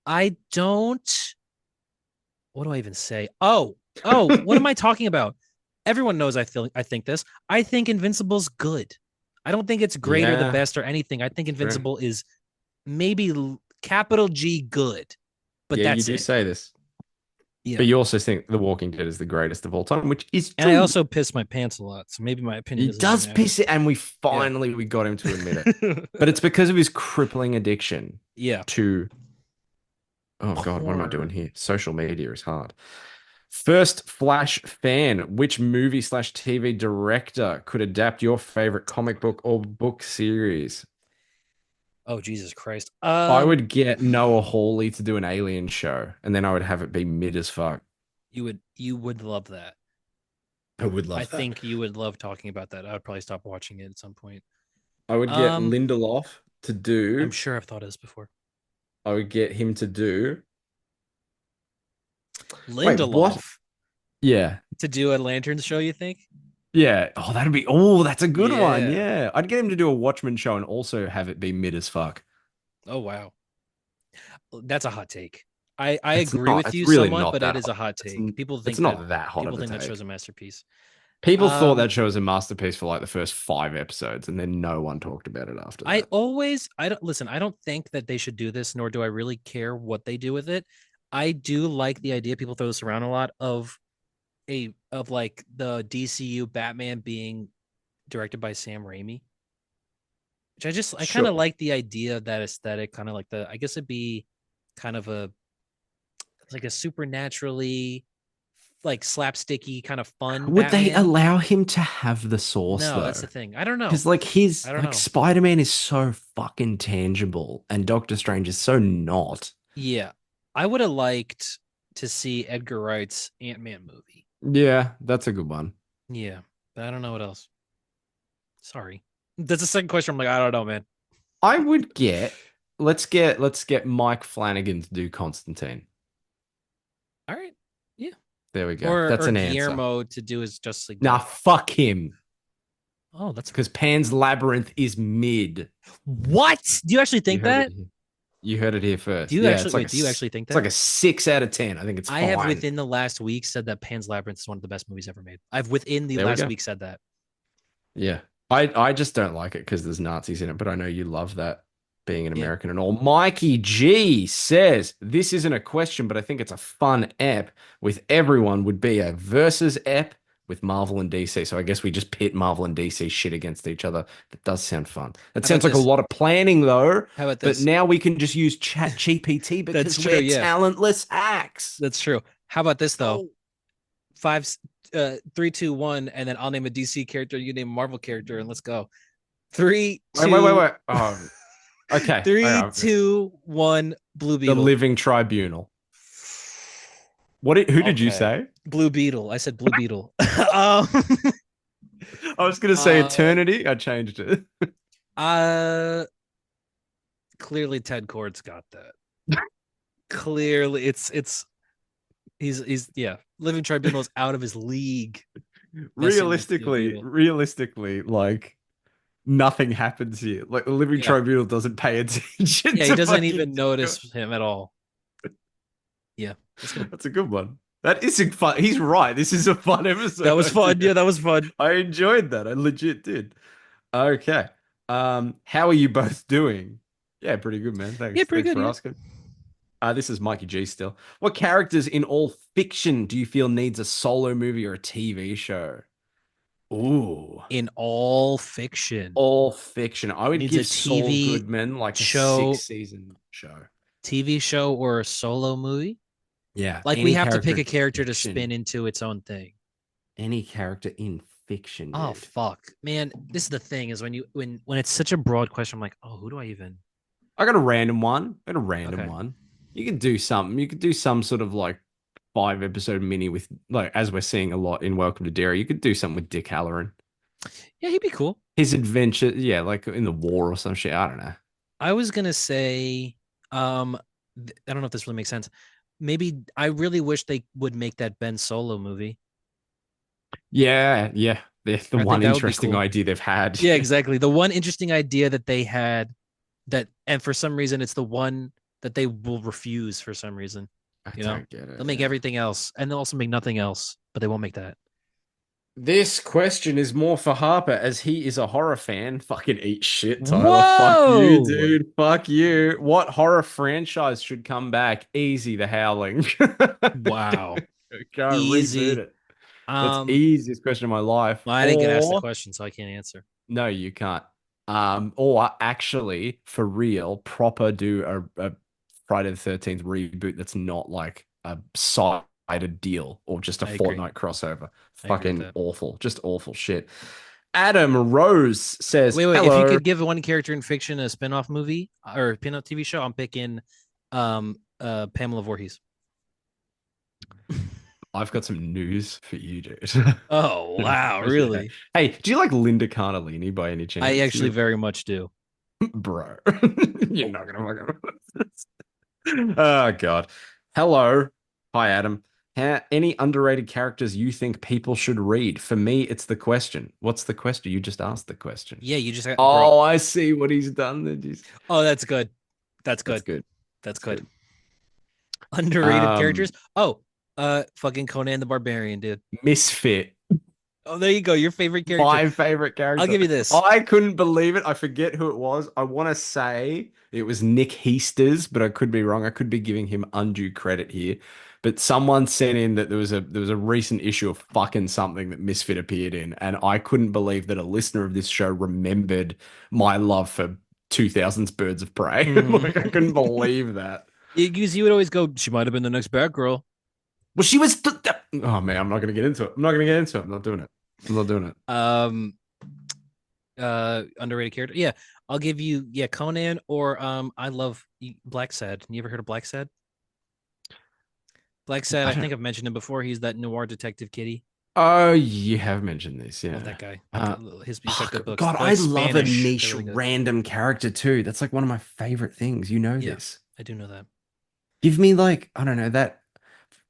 I don't. What do I even say? Oh, what am I talking about? everyone knows I think this. I think Invincible's good. I don't think it's great or the Yeah, best or anything. I think true. Invincible is maybe capital G good, but Yeah, you that's do it. say this. Yeah. But you also think The Walking Dead is the greatest of all time, which is And I true. also piss my pants a lot, so maybe my opinion It doesn't even does matter. piss it, and we Yeah. finally we got him to admit it. But it's because of his crippling addiction Yeah. to, oh God, what am I doing Porn. here? Social media is hard. First Flash fan, which movie slash TV director could adapt your favorite comic book or book series? Oh Jesus Christ. I would get Noah Hawley to do an alien show, and then I would have it be mid as fuck. You would love that. I would I love that. think you would love talking about that. I would probably stop watching it at some point. I would get Um, Lindelof to I'm do, sure I've thought of this before. I would get him to do, wait, what? Lindelof Yeah. to do a Lanterns show, you think? Yeah. Oh, that'd be, oh, that's a good one. Yeah. Yeah. I'd get him to do a Watchmen show and also have it be mid as fuck. Oh wow. That's a hot take. I It's agree not, with it's you really somewhat, not but it that is hot. a hot take. It's not that hot People of a think that show's take. a masterpiece. People thought Um, that show was a masterpiece for like the first 5 episodes, and then no one talked about it after I that. always I don't listen, I don't think that they should do this, nor do I really care what they do with it. I do like the idea, people throw this around a lot, of like the DCU Batman being directed by Sam Raimi. Which I kind of Sure. like the idea of that aesthetic, kind of like the I guess it'd be kind of a like a supernaturally like slapsticky kind of fun Would they Batman. allow him to have the source No, that's though? the thing. I don't know. Because like his I don't like know. Spider-Man is so fucking tangible, and Doctor Strange is so not. Yeah. I would have liked to see Edgar Wright's Ant-Man movie. Yeah, that's a good one. Yeah, but I don't know what else. Sorry. That's the second question. I'm like, I don't know, man. I would get let's get Mike Flanagan to do Constantine. All right. Yeah. There we go. Or That's an answer. Guillermo to do his Justice League Nah, Dark. fuck him. Oh, that's Because Pan's Labyrinth is mid. what? Do you actually You think heard it that? here. You heard it here Do first. you Yeah, actually wait? Do you actually think it's like that? a 6 out of 10. I think it's I have fine. within the last week said that Pan's Labyrinth is one of the best movies ever made. I've within the There we last go. week said that. Yeah. I just don't like it because there's Nazis in it, but I know you love that being an Yeah. American and all. Mikey G says this isn't a question, but I think it's a fun ep with everyone would be a versus ep with Marvel and DC. So I guess we just pit Marvel and DC shit against each other. That does sound fun. That How about sounds like a this? lot of planning though, How about but this? now we can just use Chat GPT That's because true. we're Yeah, talentless hacks. that's true. How about this though? Oh, Five, 3, 2, 1, and then I'll name a DC character. You name a Marvel character, and let's go. Three, two, wait. Oh, okay. three, Okay. two, one. Blue The Beetle. Living Tribunal. Who did you Okay, say? Blue Beetle. I said Blue Beetle. um, I was gonna say uh, Eternity. I changed it. uh, clearly Ted Kord's got that. Clearly, it's he's yeah. Living Tribunal is out of his league. Messing with Blue Beetle. Realistically, like nothing happens here. Like the Living Yeah, Tribunal doesn't pay attention yeah. He to doesn't fucking even Ted. notice him at all. Yeah, that's good. That's a good one. That is a fun. He's right. This is a fun That episode was fun. idea. Yeah, that was fun. I enjoyed that. I legit did. Okay. How are you both doing? Yeah, pretty good, man. Yeah, Thanks. pretty Thanks good. for Yeah. asking. This is Mikey G still. What characters in all fiction do you feel needs a solo movie or a TV show? Ooh. In all fiction, All fiction. I would needs a give Saul TV Goodman like a show, 6 season show. TV show, or a solo movie. Yeah, Like we any have to character pick in a character to spin fiction. into its own thing. Any character in fiction, Oh dude. fuck, man! This is the thing is when it's such a broad question, I'm like, oh, who do I even? I got a random one. I got a random Okay, one. You could do something. You could do some sort of like 5 episode mini with like as we're seeing a lot in Welcome to Derry. You could do something with Dick Halloran. yeah, he'd be cool. His adventure, yeah, like in the war or some shit. I don't know. I was gonna say, I don't know if this really makes sense. Maybe I really wish they would make that Ben Solo movie. Yeah. They're the I think one that would be interesting cool. idea they've had. Yeah, exactly. The one interesting idea that they had that, and for some reason, it's the one that they will refuse for some reason. I You know, don't get it. they'll make Yeah. everything else, and they'll also make nothing else, but they won't make that. This question is more for Harper as he is a horror fan. Fucking eat shit, Tyler. Fuck you, Whoa! dude. Fuck you. What horror franchise should come back? Easy, The Howling. Wow. Go reboot Easy. it. That's Um, easiest question of my life. well, I didn't get asked the Or question, so I can't answer. no, you can't. Or actually, for real, proper do a Friday the 13th reboot that's not like a sided deal or just a I agree. Fortnite crossover. I agree with Fucking that. awful. Just awful shit. Adam Rose says, Wait, wait. If you hello. could give one character in fiction a spin-off movie or a pin-up TV show, I'm picking Pamela Voorhees. I've got some news for you, dude. Oh, wow, really? Hey, do you like Linda Cardellini by any I chance? actually You, very much do. bro, you're not gonna fucking. Oh God. Hello. Hi, Adam. Any underrated characters you think people should read? For me, it's the question. What's the question? You just asked the question. Yeah, you just got, bro. Oh, I see what he's done there. Oh, that's good. That's That's good. good. That's That's good. good. Underrated characters. Um, Oh, fucking Conan the Barbarian, dude. Misfit. Oh, there you go. Your favorite character. My favorite I'll character. give you this. I couldn't believe it. I forget who it was. I want to say it was Nick Heasters, but I could be wrong. I could be giving him undue credit here. But someone sent in that there was a recent issue of fucking something that Misfit appeared in, and I couldn't believe that a listener of this show remembered my love for 2000s Birds of Prey. Like I couldn't believe that. You would always go, she might have been the next Batgirl. Well, she was. Oh man, I'm not gonna get into it. I'm not gonna get into it. I'm not doing it. I'm not doing it. Um, underrated character. Yeah, I'll give you Conan or I love Black Sad. You ever heard of Black Sad? Black Sad. I I don't. think I've mentioned him before. He's that noir detective kitty. Oh, you have mentioned this, Love yeah. that guy. Like Uh, he's got good books. God, They're I like love a Spanish. They're niche really good. random character too. That's like one of my favorite things. You know Yeah, this. I do know that. Give me like, I don't know, that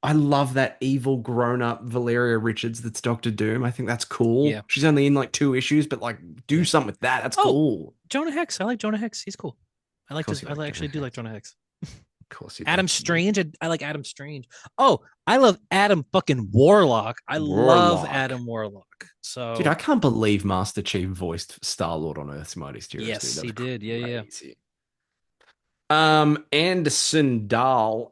I love that evil grown-up Valeria Richards that's Doctor Doom. I think that's cool. Yeah, She's only in like two issues, but like do yeah. something with that. That's Oh, cool. Jonah Hex. I like Jonah Hex. He's cool. I Of like course his. you I like Jonah actually do like Hex. Jonah Hex. Of course you do. Adam Strange. I like Adam Strange. Oh, I love Adam fucking Warlock. I love Warlock. Adam Warlock. Dude, So I can't believe Master Chief voiced Star-Lord on Earth's Mightiest Heroes, dude. yes, he That's did. Yeah, yeah. crazy. Anderson Dahl.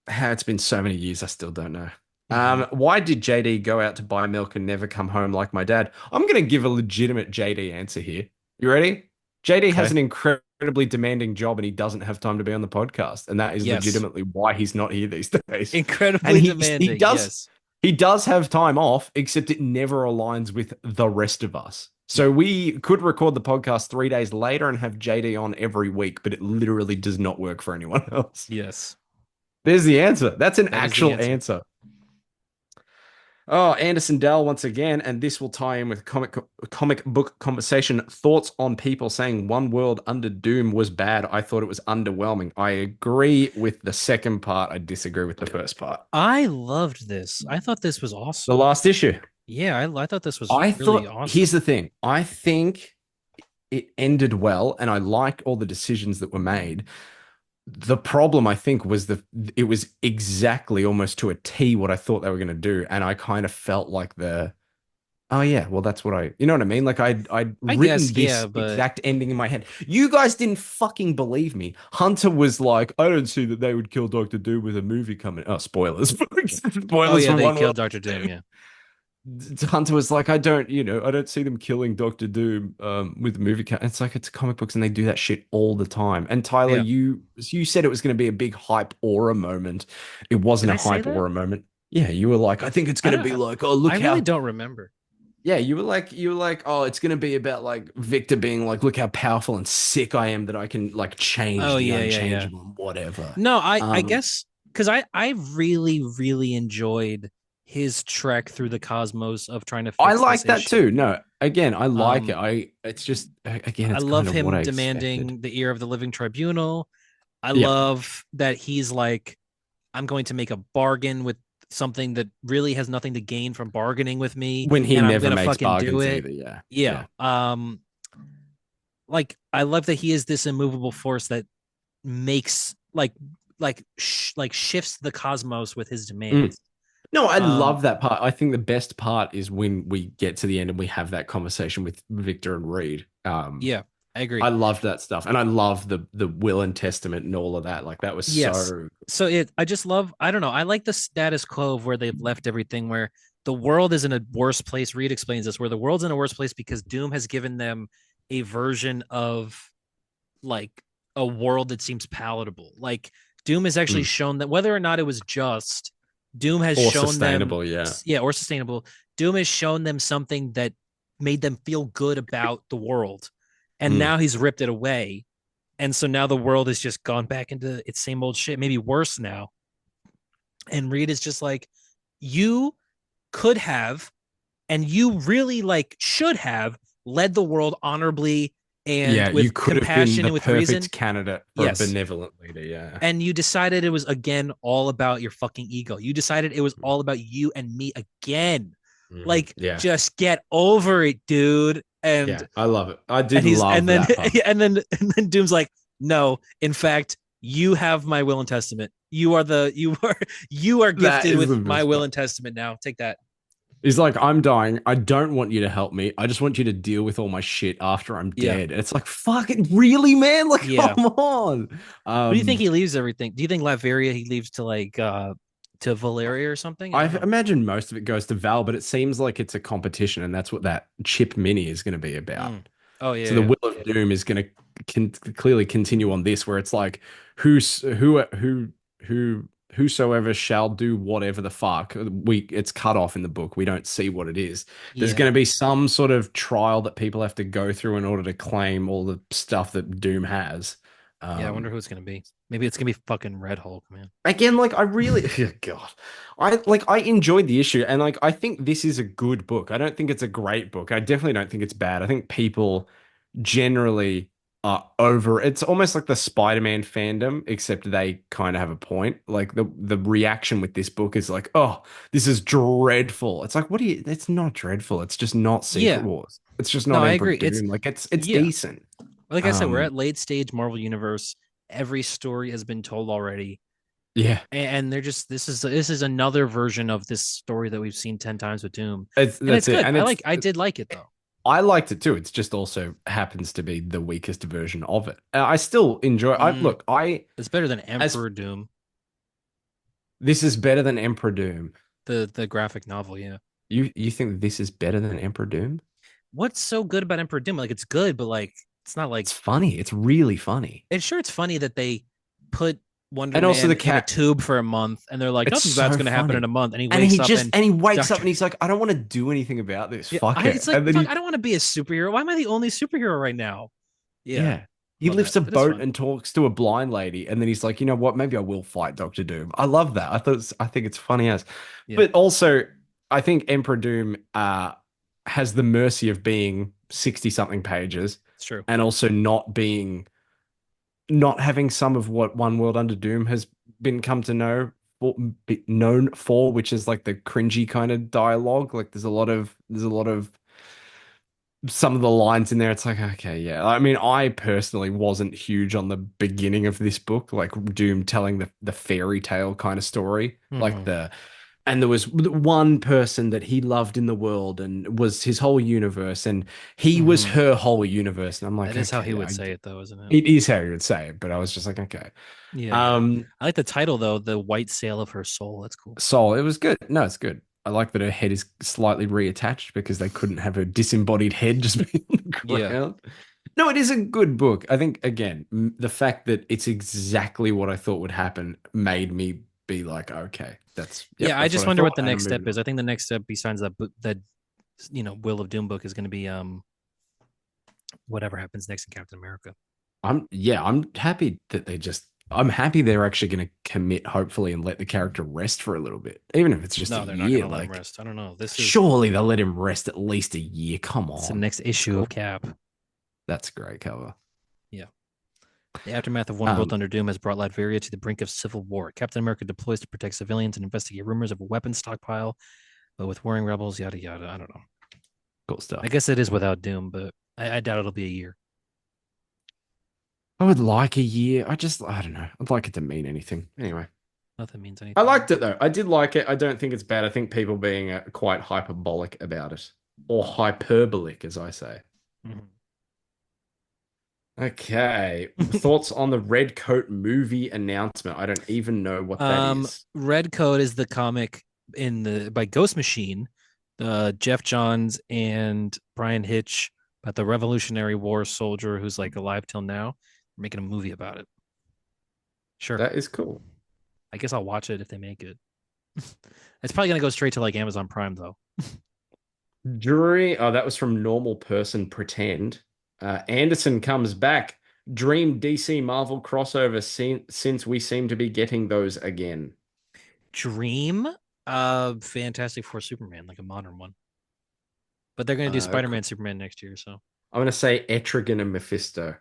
How it's been so many years, I still don't know. Mm-hmm. Why did JD go out to buy milk and never come home like my dad? I'm gonna give a legitimate JD answer here. You ready? JD has Okay. an incredibly demanding job and he doesn't have time to be on the podcast, and that is Yes. legitimately why he's not here these days. And Incredibly he demanding. does Yes. he does have time off, except it never aligns with the rest of us. Yeah. So we could record the podcast 3 days later and have JD on every week, but it literally does not work for anyone else. Yes. There's the answer. That's an That is the actual answer. answer. Oh, Anderson Dell once again, and this will tie in with comic book conversation. Thoughts on people saying One World Under Doom was bad. I thought it was underwhelming. I agree with the second part. I disagree with the first part. I loved this. I thought this was The awesome. last issue. Yeah, I thought this was I really thought, here's awesome. the thing. I think it ended well, and I like all the decisions that were made. The problem, I think, was it was exactly almost to a T what I thought they were going to do, and I kind of felt like oh yeah, well that's what you know what I mean? Like I'd I written guess, yeah, this but exact ending in my head. You guys didn't fucking believe me. Hunter was like, I don't see that they would kill Doctor Doom with a movie coming. Oh, spoilers. oh Spoilers yeah, for they One killed World. Doctor Doom. Yeah, Hunter was like, I don't see them killing Doctor Doom with the movie. It's like it's comic books and they do that shit all the time. And Tyler, yeah. you said it was going to be a big hype aura moment. It Did wasn't a I say hype that? aura moment. Yeah, you were like, I think it's I going to don't. be like, oh I look really how. don't remember. Yeah, you were like, oh, it's going to be about like Victor being like, look how powerful and sick I am that I can like change Oh the yeah, yeah, yeah. unchangeable and whatever. No, I Um, guess because I really enjoyed his trek through the cosmos of trying to I fix this like that issue. too. No, again, I like it. Um, It's just again, I it's kind love of what him I expected. demanding the ear of the living tribunal. I Yeah. love that he's like, I'm going to make a bargain with something that really has nothing to gain from bargaining with me, When he and I'm never gonna makes fucking do bargains it. either. Yeah. Yeah. Yeah. Like I love that he is this immovable force that makes like shifts the cosmos with his Mm. demands. No, I Um, love that part. I think the best part is when we get to the end and we have that conversation with Victor and Reed. yeah, I I agree. loved that stuff, and I love the will and testament and all of that. Like that was Yes. so. So I just love, I don't know, I like the status quo of where they've left everything, where the world is in a worse place. Reed explains this, where the world's in a worse place because Doom has given them a version of like a world that seems palatable. Like Doom has actually Mm. shown that whether or not it was just, Doom has Or shown them, sustainable, yeah. yeah, or sustainable. Doom has shown them something that made them feel good about the world. And Mm. now he's ripped it away. And so now the world has just gone back into its same old shit, maybe worse now. And Reed is just like, you could have, and you really like should have led the world honorably and Yeah, you with could have been compassion the and with reason. perfect candidate for a Yes. benevolent leader. Yeah. And you decided it was again all about your fucking ego. You decided it was all about you and me again. Like, Yeah. just get over it, dude. Yeah. I love it. I did And he's love and then that part. and then Doom's like, no, in fact, you have my will and testament. You are That gifted is the with my best will part. and testament now. Take that. He's like, I'm dying. I don't want you to help me. I just want you to deal with all my shit after I'm Yeah. dead. And it's like, fucking really, man? Like, Yeah. come on. What do you think he leaves everything? Do you think Latveria he leaves to like to Valeria or something? I I don't know. imagine most of it goes to Val, but it seems like it's a competition, and that's what that chip mini is going to be about. Mm. Oh So the yeah, Will of Doom is going to clearly continue on this, where it's like who whosoever shall do whatever the fuck it's cut off in the book. We don't see what it is. There's yeah. going to be some sort of trial that people have to go through in order to claim all the stuff that Doom has. Yeah, I wonder Um, who it's gonna be. Maybe it's gonna be fucking Red Hulk, man. Again, like I really, oh God, I enjoyed the issue, and like I think this is a good book. I don't think it's a great book. I definitely don't think it's bad. I think people generally are over. It's almost like the Spider-Man fandom, except they kind of have a point. Like the reaction with this book is like, oh, this is dreadful. It's like, what do you? It's not dreadful. It's just not Secret Yeah. Wars. It's just No, not I Emperor agree. It's Doom. Like it's yeah. decent. Like I said, we're Um, at late stage Marvel Universe. Every story has been told already. yeah, And they're just this is another version of this story that we've seen 10 times with Doom. And it's that's it, good. and it's I did like it though. I liked it too. It's just also happens to be the weakest version of it. I still enjoy. I Mm, look. I it's better than as Emperor Doom, This is better than Emperor Doom. the graphic novel, yeah. You think this is better than Emperor Doom? What's so good about Emperor Doom? Like it's good, but like it's not like It's funny. It's really funny. it's sure it's funny that they put Wonder And also Man the in a cat. tube for a month and they're like, It's nothing bad's so gonna happen in a funny. month. And he And wakes up and he wakes up Doctor and he's like, I don't want to do anything about this. Yeah, Fuck I it. it's like And then fuck, I don't want to be a superhero. Why am I the only superhero right now? Yeah, yeah, he love that. lifts a It is boat fun. and talks to a blind lady, and then he's like, you know what? Maybe I will fight Doctor Doom. I love that. I think it's funny as, Yeah, but also I think Emperor Doom has the mercy of being 60 something pages, it's true. and also not having some of what One World Under Doom has been come to know be known for, which is like the cringy kind of dialogue. Like there's a lot of some of the lines in there. It's like, okay, yeah. I mean, I personally wasn't huge on the beginning of this book, like Doom telling the fairy tale kind of story, like Hmm. the and there was one person that he loved in the world and was his whole universe, and he was Hmm. her whole universe. And I'm like, That is how he okay, would say it, though, isn't it? it is how you would say it, but I was just like, okay. Yeah, Um, I like the title though, "The White Sail of Her Soul." That's cool. Soul, it was good. No, it's good. I like that her head is slightly reattached because they couldn't have her disembodied head just be on the Yeah, ground. No, it is a good book. I think, again, the fact that it's exactly what I thought would happen made me be like, okay, yeah. I that's what just I wonder thought, what the and I'm next step moving is. on. I think the next step, besides that Will of Doom book, is going to be whatever happens next in Captain America. I'm happy that I'm happy they're actually going to commit, hopefully, and let the character rest for a little bit, even if it's just a No, they're not going year. to let him Like, rest. I don't know. surely they'll let him rest at least a year. Come It's the on. next That's issue of cool. Cap. That's a great cover. Yeah. The aftermath of One World Um, Under Doom has brought Latveria to the brink of civil war. Captain America deploys to protect civilians and investigate rumors of a weapons stockpile, but with warring rebels, yada yada. I don't know. cool I stuff. guess it is without Doom, but I doubt it'll be a year. I would like a year. I don't know. I'd like it to mean anything. Anyway. Nothing means I anything. liked it though. I did like it. I don't think it's bad. I think people being quite hyperbolic about it, or hyperbolic, as I say. Mhm. Okay. Thoughts on the Red Coat movie announcement? I don't even know what that is. Red Coat is the comic in the by Ghost Machine, Jeff Johns and Brian Hitch about the Revolutionary War soldier who's like alive till now. We're making a movie about it. Sure, That is cool. I guess I'll watch it if they make it. It's probably gonna go straight to like Amazon Prime though. Jury, oh, that was from Normal Person Pretend. Anderson comes back. Dream DC Marvel crossover since we seem to be getting those again. Dream, Fantastic Four Superman, like a modern one. But they're gonna do Cool. Spider-Man Superman next year, so I'm going to say Etrigan and Mephisto.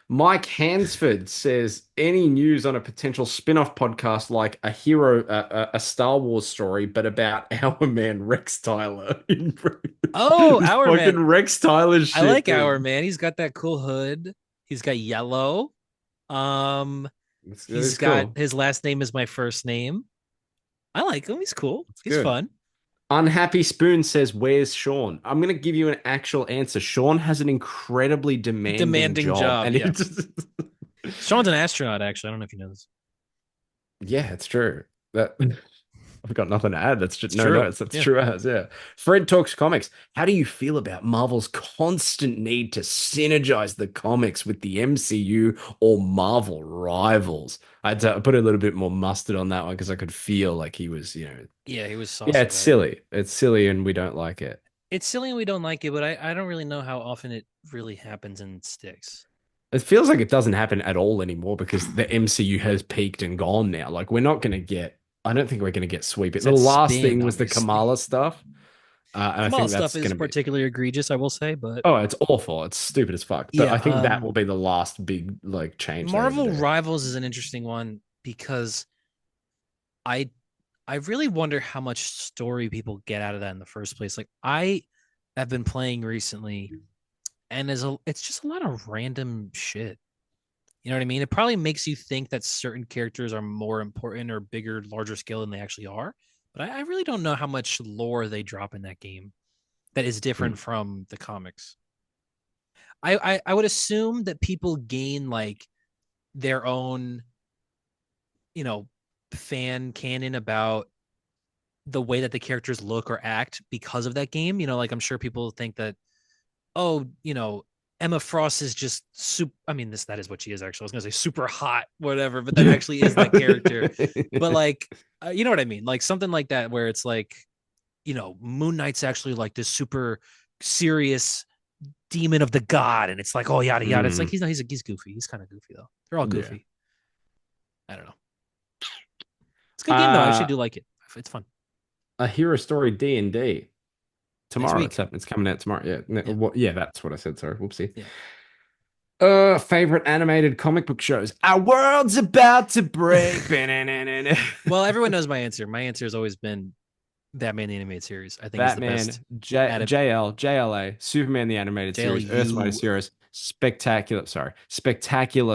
Mike Hansford says any news on a potential spin-off podcast like a Star Wars story, but about our man Rex Tyler. oh, This Our Man. fucking Rex Tyler I shit, like dude. Our Man. He's got that cool hood. He's got yellow. Um, That he's is got cool. his last name is my first name. I like him. He's cool. It's He's good. fun. Unhappy Spoon says, "Where's Sean?" I'm going to give you an actual answer. Sean has an incredibly demanding Demanding job, job. and Yeah. it's Sean's an astronaut, actually. I don't know if you know this. yeah, it's true. That I've got nothing to add. That's just It's no true. notes. That's Yeah. true as yeah. Fred talks comics. How do you feel about Marvel's constant need to synergize the comics with the MCU or Marvel rivals? I put a little bit more mustard on that one because I could feel like he was, Yeah, he was yeah, saucy it's about it. silly. It's silly, and we don't like it. It's silly and we don't like it, but I don't really know how often it really happens and sticks. It feels like it doesn't happen at all anymore because the MCU has peaked and gone now. Like we're not going to get. I don't think we're going to get sweeping. It's The that last spin, thing was the obviously. Kamala stuff, and I Kamala think stuff that's going is to be. particularly egregious, I will say, but Oh, it's awful. It's stupid as fuck. But yeah, I think that will be the last big like change they ever Marvel do. Rivals is an interesting one because I I really wonder how much story people get out of that in the first place. Like I have been playing recently and it's just a lot of random shit. You know what I mean? It probably makes you think that certain characters are more important or bigger, larger scale than they actually are. But I really don't know how much lore they drop in that game that is Hmm. different from the comics. I would assume that people gain like their own, you know, fan canon about the way that the characters look or act because of that game. You know, like I'm sure people think that, oh, Emma Frost is just super. I mean, that is what she is actually. I was gonna say super hot, whatever, but that Yeah. actually is that character. But like, you know what I mean? Like something like that, where it's like, Moon Knight's actually like this super serious demon of the god, and it's like, oh, yada yada. It's like Hmm. he's goofy. He's kind of goofy though. They're all Yeah. goofy. I don't know. It's a good game though. I actually Uh, do like it. It's fun. a hero story D&D Next tomorrow. It's week. happening. It's coming out tomorrow. Yeah. Yeah. Yeah, that's what I said. Sorry. Whoopsie. Yeah. Favorite animated comic book shows. Our world's about to break. Well, everyone knows my answer. My answer has always been Batman the Animated Series. I think is the best Batman, adapt JLA, Superman the Animated Series, Earth's JLU. Mightiest Heroes, Spectacular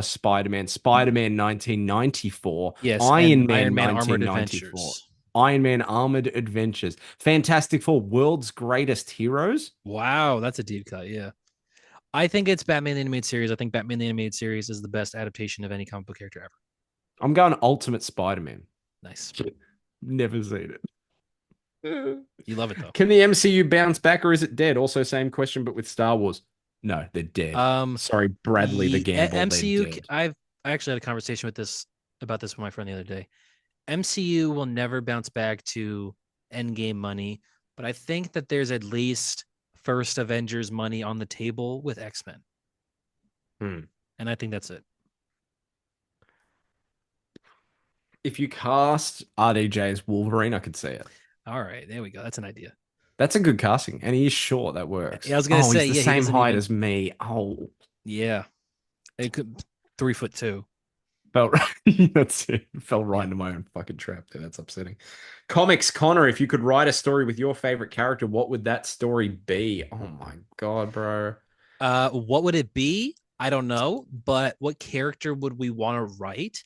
Spider-Man, Spider-Man 1994, Yes, and Iron Man Iron Man Armored 1994, Adventures. Iron Man Armored Adventures, Fantastic Four, World's Greatest Heroes. Wow, that's a deep cut. Yeah. I think it's Batman the Animated Series. I think Batman the Animated Series is the best adaptation of any comic book character ever. I'm going Ultimate Spider-Man. Nice. Never seen it. You love it though. Can the MCU bounce back or is it dead? Also, same question, but with Star Wars. No, they're dead. Um Sorry, Bradley the the Gamble, they're MCU dead. I actually had a conversation about this with my friend the other day. MCU will never bounce back to Endgame money, but I think that there's at least first Avengers money on the table with X-Men. Hmm. And I think that's it. If you cast RDJ as Wolverine, I could see it. All right, there we go. That's an idea. That's a good casting, and he is short. That Yeah, works. I was gonna Oh, say, he's the yeah, he same doesn't height even. as me. Oh, Yeah, it could 3'2". felt that's it. Fell right Yeah. into my own fucking trap there. That's upsetting. Comics Connor, if you could write a story with your favorite character, what would that story be? Oh my God, bro. What would it be? I don't know, but what character would we want to write?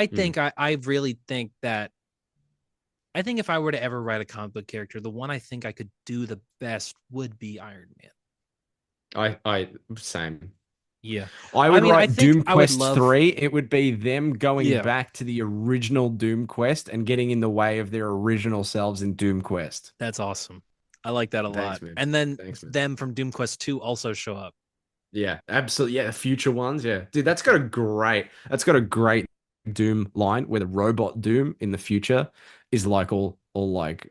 Mm. I really think that I think if I were to ever write a comic book character, the one I think I could do the best would be Iron Man. Same. Yeah. I I would mean, I write think Doom I would Quest love 3. It would be them going yeah, back to the original Doom Quest and getting in the way of their original selves in Doom Quest. that's awesome. I like that a Thanks, lot. man. And then Thanks, man. them from Doom Quest 2 also show up. Yeah, absolutely. Yeah, the future ones. Yeah, dude, that's got a great Doom line where the robot Doom in the future is like all like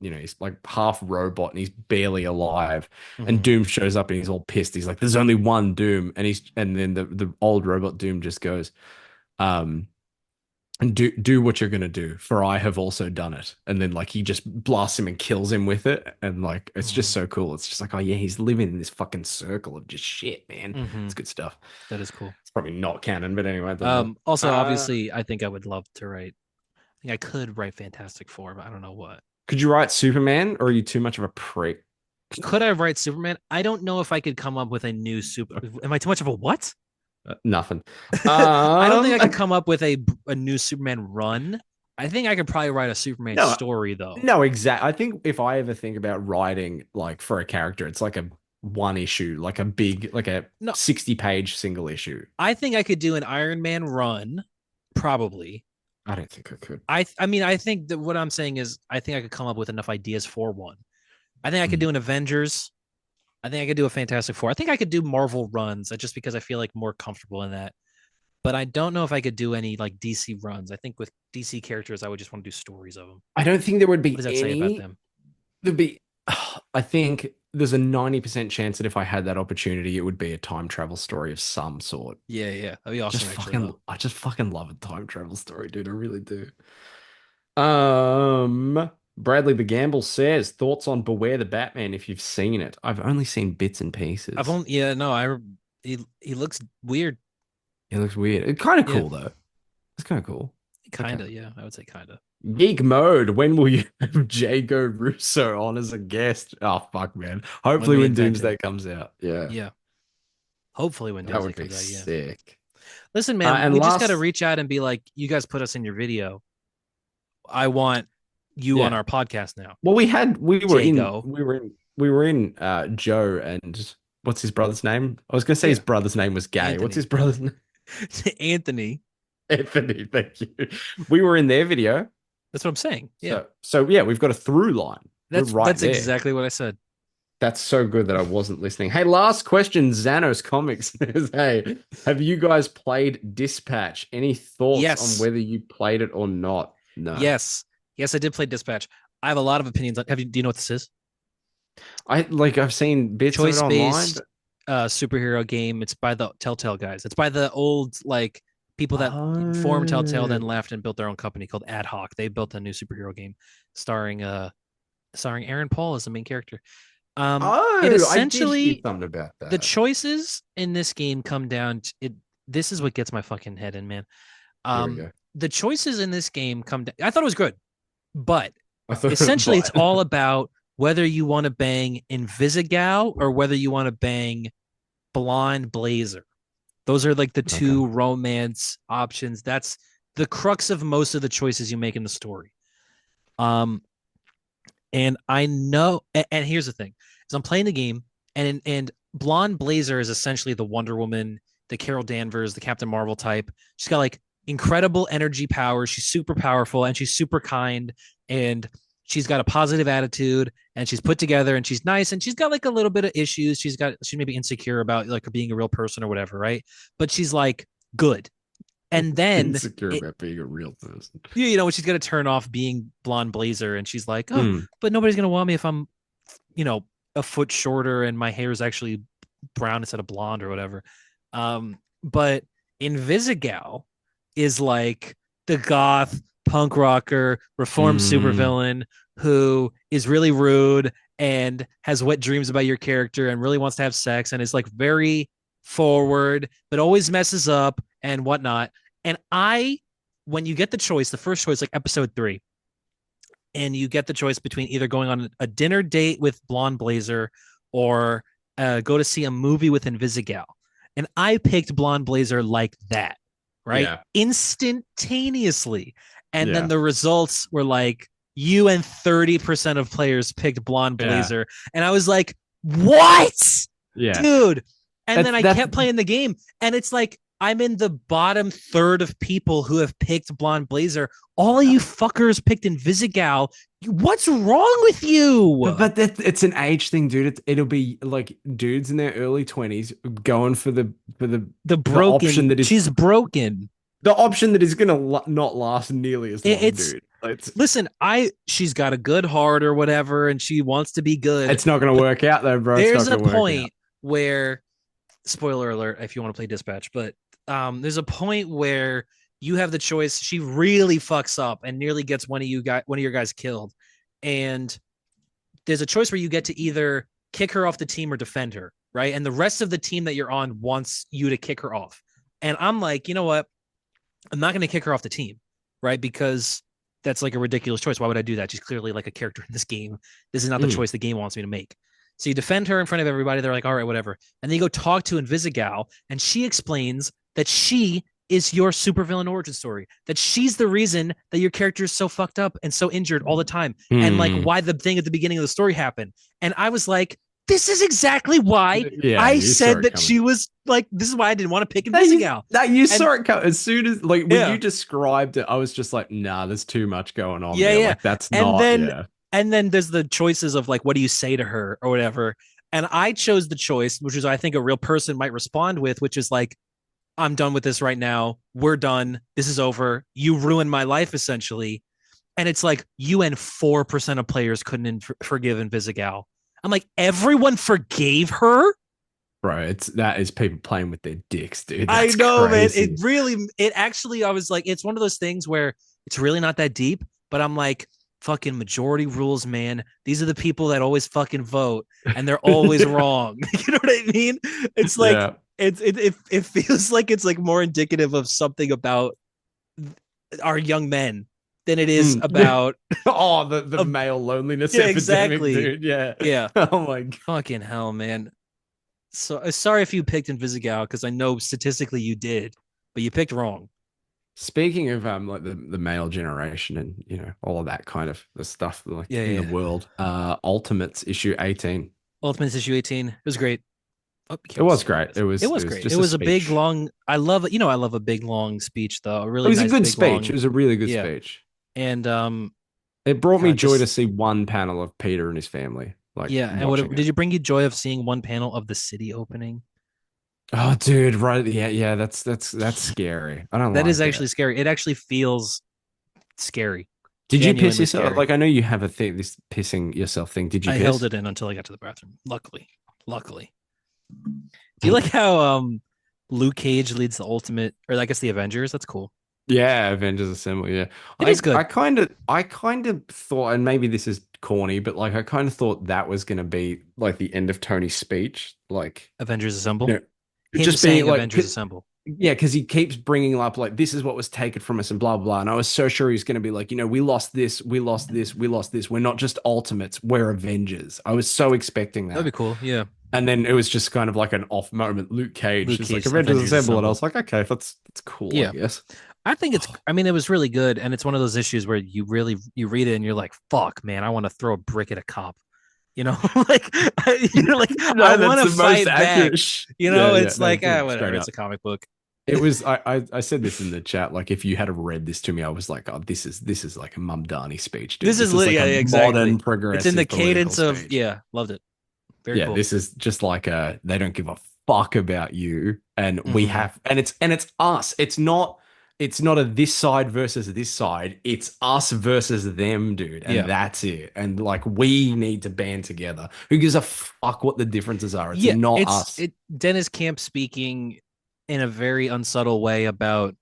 he's like half robot and he's barely alive, and Mhm. Doom shows up and he's all pissed. He's like, "There's only one Doom," and then the old robot Doom just goes, um. And do what you're gonna do, for I have also done it. And then like he just blasts him and kills him with it, and like it's just Mhm. so cool. It's just like, oh yeah, he's living in this fucking circle of just shit, man. It's Mhm. good stuff. That is cool. It's probably not canon, but anyway, it doesn't matter. Also obviously I think I would love to write I think I could write Fantastic Four, but I don't know what. Could you write Superman, or are you too much of a prick? Could I write Superman? I don't know if I could come up with a new super. Am I too much of a what? Nothing. I don't think I could Um, come up with a new Superman run. I think I could probably write a Superman no, story though. no, exact. I think if I ever think about writing like for a character, it's like a one issue, like a big, like a No, 60-page single issue. I think I could do an Iron Man run, probably. I don't think I could. I mean I think that what I'm saying is I think I could come up with enough ideas for one. I think I could Mm. do an Avengers. I think I could do a Fantastic Four. I think I could do Marvel runs just because I feel like more comfortable in that. But I don't know if I could do any like DC runs. I think with DC characters, I would just want to do stories of them. I don't think there would What be does that say about any. them? There'd be. I think there's a 90% chance that if I had that opportunity, it would be a time travel story of some sort. Yeah, yeah, that'd be awesome. Actually, though. I just fucking love a time travel story, dude. I really do. Bradley the Gamble says thoughts on Beware the Batman if you've seen it. I've only seen bits and I've pieces. only yeah no I he looks weird. It looks weird. It's kind of Yeah, cool though. It's kind of cool. kind Okay. of. Yeah, I would say kind of. Geek mode. When will you have Jago Russo on as a guest? Oh fuck, man. When Hopefully we when invent him. Doomsday comes out. Yeah, Yeah, hopefully when that Doomsday would be comes out. Yeah. sick. Listen, man, And we just got to last, reach out and be like, you guys put us in your video. I want you on yeah. our podcast now, Well, Jago. we were in Joe and what's his brother's name? I was gonna say his Yeah, brother's name was gay. What's his Anthony. brother's name? Anthony. Anthony, thank you. We were in their video. That's what I'm saying. Yeah, So yeah, we've got a through line. We're right that's there. exactly what I said. That's so good that I wasn't listening. Hey, last question. Xanos Comics says, hey, have you guys played Dispatch? Any thoughts on Yes, whether you played it or not? No. yes, yes. I did play Dispatch. I have a lot of opinions on. Have you? Do you know what this is? I've seen bits of it Choice online, based but superhero game. It's by the Telltale guys. It's by the old like people that formed Telltale, oh, then left and built their own company called Ad Hoc. They built a new superhero game starring starring Aaron Paul as the main character. It I did hear essentially something about the that. choices in this game come down to it. This is what gets my fucking head in, man. Here we Um, go. the choices in this game come down. I thought it was good, but I thought, essentially it's but all about whether you want to bang Invisigal or whether you want to bang Blonde Blazer. Those are like the okay. two romance options. That's the crux of most of the choices you make in the story. Um, and I know, and here's the thing: is I'm playing the game, and Blonde Blazer is essentially the Wonder Woman, the Carol Danvers, the Captain Marvel type. She's got like incredible energy power. She's super powerful and she's super kind, and she's got a positive attitude, and she's put together, and she's nice, and she's got like a little bit of issues. She's maybe insecure about like her being a real person or whatever, right? But she's like good. And then Insecure it, about being a real person. when she's gonna turn off being Blonde Blazer, and she's like, oh, Mm. but nobody's gonna want me if I'm, a foot shorter and my hair is actually brown instead of blonde or whatever. But Invisigal is like the goth punk rocker reformed Mm. supervillain who is really rude and has wet dreams about your character and really wants to have sex and is like very forward but always messes up and whatnot. And when you get the choice, the first choice, like episode 3, and you get the choice between either going on a dinner date with Blonde Blazer or go to see a movie with Invisigal. And I picked Blonde Blazer like that. right? Yeah. Instantaneously. And then Yeah. the results were like you and 30% of players picked Blonde Yeah. Blazer. And I was like, what? Yeah. Dude. And then That's I that's kept playing the game, and it's like I'm in the bottom third of people who have picked Blonde Blazer. All of you fuckers picked Invisigal. What's wrong with you? but that it's an age thing, dude. It'll be like dudes in their early 20s going for The the option broken, that is she's broken. gonna not last nearly as long, It's dude. listen, she's got a good heart or whatever, and she wants to be good. It's not gonna But work out though, bro. It's there's not a gonna work out. point where, spoiler alert, if you want to play Dispatch, but there's a point where you have the choice. She really fucks up and nearly gets one of your guys killed, and there's a choice where you get to either kick her off the team or defend her, right? And the rest of the team that you're on wants you to kick her off. And I'm like, you know what? I'm not going to kick her off the team, right? Because that's like a ridiculous choice. Why would I do that? She's clearly like a character in this game. This is not the choice the game wants me to make. So you defend her in front of everybody. They're like, all right, whatever. And then you go talk to Invisigal, and she explains that she is your supervillain origin story. That she's the reason that your character is so fucked up and so injured all the time, and like Hmm. why the thing at the beginning of the story happened. And I was like, this is exactly why Yeah, I you saw said it that coming. she was like. This is why I didn't want to pick You, Invisigal. you And saw it come as soon as like when you yeah, described it, I was just like, nah, there's too much going on yeah, there. yeah. Like that's And not, then yeah. and then there's the choices of like what do you say to her or whatever. And I chose the choice, which is I think a real person might respond with, which is like, I'm done with this right now. We're done. This is over. You ruined my life essentially. And it's like you and 4% of players couldn't forgive Invisigal. I'm like, everyone forgave her. Bro, it's that is people playing with their dicks, dude. I That's know, man. crazy. It actually, I was like, it's one of those things where it's really not that deep, but I'm like, fucking majority rules, man. These are the people that always fucking vote, and they're always wrong. You know what I mean? It's like, Yeah. it feels like it's like more indicative of something about our young men than it is Mm. about, Oh, the of, male loneliness yeah, epidemic, exactly. dude. Yeah. Yeah. Oh my God. Fucking hell, man. So sorry if you picked Invisigal because I know statistically you did, but you picked wrong. Speaking of like the male generation and all of that kind of the stuff like Yeah, in the yeah. world, Ultimates issue 18. Ultimates issue 18. It was great. Oh, you It can't was see great. this. It was it was great. It just a was a big speech. long. I love it. You know, I love a big long speech though. A It really was a nice good big speech. It long. was a really good Yeah. speech. And It brought me God, joy to just see one panel of Peter and his family, like yeah. And watching what it. did you bring you joy of seeing one panel of the city opening? Oh, dude, right? Yeah, yeah. That's scary. I don't That is like actually it. scary. It actually feels scary. Did you piss Genuinely yourself? scary. Like, I know you have a thing, this pissing yourself thing. Did you I held piss? it in until I got to the bathroom. Luckily. Do you like how Luke Cage leads the ultimate, or I guess the Avengers? That's cool. Yeah, Avengers Assemble. Yeah, It is good. I kind of thought, and maybe this is corny, but like I kind of thought that was gonna be like the end of Tony's speech, like Avengers you Assemble. know, Him just being saying like, Avengers Assemble. yeah, because he keeps bringing up like this is what was taken from us and blah blah blah. And I was so sure he's gonna be like, we lost this, we lost this, we lost this. We're not just Ultimates, we're Avengers. I was so expecting That'd be that. cool. Yeah. And then it was just kind of like an off moment. Luke Cage Luke is like Cage, Avengers Avengers Assemble, and I Assemble. was like, okay, that's cool, I Yeah. guess. I think it's I mean, it was really good. And it's one of those issues where you read it and you're like, fuck, man, I want to throw a brick at a cop. You know, like you're like, I No, want that's to the most fight back. accurate. You Yeah, know, yeah, it's no, like, dude, straight whatever, it's up. a comic book. It was. I said this in the chat. Like, if you had read this to me, I was like, oh, this is like a Mumdani speech, dude. This is This is like yeah, a yeah, modern exactly. It's in the progressive political cadence of speech. yeah, loved it. Very Yeah, cool. this is just like a they don't give a fuck about you, and we Hmm. have, and it's us. It's not a this side versus this side. It's us versus them, dude, and Yeah. that's it. And like we need to band together. Who gives a fuck what the differences are? It's Yeah, not it's us. it Dennis Camp speaking in a very unsubtle way about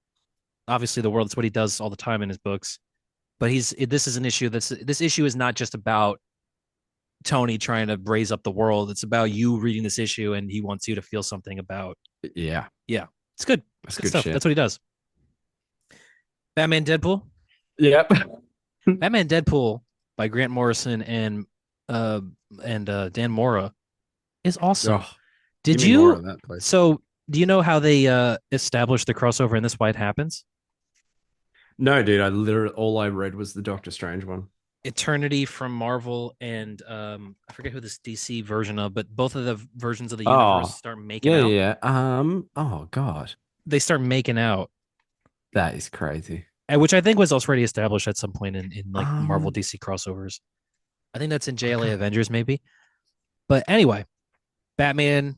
obviously the world. It's what he does all the time in his books. But this is an issue this issue is not just about Tony trying to raise up the world. It's about you reading this issue and he wants you to feel something about. Yeah, Yeah. It's good. It's that's good good stuff. shit. That's what he does. Batman Deadpool. Yep. Batman Deadpool by Grant Morrison and Dan Mora is awesome. Oh, give Did me more you of that, please. so Do you know how they established the crossover and this why it happens? No, dude, I literally all I read was the Doctor Strange one. Eternity from Marvel and I forget who this DC version of, but both of the versions of the universe Oh, start making yeah, out. yeah. Oh God, They start making out, that is crazy. which I think was already established at some point in like Marvel Um, DC crossovers. I think that's in I JLA can't. Avengers maybe. But anyway, Batman.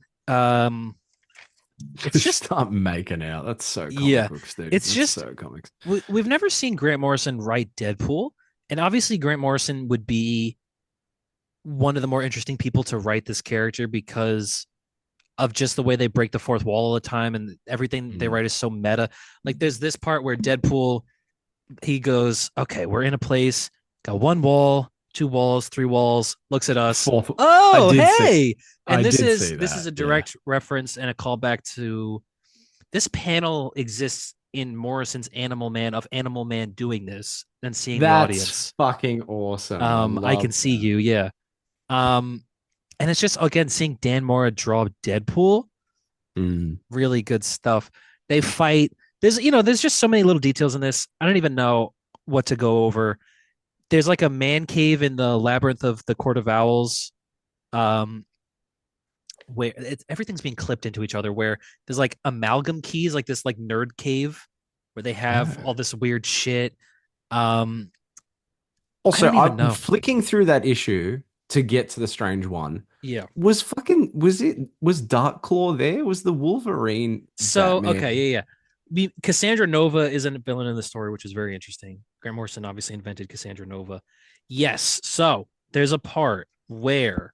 It's just Start making out. That's so comic yeah, books, dude. it's That's just so comics. we've never seen Grant Morrison write Deadpool, and obviously Grant Morrison would be one of the more interesting people to write this character because of just the way they break the fourth wall all the time and everything they Mm. write is so meta. Like there's this part where Deadpool he goes, "Okay, we're in a place, got one wall, two walls, three walls, looks at us. Fourth. I Oh, did see. hey." I And this did is see this is that. a Yeah. direct reference and a callback to this panel exists in Morrison's Animal Man of Animal Man doing this and seeing the That's audience. fucking awesome. I I can love see that. you, yeah. Um, and it's just again seeing Dan Mora draw Deadpool, Mm. really good stuff. They fight. There's just so many little details in this. I don't even know what to go over. There's like a man cave in the labyrinth of the Court of Owls, um, where everything's being clipped into each other. Where there's like amalgam keys, like this like nerd cave, where they have Oh. all this weird shit. Um, I Also, don't even I'm know. flicking through that issue to get to the strange one. Yeah. Was Dark Claw there? Was the Wolverine So Batman? okay, yeah, yeah. Cassandra Nova is a villain in the story, which is very interesting. Grant Morrison obviously invented Cassandra Nova. Yes. So there's a part where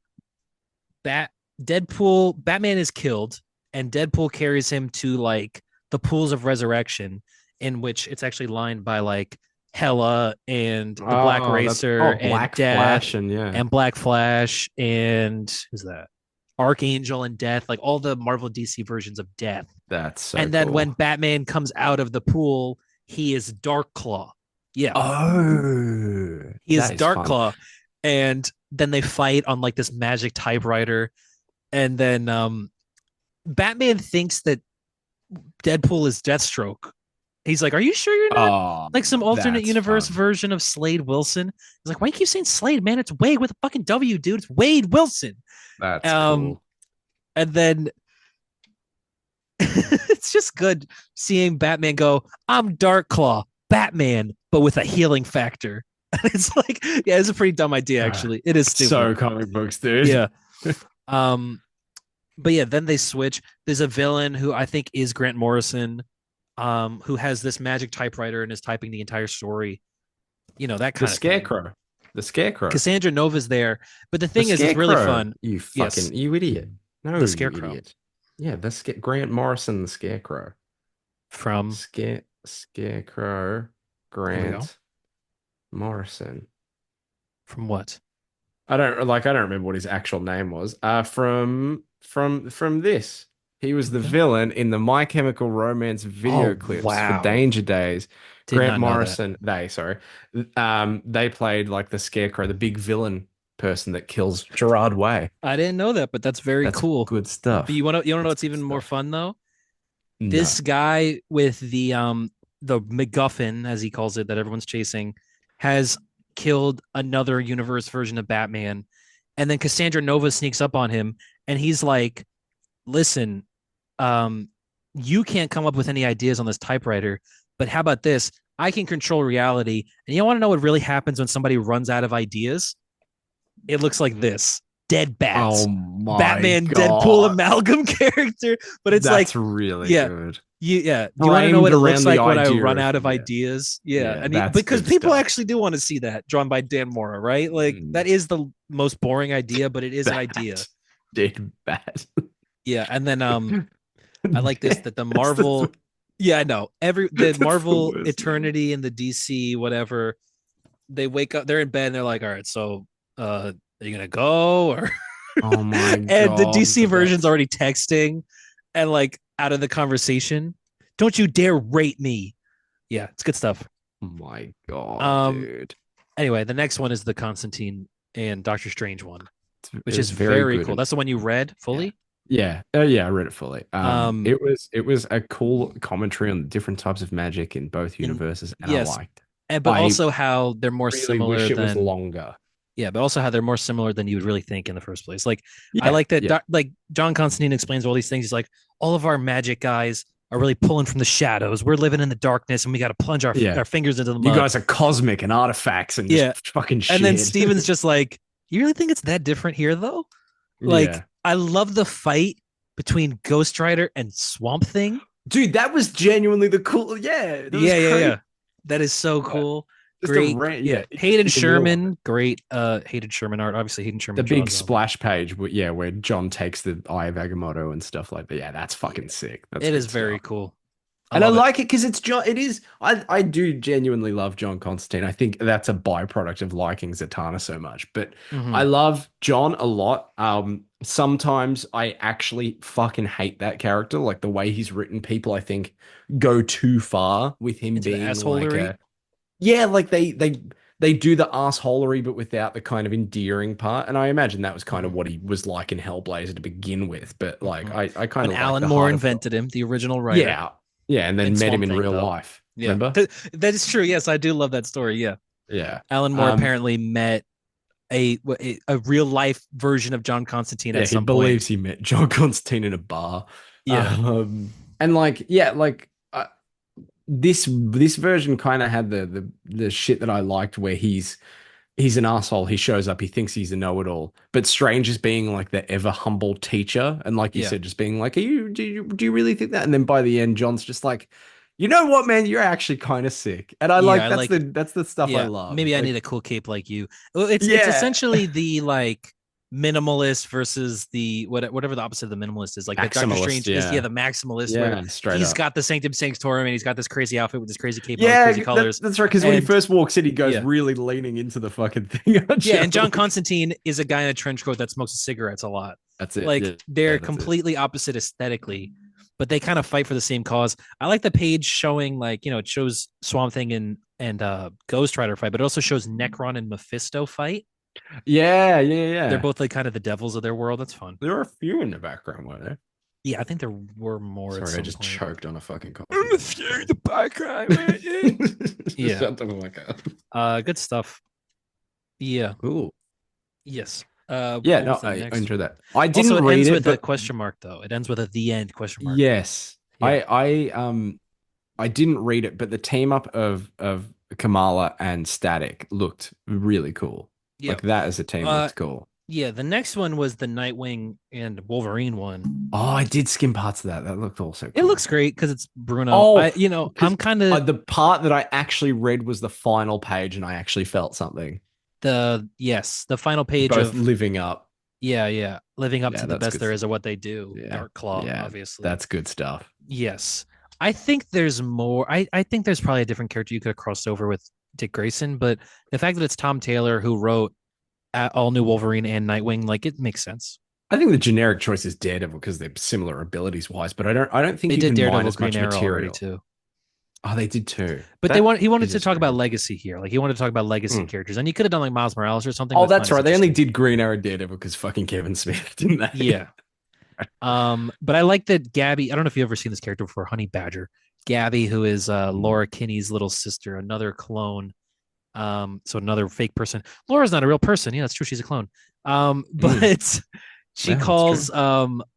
Bat Batman is killed, and Deadpool carries him to like the pools of resurrection, in which it's actually lined by like Hela and the Black Oh, that's Racer and Black Flash Death and yeah. and Black Flash and who's that? Archangel and Death, like all the Marvel DC versions of Death. That's so And then when cool. Batman comes out of the pool, he is Dark Claw. Yeah, Oh, he is that is Dark fun. Claw. And then they fight on like this magic typewriter. And then Batman thinks that Deadpool is Deathstroke. He's like, "Are you sure you're not Oh, like some alternate that's universe fun. version of Slade Wilson?" He's like, "Why do you keep saying Slade, man? It's Wade with a fucking W, dude. It's Wade Wilson." That's Um, cool. and then it's just good seeing Batman go, "I'm Dark Claw, Batman, but with a healing factor." And it's like, yeah, it's a pretty dumb idea, Ah, actually. It is stupid. so comic books, dude. Yeah. Um, but yeah, then they switch. There's a villain who I think is Grant Morrison, who has this magic typewriter and is typing the entire story. That The kind of thing. Scarecrow. The Scarecrow. Cassandra Nova's there, but the The thing is, it's really Scarecrow. fun. You Yes, fucking you idiot. No, the you Scarecrow idiot. Yeah, Grant Morrison, the Scarecrow. from. Scarecrow Here we go. Grant Morrison. From what? I don't remember what his actual name was. From this. He was the Okay. villain in the My Chemical Romance video Oh clips for wow, Danger Days. did Grant not know that. Morrison, sorry. They played like the Scarecrow, the big villain person that kills Gerard Way. I didn't know that, but that's very That's cool. good But stuff. you want to know That's what's good even more stuff. fun though? No. This guy with the MacGuffin, as he calls it, that everyone's chasing, has killed another universe version of Batman, and then Cassandra Nova sneaks up on him, and he's like, "Listen, um, you can't come up with any ideas on this typewriter, but how about this? I can control reality, and you want to know what really happens when somebody runs out of ideas? It looks like this: dead Oh bats." my Batman Deadpool God. amalgam character, but it's like, That's really yeah, good. yeah. Do you want to know Framed what it looks around the like when I idea run of, out of yeah. ideas? Yeah, Yeah, and that's because good people stuff. actually do want to see that drawn by Dan Mora, right? Like Mm. that is the most boring idea, but it is an idea. Bad. Dead bad. Yeah, and then I like this that the That's Marvel, yeah, I know the that's the Marvel worst name. Eternity and the DC whatever. They wake up, they're in bed, and they're like, "All right, so are you gonna go or?" Oh my And the God, DC version's that's already texting and like out of the conversation. Don't you dare rate me. Yeah, it's good stuff. oh my God, Um. dude. Anyway, the next one is the Constantine and Doctor Strange one, which It is was very very good. cool. And That's the one you read yeah, fully. Yeah, I read it fully. Um, It was a cool commentary on the different types of magic in both and universes, and I yes, liked it. and but I also how they're more really similar wish it was than longer. yeah, but also how they're more similar than you would really think in the first place. Like I Yeah, like that yeah, like John Constantine explains all these things. He's like, all of our magic guys are really pulling from the shadows. We're living in the darkness and we got to plunge yeah. our fingers into the You mud. guys are cosmic and artifacts and Yeah. just fucking And then shit. Steven's just like, you really think it's that different here though? Like, Yeah. I love the fight between Ghost Rider and Swamp Thing. Dude, that was genuinely the cool. Yeah, that was Yeah, yeah, crazy. yeah. That is so Yeah. cool. Just a Great. rant. Yeah. Yeah, Hayden interesting real on it. Sherman, great Hayden Sherman art. Obviously Hayden The Sherman big draws all the splash page, yeah, where John takes the Eye of Agamotto and stuff like that. Yeah, that's yeah. fucking sick. That's It is good very stuff. cool. I And I love it. like it because it's John. It is. I do genuinely love John Constantine. I think that's a byproduct of liking Zatanna so much. But I Hmm. love John a lot. Sometimes I actually fucking hate that character. Like the way he's written people, I think go too far with him Into the being like assholery. a yeah, like they do the assholery, but without the kind of endearing part. And I imagine that was kind of Hmm. what he was like in Hellblazer to begin with. But like Hmm. I kind When of like Alan the Moore heart of John. invented him, the original writer, Yeah. Yeah, and then and met him Swamp in Thing, real though. life. Yeah, Remember? that is true. Yes, I do love that story. Yeah, Yeah. Alan Moore Um, apparently met a real life version of John Constantine yeah, at he some point. believes he met John Constantine in a bar. Yeah, And like, yeah, like this version kind of had the shit that I liked where he's an asshole. He shows up. He thinks he's a know-it-all. But Strange is being like the ever humble teacher, and like you yeah, said, just being like, do you really think that?" And then by the end, John's just like, "You know what, man? You're actually kind of sick." And I yeah. like I that's like. the stuff I Yeah, love. maybe I need Like, a cool cape like you. Well, it's yeah, essentially the like minimalist versus the whatever the opposite of the minimalist is. Like the Doctor maximalist. Strange is Yeah, the maximalist where yeah, straight he's up. got the Sanctum Sanctorum and he's got this crazy outfit with this crazy cape and all these Yeah, crazy colors. that's right. Because when he And first walks in, he goes yeah, really leaning into the fucking thing. yeah. Actually, And John Constantine is a guy in a trench coat that smokes cigarettes a lot. that's it. Like Yeah, yeah, they're that's it. completely opposite aesthetically, but they kind of fight for the same cause. I like the page showing like it shows Swamp Thing and Ghost Rider fight, but it also shows Necron and Mephisto fight. Yeah, yeah, They're yeah. both like kind of the devils of their world. That's fun. There are a few in the background, weren't there? Yeah, I think there were more at Sorry, I some just point. choked on a fucking coffee. The background, man. Yeah. Shut the fuck up. Good stuff. Yeah. Cool. Yes. Yeah, What no, was the I next? enjoyed that. I Also, didn't it read ends it, with a but question mark though. It ends with a the end question mark. yes, Yeah. I didn't read it, but the team up of Kamala and Static looked really cool. Yeah. Like that as a team Uh looked cool. yeah, the next one was the Nightwing and Wolverine Oh, one. I did skim parts of that. That looked also It looks cool. great because it's Bruno. Oh, I'm because kind of the part that I actually read was the final page, and I actually felt something. the final page Both of living up. yeah, yeah, living up Yeah, to the that's best good. there is of what they do. Yeah, Dark Claw, yeah, obviously. that's good stuff. Yes. I think there's more. I think there's probably a different character you could have crossed over with Dick Grayson, but the fact that it's Tom Taylor who wrote All New Wolverine and Nightwing, like it makes sense. I think the generic choice is Daredevil because they're similar abilities wise, but I don't think They you did can mine Daredevil, as Green much Arrow already material. too. Oh, they did too. But That he wanted is to a talk about shame. legacy here. Like he wanted to talk about legacy Mm. characters. And you could have done like Miles Morales or something, but Oh, it's not that's as right. They only interesting. did Green Arrow Daredevil because fucking Kevin Smith, didn't they? Yeah. But I like that Gabby, I don't know if you've ever seen this character before, Honey Badger. Gabby, who is Mm. Laura Kinney's little sister, another clone. So another fake person. Laura's not a real person. Yeah, that's true. She's a clone. Mm. But she Yeah, that's true. calls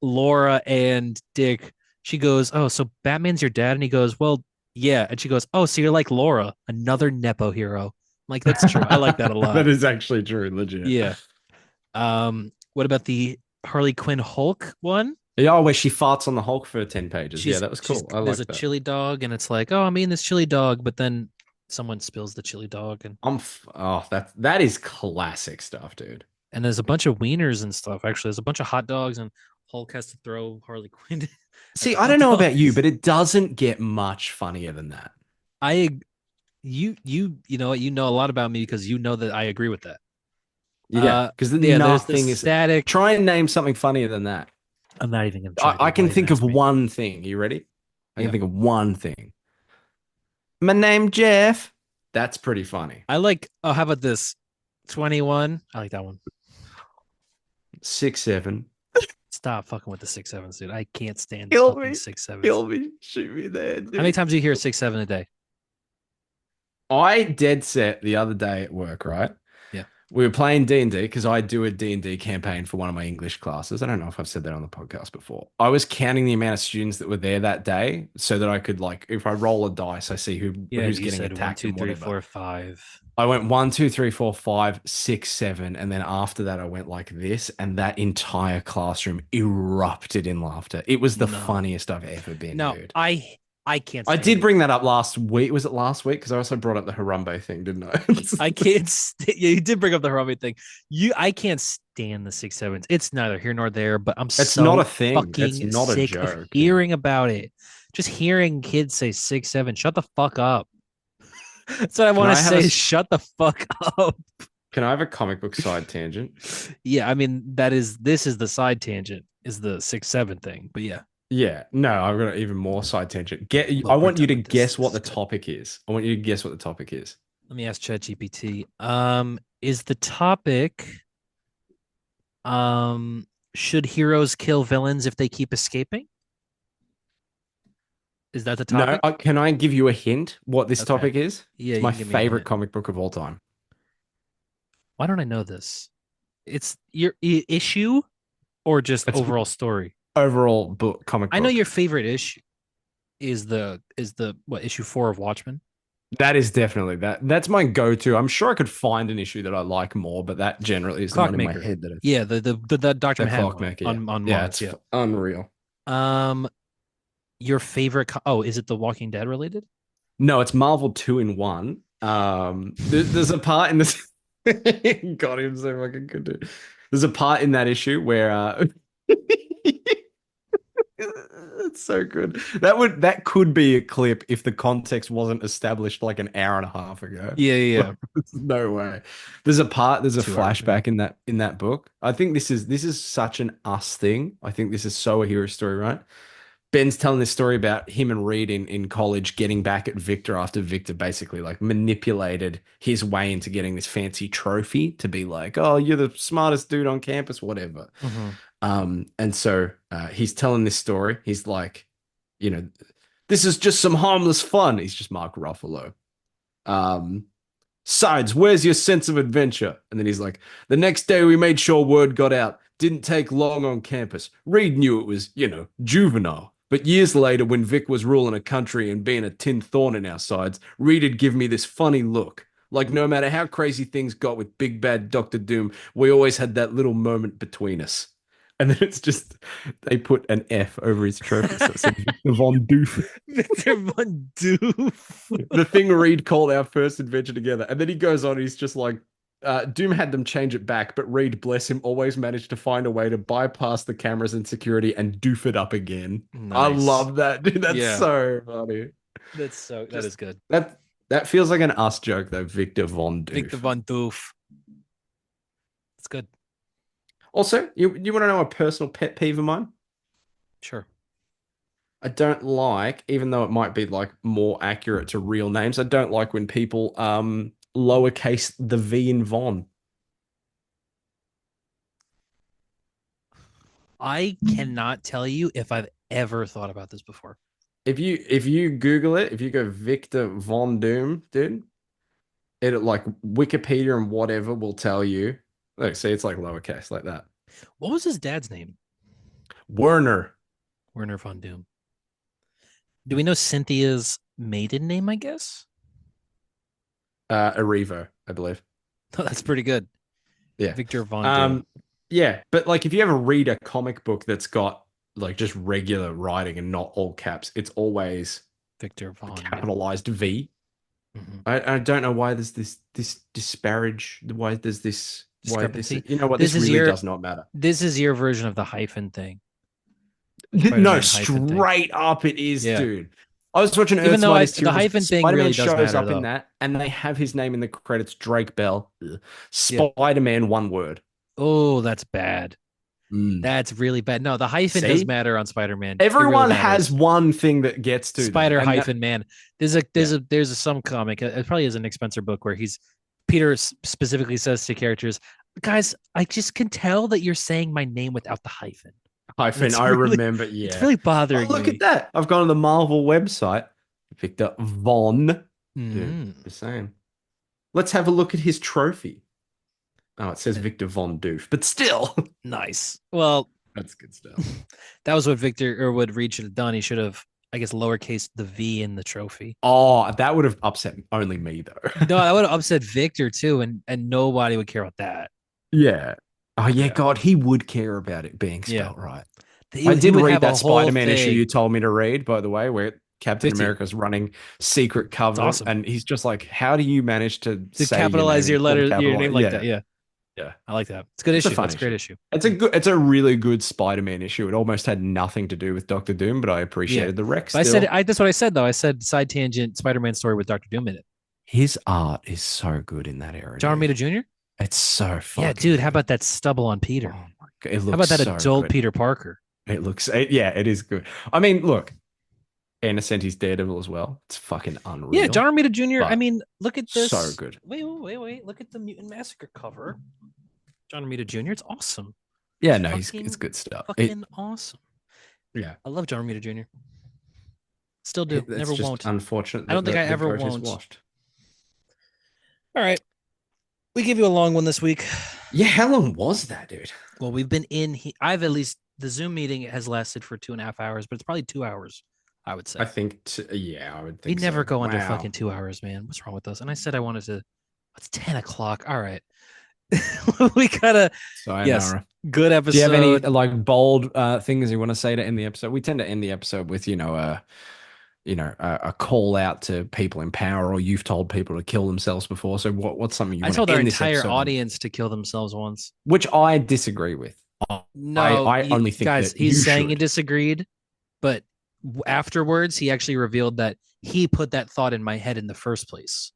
Laura and Dick. She goes, "Oh, so Batman's your dad?" And he goes, "Well, yeah." And she goes, "Oh, so you're like Laura, another Nepo hero." I'm like, that's true. I like that a That lot. is actually true, legit. Yeah. What about the Harley Quinn Hulk one? Yeah, where she farts on the Hulk for 10 pages. Yeah, that was She's cool. I there's like a that. chili dog, and it's like, oh, I'm eating this chili dog, but then someone spills the chili dog, Oh, that is classic stuff, dude. and there's a bunch of wieners and stuff. Actually, there's a bunch of hot dogs, and Hulk has to throw Harley Quinn at See, the I hot don't know about you, dogs. but it doesn't get much funnier than that. I you know what, you know a lot about me because you know that I agree with that. Yeah, because Yeah, there's the nothing is. static. Try and name something funnier than that. I'm not even gonna try I dude. can Don't even think of ask me. one thing. You ready? I can Yeah, think of one thing. My name Jeff. That's pretty funny. I like. Oh, how about this? 21. I like that one. 6'7". Stop fucking with the 6'7", dude. I can't stand Kill fucking me. 6'7". Kill me. Shoot me there, How many dude. times do you hear 6'7" a day? I dead set the other day at work, right? Yeah. We were playing D&D because I do a D&D campaign for one of my English classes. I don't know if I've said that on the podcast before. I was counting the amount of students that were there that day so that I could like if I roll a dice, I see Yeah, who's you getting said one, attacked two, and three, whatever. four, five. I went 1, 2, 3, 4, 5, 6, 7, and then after that I went like this, and that entire classroom erupted in laughter. It was the No, funniest I've ever been, no, dude. I can't I stand did it. bring that up last week. Was it last week? Because I also brought up the Harambe thing, didn't I? I can't. Yeah, you did bring up the Harambe thing. I can't stand the 6'7". It's neither here nor there. But I'm It's not so a thing. It's fucking not a sick of joke. Yeah. hearing about it. Just hearing kids say 6'7". Shut the fuck up. That's what I Can want to I have a say. Shut the fuck up. can I have a comic book side tangent? Yeah, I mean this is the side tangent is the 6'7" thing. But yeah, Yeah. No, I've got an even more side tangent. I look, we're want you done to with this. guess This what is the good. topic is. I want you to guess what the topic is. Let me ask ChatGPT. Is the topic um should heroes kill villains if they keep escaping? Is that the No, topic? can I give you a hint what this Okay. topic is? Yeah, It's you my can give me a favorite hint. comic book of all time. Why don't I know this? It's your issue or just It's overall story? overall book comic I know book. your favorite issue is the what issue 4 of Watchmen? That is definitely that's my go-to. I'm sure I could find an issue that I like more, but that generally is the one in my Clockmaker. head that Yeah, the Dr. the Manhattan one Clockmaker. Yeah, on yeah, Mars. it's Yeah. unreal. Um, your favorite? Oh, is it The Walking Dead related? No, it's Marvel two in one. There's a part in this. God, him so fucking good. Dude. There's a part in that issue where it's so good. That could be a clip if the context wasn't established like an hour and a half ago. Yeah, yeah, yeah. There's no way. There's a 2 hours ago. flashback in that book. I think this is such an us thing. I think this is so a hero story, right? Ben's telling this story about him and Reed in college getting back at Victor after Victor basically like manipulated his way into getting this fancy trophy to be like, oh, you're the smartest dude on campus, whatever. Mm-hmm. And so he's telling this story. He's like, you know, this is just some harmless fun. He's just Mark Ruffalo. Um, Sides, where's your sense of adventure? And then he's like, the next day we made sure word got out. Didn't take long on campus. Reed knew it was, juvenile. But years later, when Vic was ruling a country and being a tin thorn in our sides, Reed'd give me this funny look. Like no matter how crazy things got with Big Bad Doctor Doom, we always had that little moment between us. And then it's just they put an F over his trophy, so it said Victor Von Doof. Victor Von Doof. The thing Reed called our first adventure together. And then he goes on, he's just like, Doom had them change it back, but Reed, bless him, always managed to find a way to bypass the cameras and security and doof it up again. I Nice. love that, dude. That's Yeah, so funny. that Just is good. that feels like an us joke though, Victor Von Victor Doof. Von Doof. It's good. Also, you want to know a personal pet peeve of mine? Sure. I don't like, even though it might be like more accurate to real names, I don't like when people lowercase the V in Von. I cannot tell you if I've ever thought about this before. If you Google it, if you go Victor Von Doom, dude, it like Wikipedia and whatever will tell you. Look, see, it's like lowercase like that. What was his dad's name? Werner, Werner Von Doom. Do we know Cynthia's maiden name, I guess? Arivo, I believe. Oh, that's pretty good. Yeah. Victor Von Doom. Um, yeah, but like if you ever read a comic book that's got like just regular writing and not all caps, it's always Victor a Von Doom. capitalized V. Mhm. I don't know why there's this disparage. Why this Discrepancy. this This is really your does not matter. this is your version of the hyphen thing. No, Spider-Man hyphen thing. straight up it is, Yeah. dude. I was watching Even Earth's though Mightiest the Heroes. hyphen thing Spider-Man really does shows matter up in though. that, and they have his name in the credits, Drake Bell. Ugh. Yeah. Spider-Man, one word. Oh, that's bad. Mm. That's really bad. No, the hyphen does See? matter on Spider-Man. It really Everyone has matters. one thing that gets to them, Spider and that hyphen man. There's a yeah. some comic. It probably is a Nick Spencer book where Peter specifically says to characters, "Guys, I just can tell that you're saying my name without the hyphen." Hyphen, It's I really, remember. it's Yeah. really Oh, bothering look at me. that. I've gone to the Marvel website. Victor Von. Dude, Mm, just saying. Let's have a look at his trophy. Oh, it says Victor Von Doof, but still. nice. Well, That's good stuff. that was what Victor or what Reed should have done. He should have, I guess, lowercase the V in the trophy. Oh, that would have upset only me though. No, that would have upset Victor too, and nobody would care about that. Yeah. Oh yeah, Yeah, God, he would care about it being yeah. spelt right. I He did would read have a that whole Spider-Man issue thing. you told me to read, by the way, where Captain Did you? America's running secret It's cover, awesome and he's just like, "How do you manage to to say your capitalize name your and full letter, your capital?" name like that. Yeah, Yeah, yeah. I like that. It's a good It's a issue. fun That's a great issue. issue. Yeah. It's a really good Spider-Man issue. It almost had nothing to do with Doctor Doom, but I Yeah. appreciated the rec But I said still. I that's what I said though. I said side tangent Spider-Man story with Doctor Doom in it. His art is so good in that era, John dude. Romita Jr. It's so Yeah, fucking dude. How good. about that stubble on Oh Peter? my God. It How looks about that so adult good. Peter Parker? Yeah, it is good. I mean, look, Innocenti's Daredevil as well. It's fucking Yeah, John unreal, Romita Jr. I but mean, look at so this. good. Wait. Look at the Mutant Massacre cover. John Romita Jr. It's awesome. Yeah, It's no, it's fucking good stuff. fucking awesome. Yeah, I love John Romita Jr. Still do. it's Never just won't. unfortunate I don't that think I the ever goat is won't. washed. All right. We give you a long one this week. Yeah, how long was that, dude? Well, we've been in. I've at least the Zoom meeting has lasted for 2.5 hours, but it's probably 2 hours. I would I say think, yeah, I would we think never so. go under Wow. fucking 2 hours, man. What's wrong with us? And I said I wanted to. It's 10 o'clock. All right, we gotta. Yes, Sayonara. good Do you have any episode. like bold things you want to say to end the episode? We tend to end the episode with, a call out to people in power, or you've told people to kill themselves before. So what's something you I want told to our end this entire episode on? audience to kill themselves once. Which I disagree with. No, I only think guys, that he's you saying he should. disagreed, but afterwards he actually revealed that he put that thought in my head in the first place.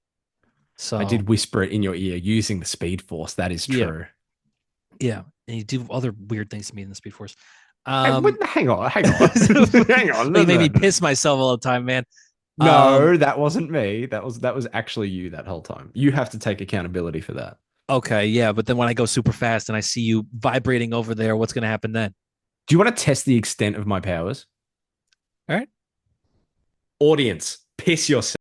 I So did whisper it in your ear using the Speed Force. That is yeah, true. yeah, and he do other weird things to me in the Speed Force. Hey, Um, hang on, hang on, hang on. like No, made no, me no. piss myself all the time, man. No, that wasn't me. That was actually you that whole time. You have to take accountability for that. Okay, yeah, but then when I go super fast and I see you vibrating over there, what's gonna happen then? Do you want to test the extent of my powers? All right. Audience, piss yourself.